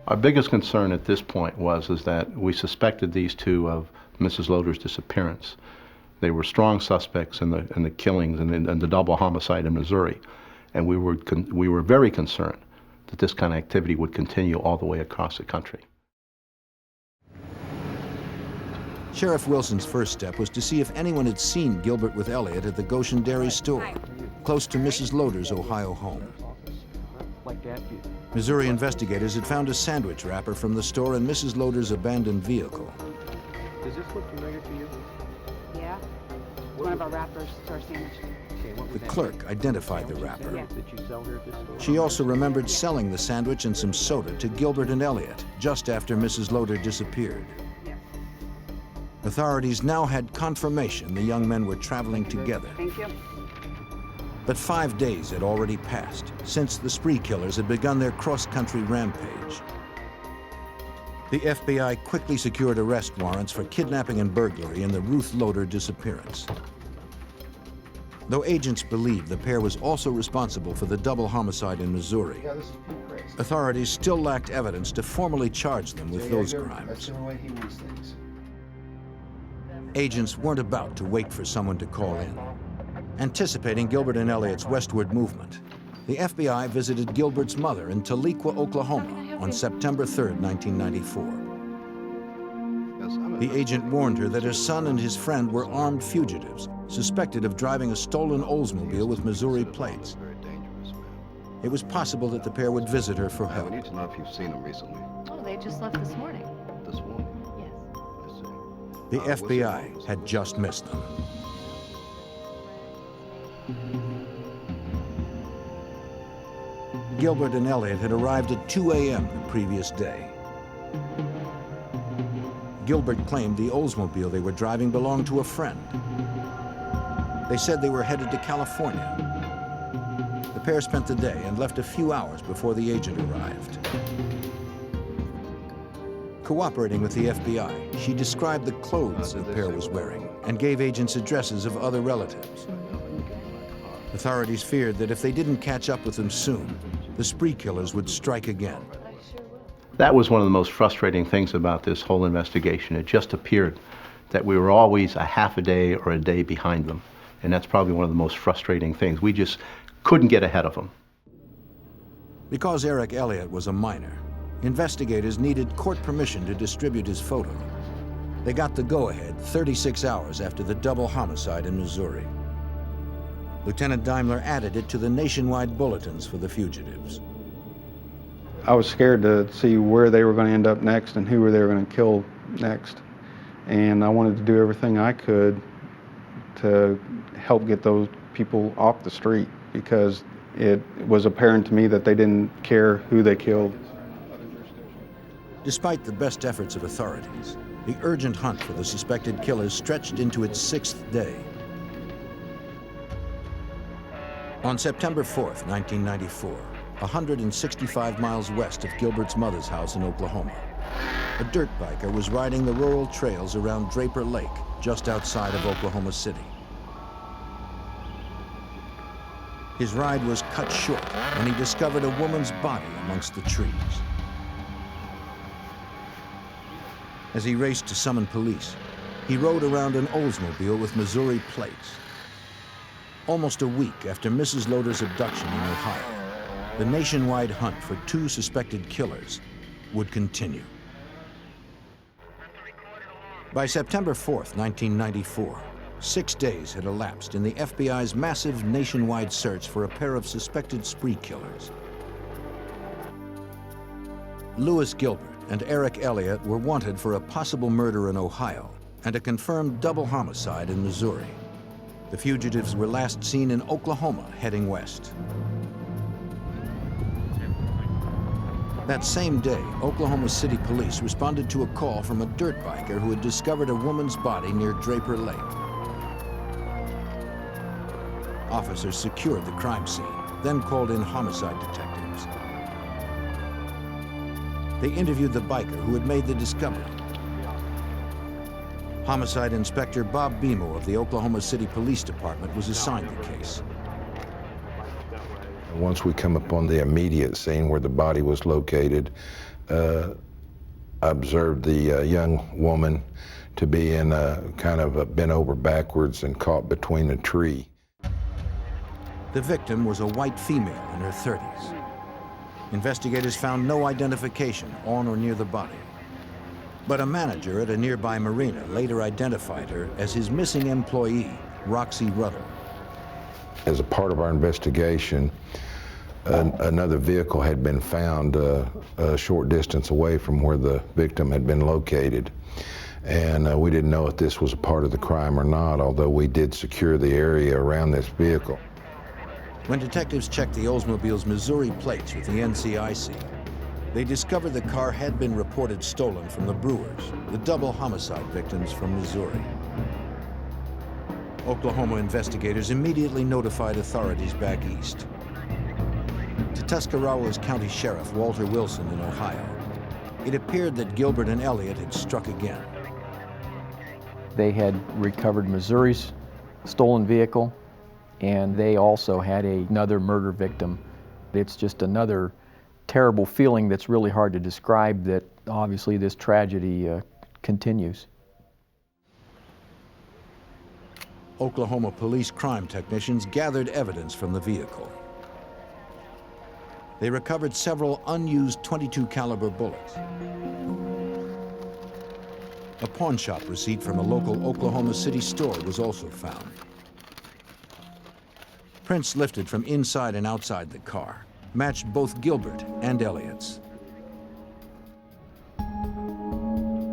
Speaker 2: Our biggest concern at this point is that we suspected these two of Mrs. Loder's disappearance. They were strong suspects in the killings and the double homicide in Missouri, and we were very concerned that this kind of activity would continue all the way across the country.
Speaker 1: Sheriff Wilson's first step was to see if anyone had seen Gilbert with Elliott at the Goshen Dairy store, close to Mrs. Loder's Ohio home. Missouri investigators had found a sandwich wrapper from the store in Mrs. Loder's abandoned vehicle.
Speaker 11: Does this look familiar to you?
Speaker 16: Yeah. It's one of our wrappers to our sandwich.
Speaker 1: The clerk identified the wrapper.
Speaker 11: Did you sell her at this store?
Speaker 1: She also remembered selling the sandwich and some soda to Gilbert and Elliott just after Mrs. Loder disappeared. Authorities now had confirmation the young men were traveling together.
Speaker 16: Thank you.
Speaker 1: But 5 days had already passed since the spree killers had begun their cross-country rampage. The FBI quickly secured arrest warrants for kidnapping and burglary in the Ruth Loder disappearance. Though agents believed the pair was also responsible for the double homicide in Missouri, authorities still lacked evidence to formally charge them with those crimes. Agents weren't about to wait for someone to call in. Anticipating Gilbert and Elliott's westward movement, the FBI visited Gilbert's mother in Tahlequah, Oklahoma on September 3, 1994. The agent warned her that her son and his friend were armed fugitives, suspected of driving a stolen Oldsmobile with Missouri plates. It was possible that the pair would visit her for help.
Speaker 17: I need to know if you've seen them recently.
Speaker 16: Oh, they just left this morning.
Speaker 17: This morning?
Speaker 16: Yes.
Speaker 1: The FBI had just missed them. Gilbert and Elliott had arrived at 2 a.m. the previous day. Gilbert claimed the Oldsmobile they were driving belonged to a friend. They said they were headed to California. The pair spent the day and left a few hours before the agent arrived. Cooperating with the FBI, she described the clothes the pair was wearing and gave agents addresses of other relatives. Authorities feared that if they didn't catch up with them soon, the spree killers would strike again.
Speaker 2: That was one of the most frustrating things about this whole investigation. It just appeared that we were always a half a day or a day behind them. And that's probably one of the most frustrating things. We just couldn't get ahead of them.
Speaker 1: Because Eric Elliott was a minor, investigators needed court permission to distribute his photo. They got the go-ahead 36 hours after the double homicide in Missouri. Lieutenant Daimler added it to the nationwide bulletins for the fugitives.
Speaker 4: I was scared to see where they were going to end up next and who they were going to kill next. And I wanted to do everything I could to help get those people off the street, because it was apparent to me that they didn't care who they killed.
Speaker 1: Despite the best efforts of authorities, the urgent hunt for the suspected killers stretched into its 6th day. On September 4th, 1994, 165 miles west of Gilbert's mother's house in Oklahoma, a dirt biker was riding the rural trails around Draper Lake, just outside of Oklahoma City. His ride was cut short when he discovered a woman's body amongst the trees. As he raced to summon police, he rode around an Oldsmobile with Missouri plates. Almost a week after Mrs. Loder's abduction in Ohio, the nationwide hunt for 2 suspected killers would continue. By September 4th, 1994, 6 days had elapsed in the FBI's massive nationwide search for a pair of suspected spree killers. Louis Gilbert and Eric Elliott were wanted for a possible murder in Ohio and a confirmed double homicide in Missouri. The fugitives were last seen in Oklahoma, heading west. That same day, Oklahoma City police responded to a call from a dirt biker who had discovered a woman's body near Draper Lake. Officers secured the crime scene, then called in homicide detectives. They interviewed the biker who had made the discovery. Homicide Inspector Bob Bemo of the Oklahoma City Police Department was assigned the case.
Speaker 7: Once we come upon the immediate scene where the body was located, I observed the young woman to be in a kind of a bent over backwards and caught between a tree.
Speaker 1: The victim was a white female in her 30s. Investigators found no identification on or near the body. But a manager at a nearby marina later identified her as his missing employee, Roxy Ruddle.
Speaker 7: As a part of our investigation, another vehicle had been found a short distance away from where the victim had been located. And we didn't know if this was a part of the crime or not, although we did secure the area around this vehicle.
Speaker 1: When detectives checked the Oldsmobile's Missouri plates with the NCIC, they discovered the car had been reported stolen from the Brewers, the double homicide victims from Missouri. Oklahoma investigators immediately notified authorities back east. To Tuscarawas County Sheriff Walter Wilson in Ohio, it appeared that Gilbert and Elliott had struck again.
Speaker 6: They had recovered Missouri's stolen vehicle, and they also had another murder victim. It's just another terrible feeling that's really hard to describe, that obviously this tragedy continues.
Speaker 1: Oklahoma police crime technicians gathered evidence from the vehicle. They recovered several unused .22 caliber bullets. A pawn shop receipt from a local Oklahoma City store was also found. Prints lifted from inside and outside the car matched both Gilbert and Elliott's.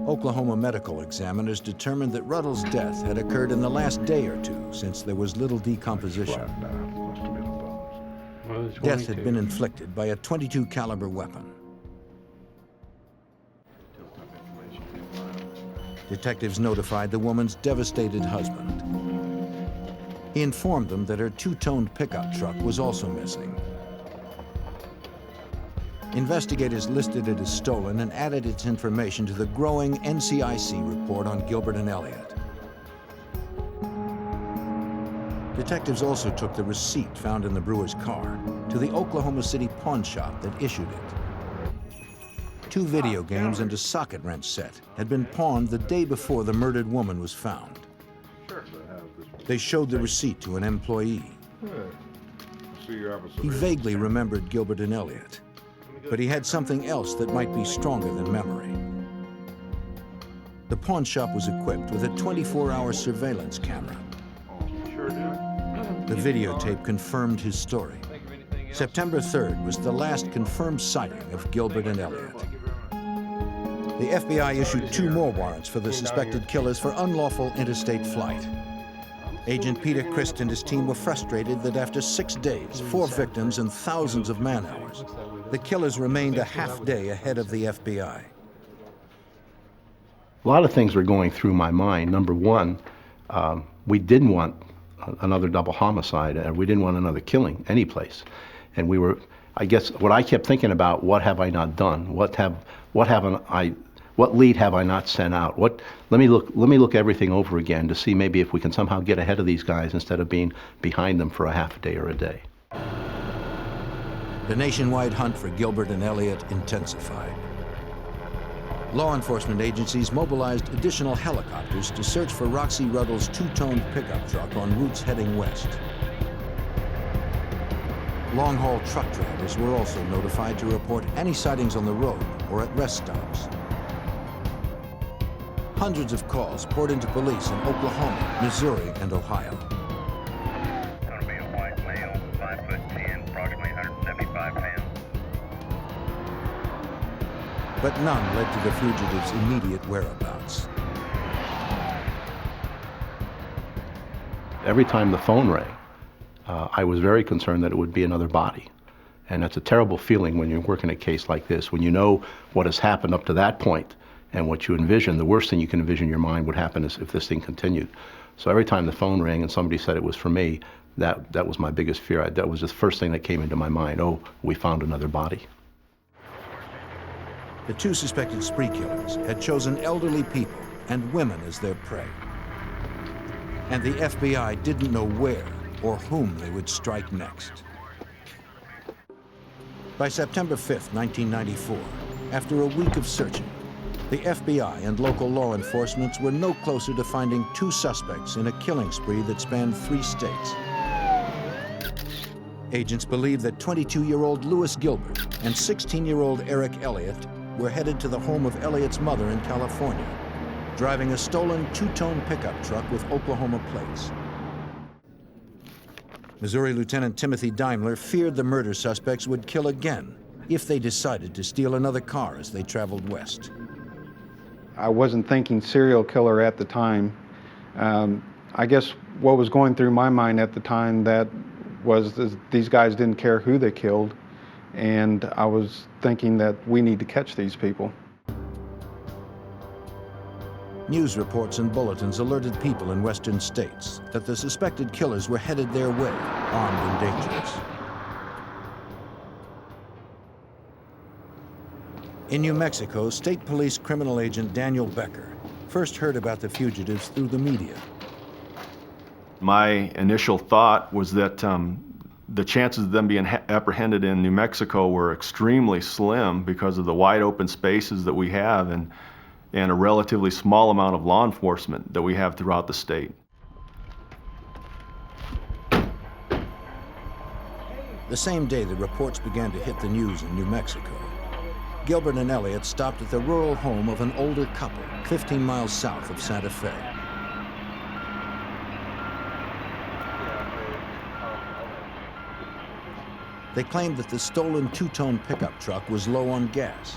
Speaker 1: Oklahoma medical examiners determined that Ruddle's death had occurred in the last day or two, since there was little decomposition. Death had been inflicted by a .22 caliber weapon. Detectives notified the woman's devastated husband. He informed them that her two-toned pickup truck was also missing. Investigators listed it as stolen and added its information to the growing NCIC report on Gilbert and Elliott. Detectives also took the receipt found in the Brewer's car to the Oklahoma City pawn shop that issued it. 2 video games and a socket wrench set had been pawned the day before the murdered woman was found. They showed the receipt to an employee. He vaguely remembered Gilbert and Elliott, but he had something else that might be stronger than memory. The pawn shop was equipped with a 24-hour surveillance camera. The videotape confirmed his story. September 3rd was the last confirmed sighting of Gilbert and Elliott. The FBI issued 2 more warrants for the suspected killers for unlawful interstate flight. Agent Peter Christ and his team were frustrated that after 6 days, 4 victims, and thousands of man-hours, the killers remained a half day ahead of the FBI.
Speaker 13: A lot of things were going through my mind. Number one, we didn't want another double homicide, and we didn't want another killing anyplace. And we were, I guess, what I kept thinking about, what have I not done? What lead have I not sent out? Let me look everything over again to see maybe if we can somehow get ahead of these guys instead of being behind them for a half a day or a day.
Speaker 1: The nationwide hunt for Gilbert and Elliott intensified. Law enforcement agencies mobilized additional helicopters to search for Roxy Ruddle's 2-toned pickup truck on routes heading west. Long-haul truck drivers were also notified to report any sightings on the road or at rest stops. Hundreds of calls poured into police in Oklahoma, Missouri, and Ohio.
Speaker 14: Going to be a white male, 5'10", approximately 175 pounds.
Speaker 1: But none led to the fugitives' immediate whereabouts.
Speaker 13: Every time the phone rang, I was very concerned that it would be another body.
Speaker 18: And that's a terrible feeling when you're working a case like this, when you know what has happened up to that point and what you envision. The worst thing you can envision in your mind would happen is if this thing continued. So every time the phone rang and somebody said it was for me, that was my biggest fear. That was the first thing that came into my mind. Oh, we found another body.
Speaker 1: The two suspected spree killers had chosen elderly people and women as their prey. And the FBI didn't know where or whom they would strike next. By September 5th, 1994, after a week of searching, the FBI and local law enforcement were no closer to finding two suspects in a killing spree that spanned 3 states. Agents believe that 22-year-old Louis Gilbert and 16-year-old Eric Elliott were headed to the home of Elliott's mother in California, driving a stolen 2-tone pickup truck with Oklahoma plates. Missouri Lieutenant Timothy Daimler feared the murder suspects would kill again if they decided to steal another car as they traveled west.
Speaker 4: I wasn't thinking serial killer at the time. I guess what was going through my mind at the time that was these guys didn't care who they killed, and I was thinking that we need to catch these people.
Speaker 1: News reports and bulletins alerted people in western states that the suspected killers were headed their way, armed and dangerous. In New Mexico, State Police criminal agent Daniel Becker first heard about the fugitives through the media.
Speaker 19: My initial thought was that the chances of them being apprehended in New Mexico were extremely slim because of the wide open spaces that we have and a relatively small amount of law enforcement that we have throughout the state.
Speaker 1: The same day the reports began to hit the news in New Mexico, Gilbert and Elliott stopped at the rural home of an older couple 15 miles south of Santa Fe. They claimed that the stolen 2-tone pickup truck was low on gas.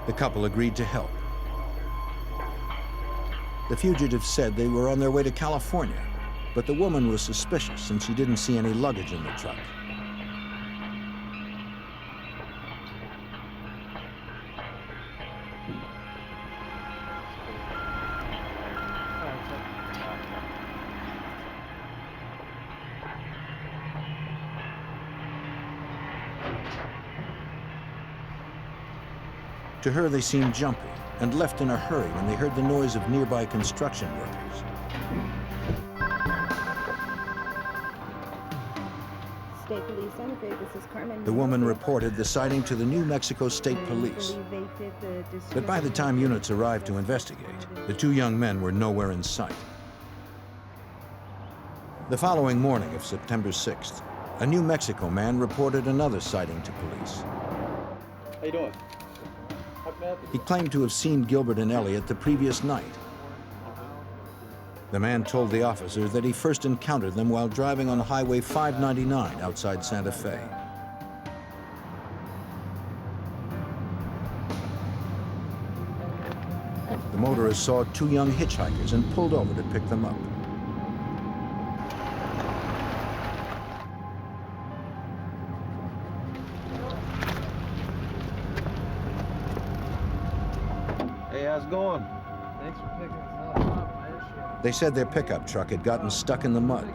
Speaker 1: The couple agreed to help. The fugitives said they were on their way to California, but the woman was suspicious since she didn't see any luggage in the truck. To her, they seemed jumpy and left in a hurry when they heard the noise of nearby construction workers.
Speaker 21: State Police Santa Fe, this is Carmen.
Speaker 1: The woman reported the sighting to the New Mexico State Police. But by the time units arrived to investigate, the two young men were nowhere in sight. The following morning of September 6th, a New Mexico man reported another sighting to police.
Speaker 24: How you doing?
Speaker 1: He claimed to have seen Gilbert and Elliott the previous night. The man told the officer that he first encountered them while driving on Highway 599 outside Santa Fe. The motorist saw two young hitchhikers and pulled over to pick them up.
Speaker 24: How's it going?
Speaker 5: Thanks for picking us up.
Speaker 1: They said their pickup truck had gotten stuck in the mud.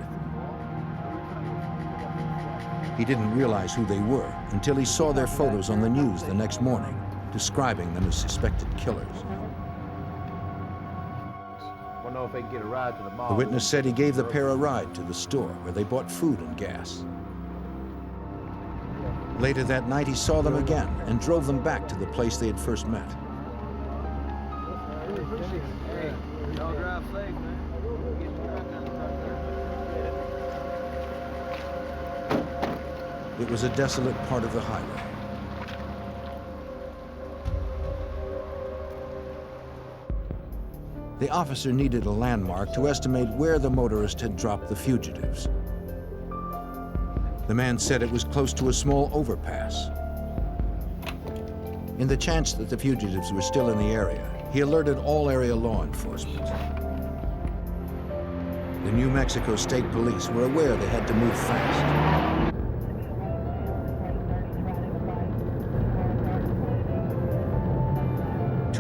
Speaker 1: He didn't realize who they were until he saw their photos on the news the next morning, describing them as suspected killers.
Speaker 24: Wanna know if they can get a ride to the mall.
Speaker 1: The witness said he gave the pair a ride to the store where they bought food and gas. Later that night, he saw them again and drove them back to the place they had first met.
Speaker 24: Hey, y'all drive safe, man. Get the truck down the
Speaker 1: It was a desolate part of the highway. The officer needed a landmark to estimate where the motorist had dropped the fugitives. The man said it was close to a small overpass. In the chance that the fugitives were still in the area, he alerted all area law enforcement. The New Mexico State Police were aware they had to move fast.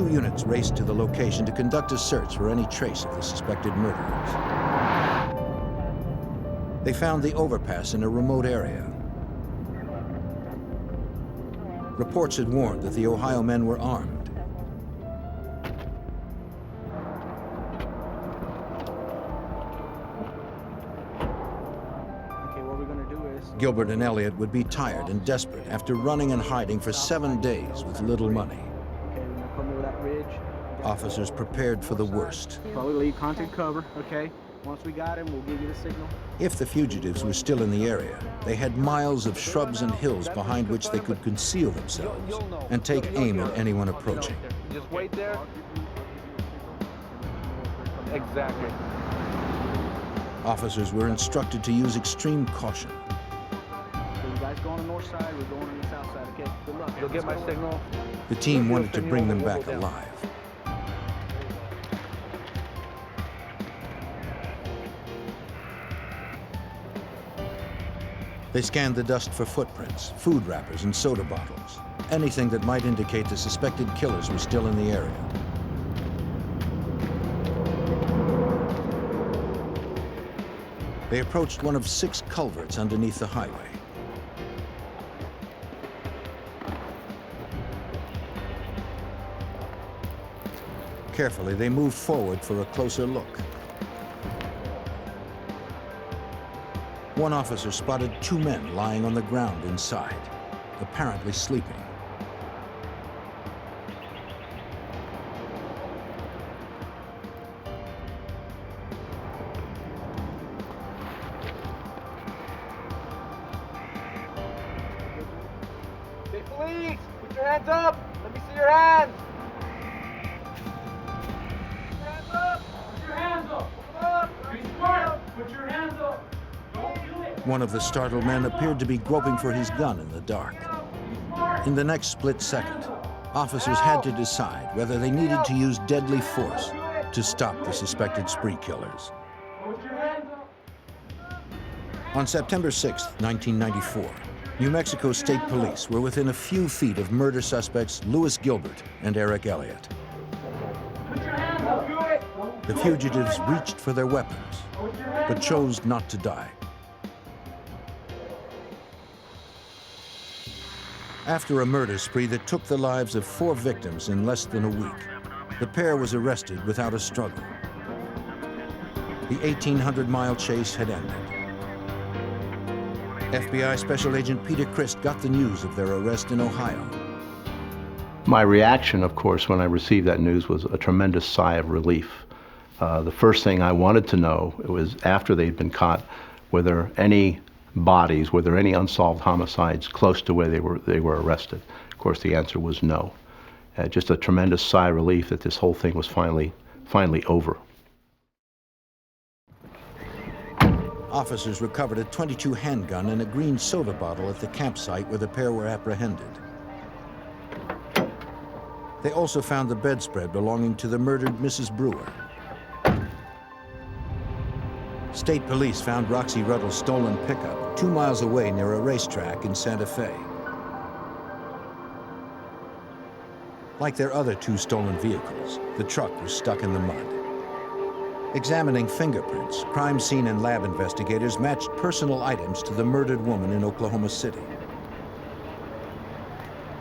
Speaker 1: 2 units raced to the location to conduct a search for any trace of the suspected murderers. They found the overpass in a remote area. Reports had warned that the Ohio men were armed. Gilbert and Elliott would be tired and desperate after running and hiding for 7 days with little money.
Speaker 24: Okay, we're gonna come over that ridge.
Speaker 1: Officers prepared for the worst.
Speaker 24: Probably leave contact cover, okay? Once we got him, we'll give you the signal.
Speaker 1: If the fugitives were still in the area, they had miles of shrubs and hills behind which they could conceal themselves and take aim at anyone approaching.
Speaker 24: Just wait there. Exactly.
Speaker 1: Officers were instructed to use extreme caution.
Speaker 24: So you guys go on the north side, we're going on the south side, okay? Good luck. You'll get my signal.
Speaker 1: The team wanted to bring them back alive. They scanned the dust for footprints, food wrappers, and soda bottles. Anything that might indicate the suspected killers were still in the area. They approached one of 6 culverts underneath the highway. Carefully, they moved forward for a closer look. One officer spotted 2 men lying on the ground inside, apparently sleeping.
Speaker 24: Hey, police! Put your hands up! Let me see your hands! Put your hands up! Put your hands up! Come on! Be smart! Put your hands up!
Speaker 1: One of the startled men appeared to be groping for his gun in the dark. In the next split second, officers had to decide whether they needed to use deadly force to stop the suspected spree killers. On September 6, 1994, New Mexico State Police were within a few feet of murder suspects Louis Gilbert and Eric Elliott. The fugitives reached for their weapons, but chose not to die. After a murder spree that took the lives of 4 victims in less than a week, the pair was arrested without a struggle. The 1,800-mile chase had ended. FBI Special Agent Peter Christ got the news of their arrest in Ohio.
Speaker 18: My reaction, of course, when I received that news was a tremendous sigh of relief. The first thing I wanted to know was, after they'd been caught, were there any bodies, were there any unsolved homicides close to where they were arrested? Of course, the answer was no. Just a tremendous sigh of relief that this whole thing was finally over.
Speaker 1: Officers recovered a .22 handgun and a green soda bottle at the campsite where the pair were apprehended. They also found the bedspread belonging to the murdered Mrs. Brewer. State police found Roxy Ruddle's stolen pickup 2 miles away near a racetrack in Santa Fe. Like their other 2 stolen vehicles, the truck was stuck in the mud. Examining fingerprints, crime scene and lab investigators matched personal items to the murdered woman in Oklahoma City.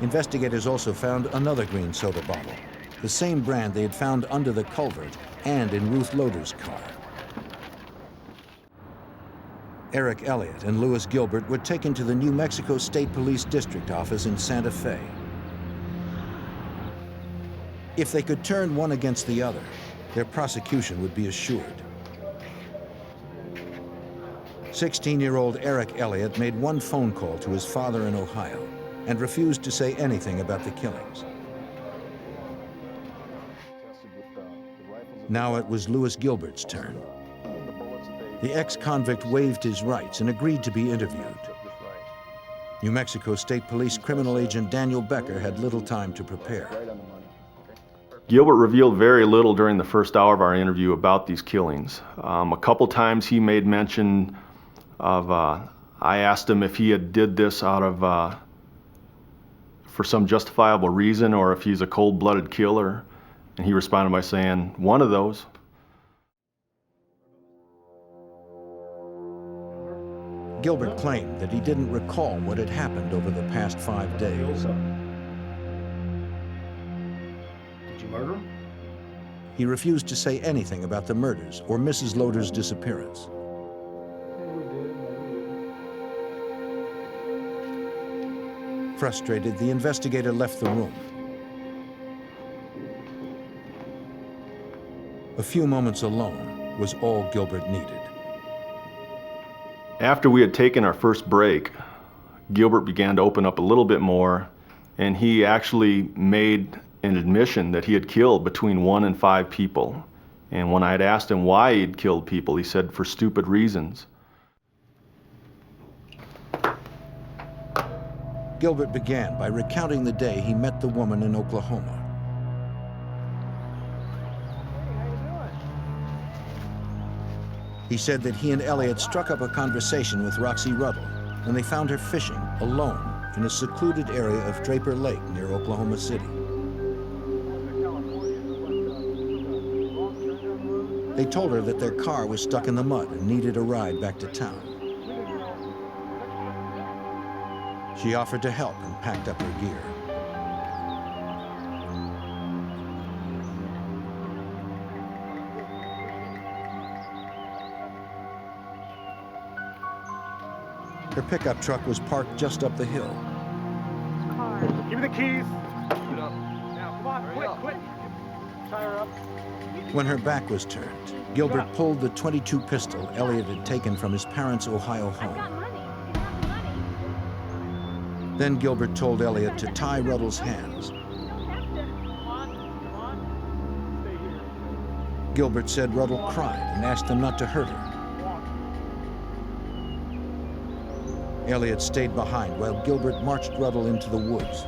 Speaker 1: Investigators also found another green soda bottle, the same brand they had found under the culvert and in Ruth Loder's car. Eric Elliott and Louis Gilbert were taken to the New Mexico State Police District Office in Santa Fe. If they could turn one against the other, their prosecution would be assured. 16-year-old Eric Elliott made one phone call to his father in Ohio and refused to say anything about the killings. Now it was Louis Gilbert's turn. The ex-convict waived his rights and agreed to be interviewed. New Mexico State Police criminal agent Daniel Becker had little time to prepare.
Speaker 19: Gilbert revealed very little during the first hour of our interview about these killings. A couple times he made mention of, I asked him if he had did this out of, for some justifiable reason, or if he's a cold-blooded killer. And he responded by saying, "One of those."
Speaker 1: Gilbert claimed that he didn't recall what had happened over the past 5 days.
Speaker 8: Did you murder him?
Speaker 1: He refused to say anything about the murders or Mrs. Loder's disappearance. Frustrated, the investigator left the room. A few moments alone was all Gilbert needed.
Speaker 19: After we had taken our first break, Gilbert began to open up a little bit more, and he actually made an admission that he had killed between 1 and 5 people. And when I had asked him why he'd killed people, he said for stupid reasons.
Speaker 1: Gilbert began by recounting the day he met the woman in Oklahoma. He said that he and Elliot struck up a conversation with Roxy Ruddle when they found her fishing alone in a secluded area of Draper Lake near Oklahoma City. They told her that their car was stuck in the mud and needed a ride back to town. She offered to help and packed up her gear. Her pickup truck was parked just up the hill.
Speaker 24: Give me the keys. Now, come on, quick. Tie her up.
Speaker 1: When her back was turned, Gilbert pulled the .22 pistol Elliot had taken from his parents' Ohio home. Then Gilbert told Elliot to tie Ruddle's hands. Gilbert said Ruddle cried and asked them not to hurt her. Elliot stayed behind while Gilbert marched Ruddle into the woods.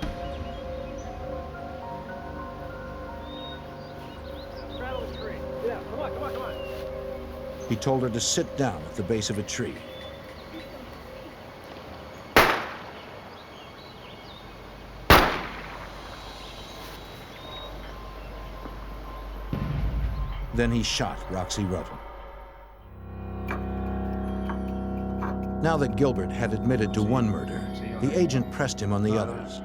Speaker 1: He told her to sit down at the base of a tree. Then he shot Roxy Ruddle. Now that Gilbert had admitted to one murder, the agent pressed him on the others.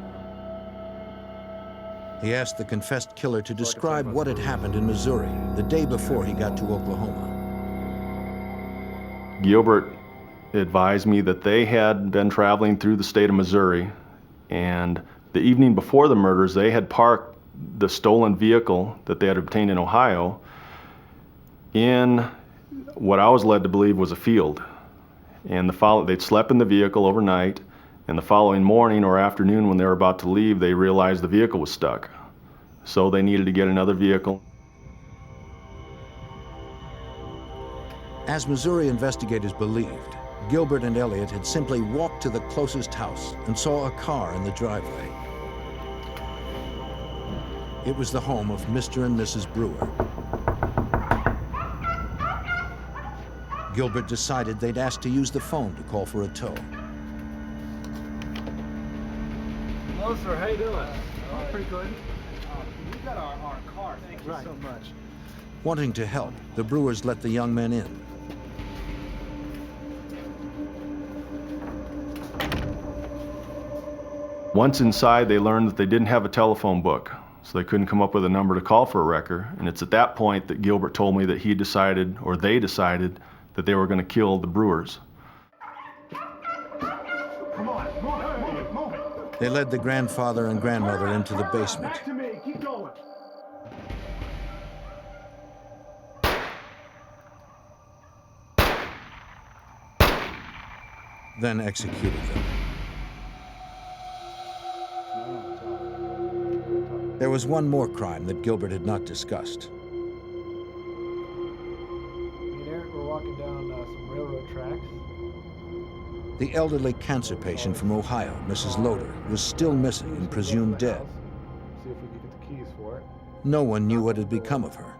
Speaker 1: He asked the confessed killer to describe what had happened in Missouri the day before he got to Oklahoma.
Speaker 19: Gilbert advised me that they had been traveling through the state of Missouri, and the evening before the murders, they had parked the stolen vehicle that they had obtained in Ohio in what I was led to believe was a field. And they'd slept in the vehicle overnight, and the following morning or afternoon when they were about to leave, they realized the vehicle was stuck. So they needed to get another vehicle.
Speaker 1: As Missouri investigators believed, Gilbert and Elliot had simply walked to the closest house and saw a car in the driveway. It was the home of Mr. and Mrs. Brewer. Gilbert decided they'd ask to use the phone to call for a tow.
Speaker 5: Hello, sir. How you doing? Oh, pretty good. We got our car. Thank you so much.
Speaker 1: Wanting to help, the Brewers let the young men in.
Speaker 19: Once inside, they learned that they didn't have a telephone book, so they couldn't come up with a number to call for a wrecker. And it's at that point that Gilbert told me that he decided, or they decided, that they were going to kill the Brewers.
Speaker 24: Come on, move it.
Speaker 1: They led the grandfather and grandmother into the basement.
Speaker 24: Back to me, keep going.
Speaker 1: Then executed them. There was one more crime that Gilbert had not discussed.
Speaker 5: Walking down some railroad tracks.
Speaker 1: The elderly cancer patient from Ohio, Mrs. Loder, was still missing and presumed dead.
Speaker 5: See if we can get the keys for it.
Speaker 1: No one knew what had become of her.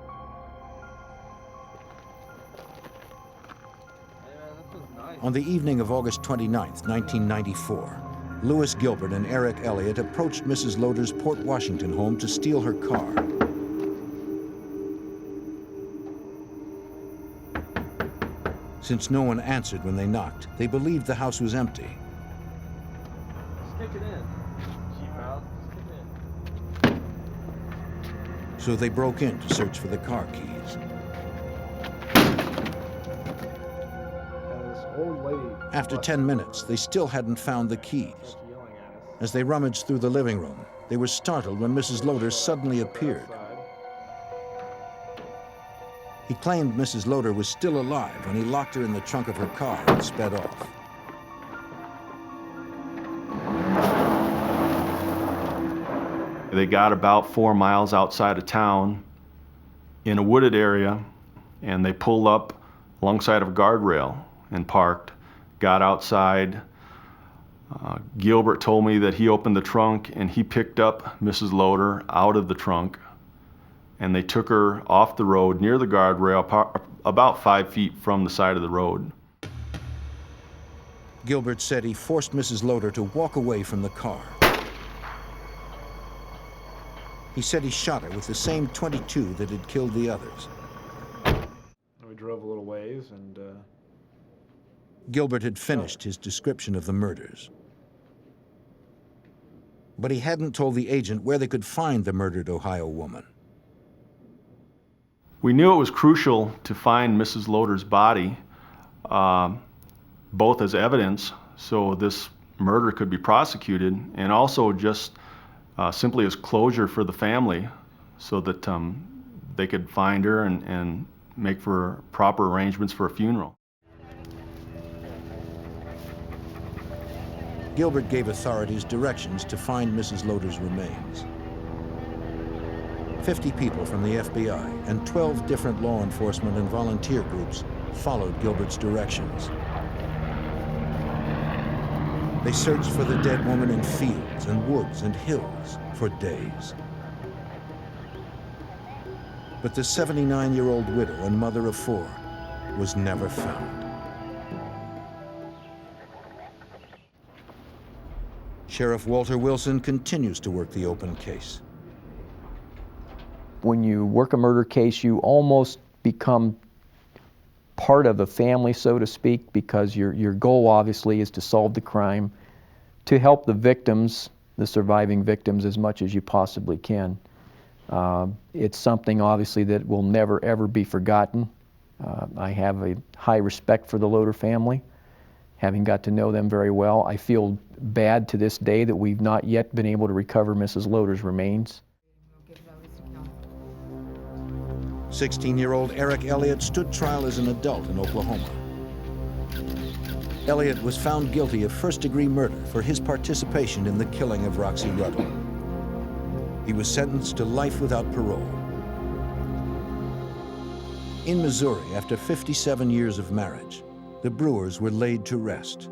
Speaker 1: On the evening of August 29th, 1994, Lewis Gilbert and Eric Elliott approached Mrs. Loder's Port Washington home to steal her car. Since no one answered when they knocked, they believed the house was empty.
Speaker 5: Stick it in. Cheap house, stick it in.
Speaker 1: So they broke in to search for the car keys.
Speaker 5: This old lady.
Speaker 1: After 10 minutes, they still hadn't found the keys. As they rummaged through the living room, they were startled when Mrs. Loder suddenly appeared. He claimed Mrs. Loder was still alive when he locked her in the trunk of her car and sped off.
Speaker 19: They got about 4 miles outside of town in a wooded area, and they pulled up alongside of a guardrail and parked, got outside. Gilbert told me that he opened the trunk and he picked up Mrs. Loder out of the trunk, and they took her off the road near the guardrail, about 5 feet from the side of the road.
Speaker 1: Gilbert said he forced Mrs. Loder to walk away from the car. He said he shot her with the same .22 that had killed the others.
Speaker 8: We drove a little ways and...
Speaker 1: Gilbert had finished his description of the murders. But he hadn't told the agent where they could find the murdered Ohio woman.
Speaker 19: We knew it was crucial to find Mrs. Loder's body, both as evidence so this murder could be prosecuted, and also just simply as closure for the family so that they could find her and make for proper arrangements for a funeral.
Speaker 1: Gilbert gave authorities directions to find Mrs. Loder's remains. 50 people from the FBI and 12 different law enforcement and volunteer groups followed Gilbert's directions. They searched for the dead woman in fields and woods and hills for days. But the 79-year-old widow and mother of 4 was never found. Sheriff Walter Wilson continues to work the open case.
Speaker 6: When you work a murder case, you almost become part of a family, so to speak, because your goal obviously is to solve the crime, to help the victims, the surviving victims, as much as you possibly can. It's something obviously that will never ever be forgotten. I have a high respect for the Loder family, having got to know them very well. I feel bad to this day that we've not yet been able to recover Mrs. Loder's remains.
Speaker 1: 16-year-old Eric Elliott stood trial as an adult in Oklahoma. Elliott was found guilty of first-degree murder for his participation in the killing of Roxy Ruddle. He was sentenced to life without parole. In Missouri, after 57 years of marriage, the Brewers were laid to rest.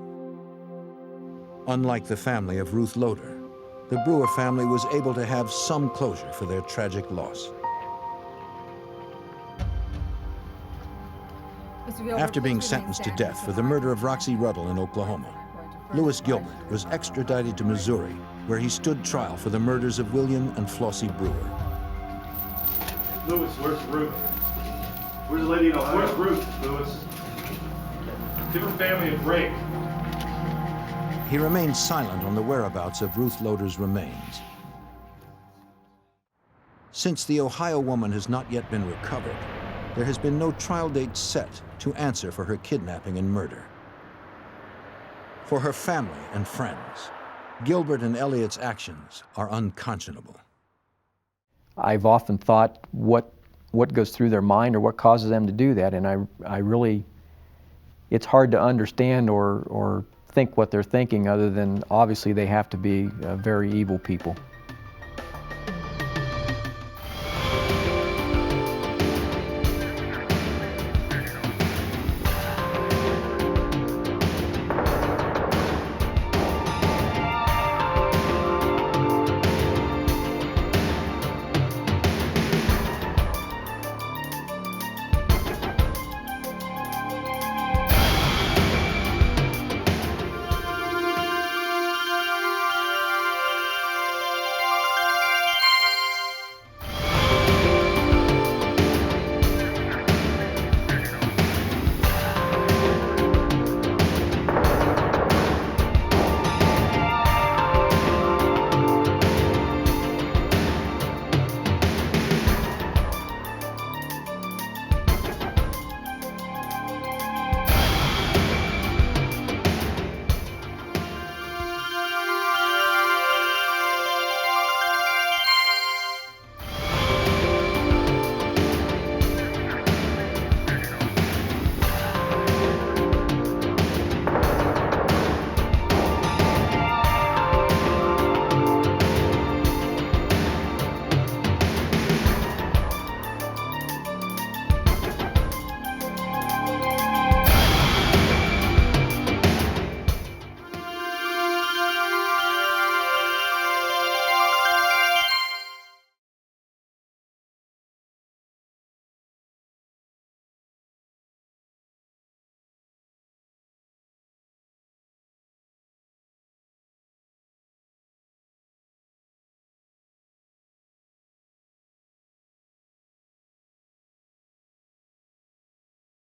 Speaker 1: Unlike the family of Ruth Loder, the Brewer family was able to have some closure for their tragic loss. After being sentenced to death for the murder of Roxy Ruddle in Oklahoma, Lewis Gilbert was extradited to Missouri, where he stood trial for the murders of William and Flossie Brewer.
Speaker 8: Lewis, where's Ruth? Where's the lady in Ohio? Where's Ruth, Lewis? Give her family a break.
Speaker 1: He remained silent on the whereabouts of Ruth Loder's remains. Since the Ohio woman has not yet been recovered, there has been no trial date set to answer for her kidnapping and murder. For her family and friends, Gilbert and Elliott's actions are unconscionable.
Speaker 6: I've often thought what goes through their mind or what causes them to do that, and I really, it's hard to understand or think what they're thinking, other than obviously they have to be very evil people.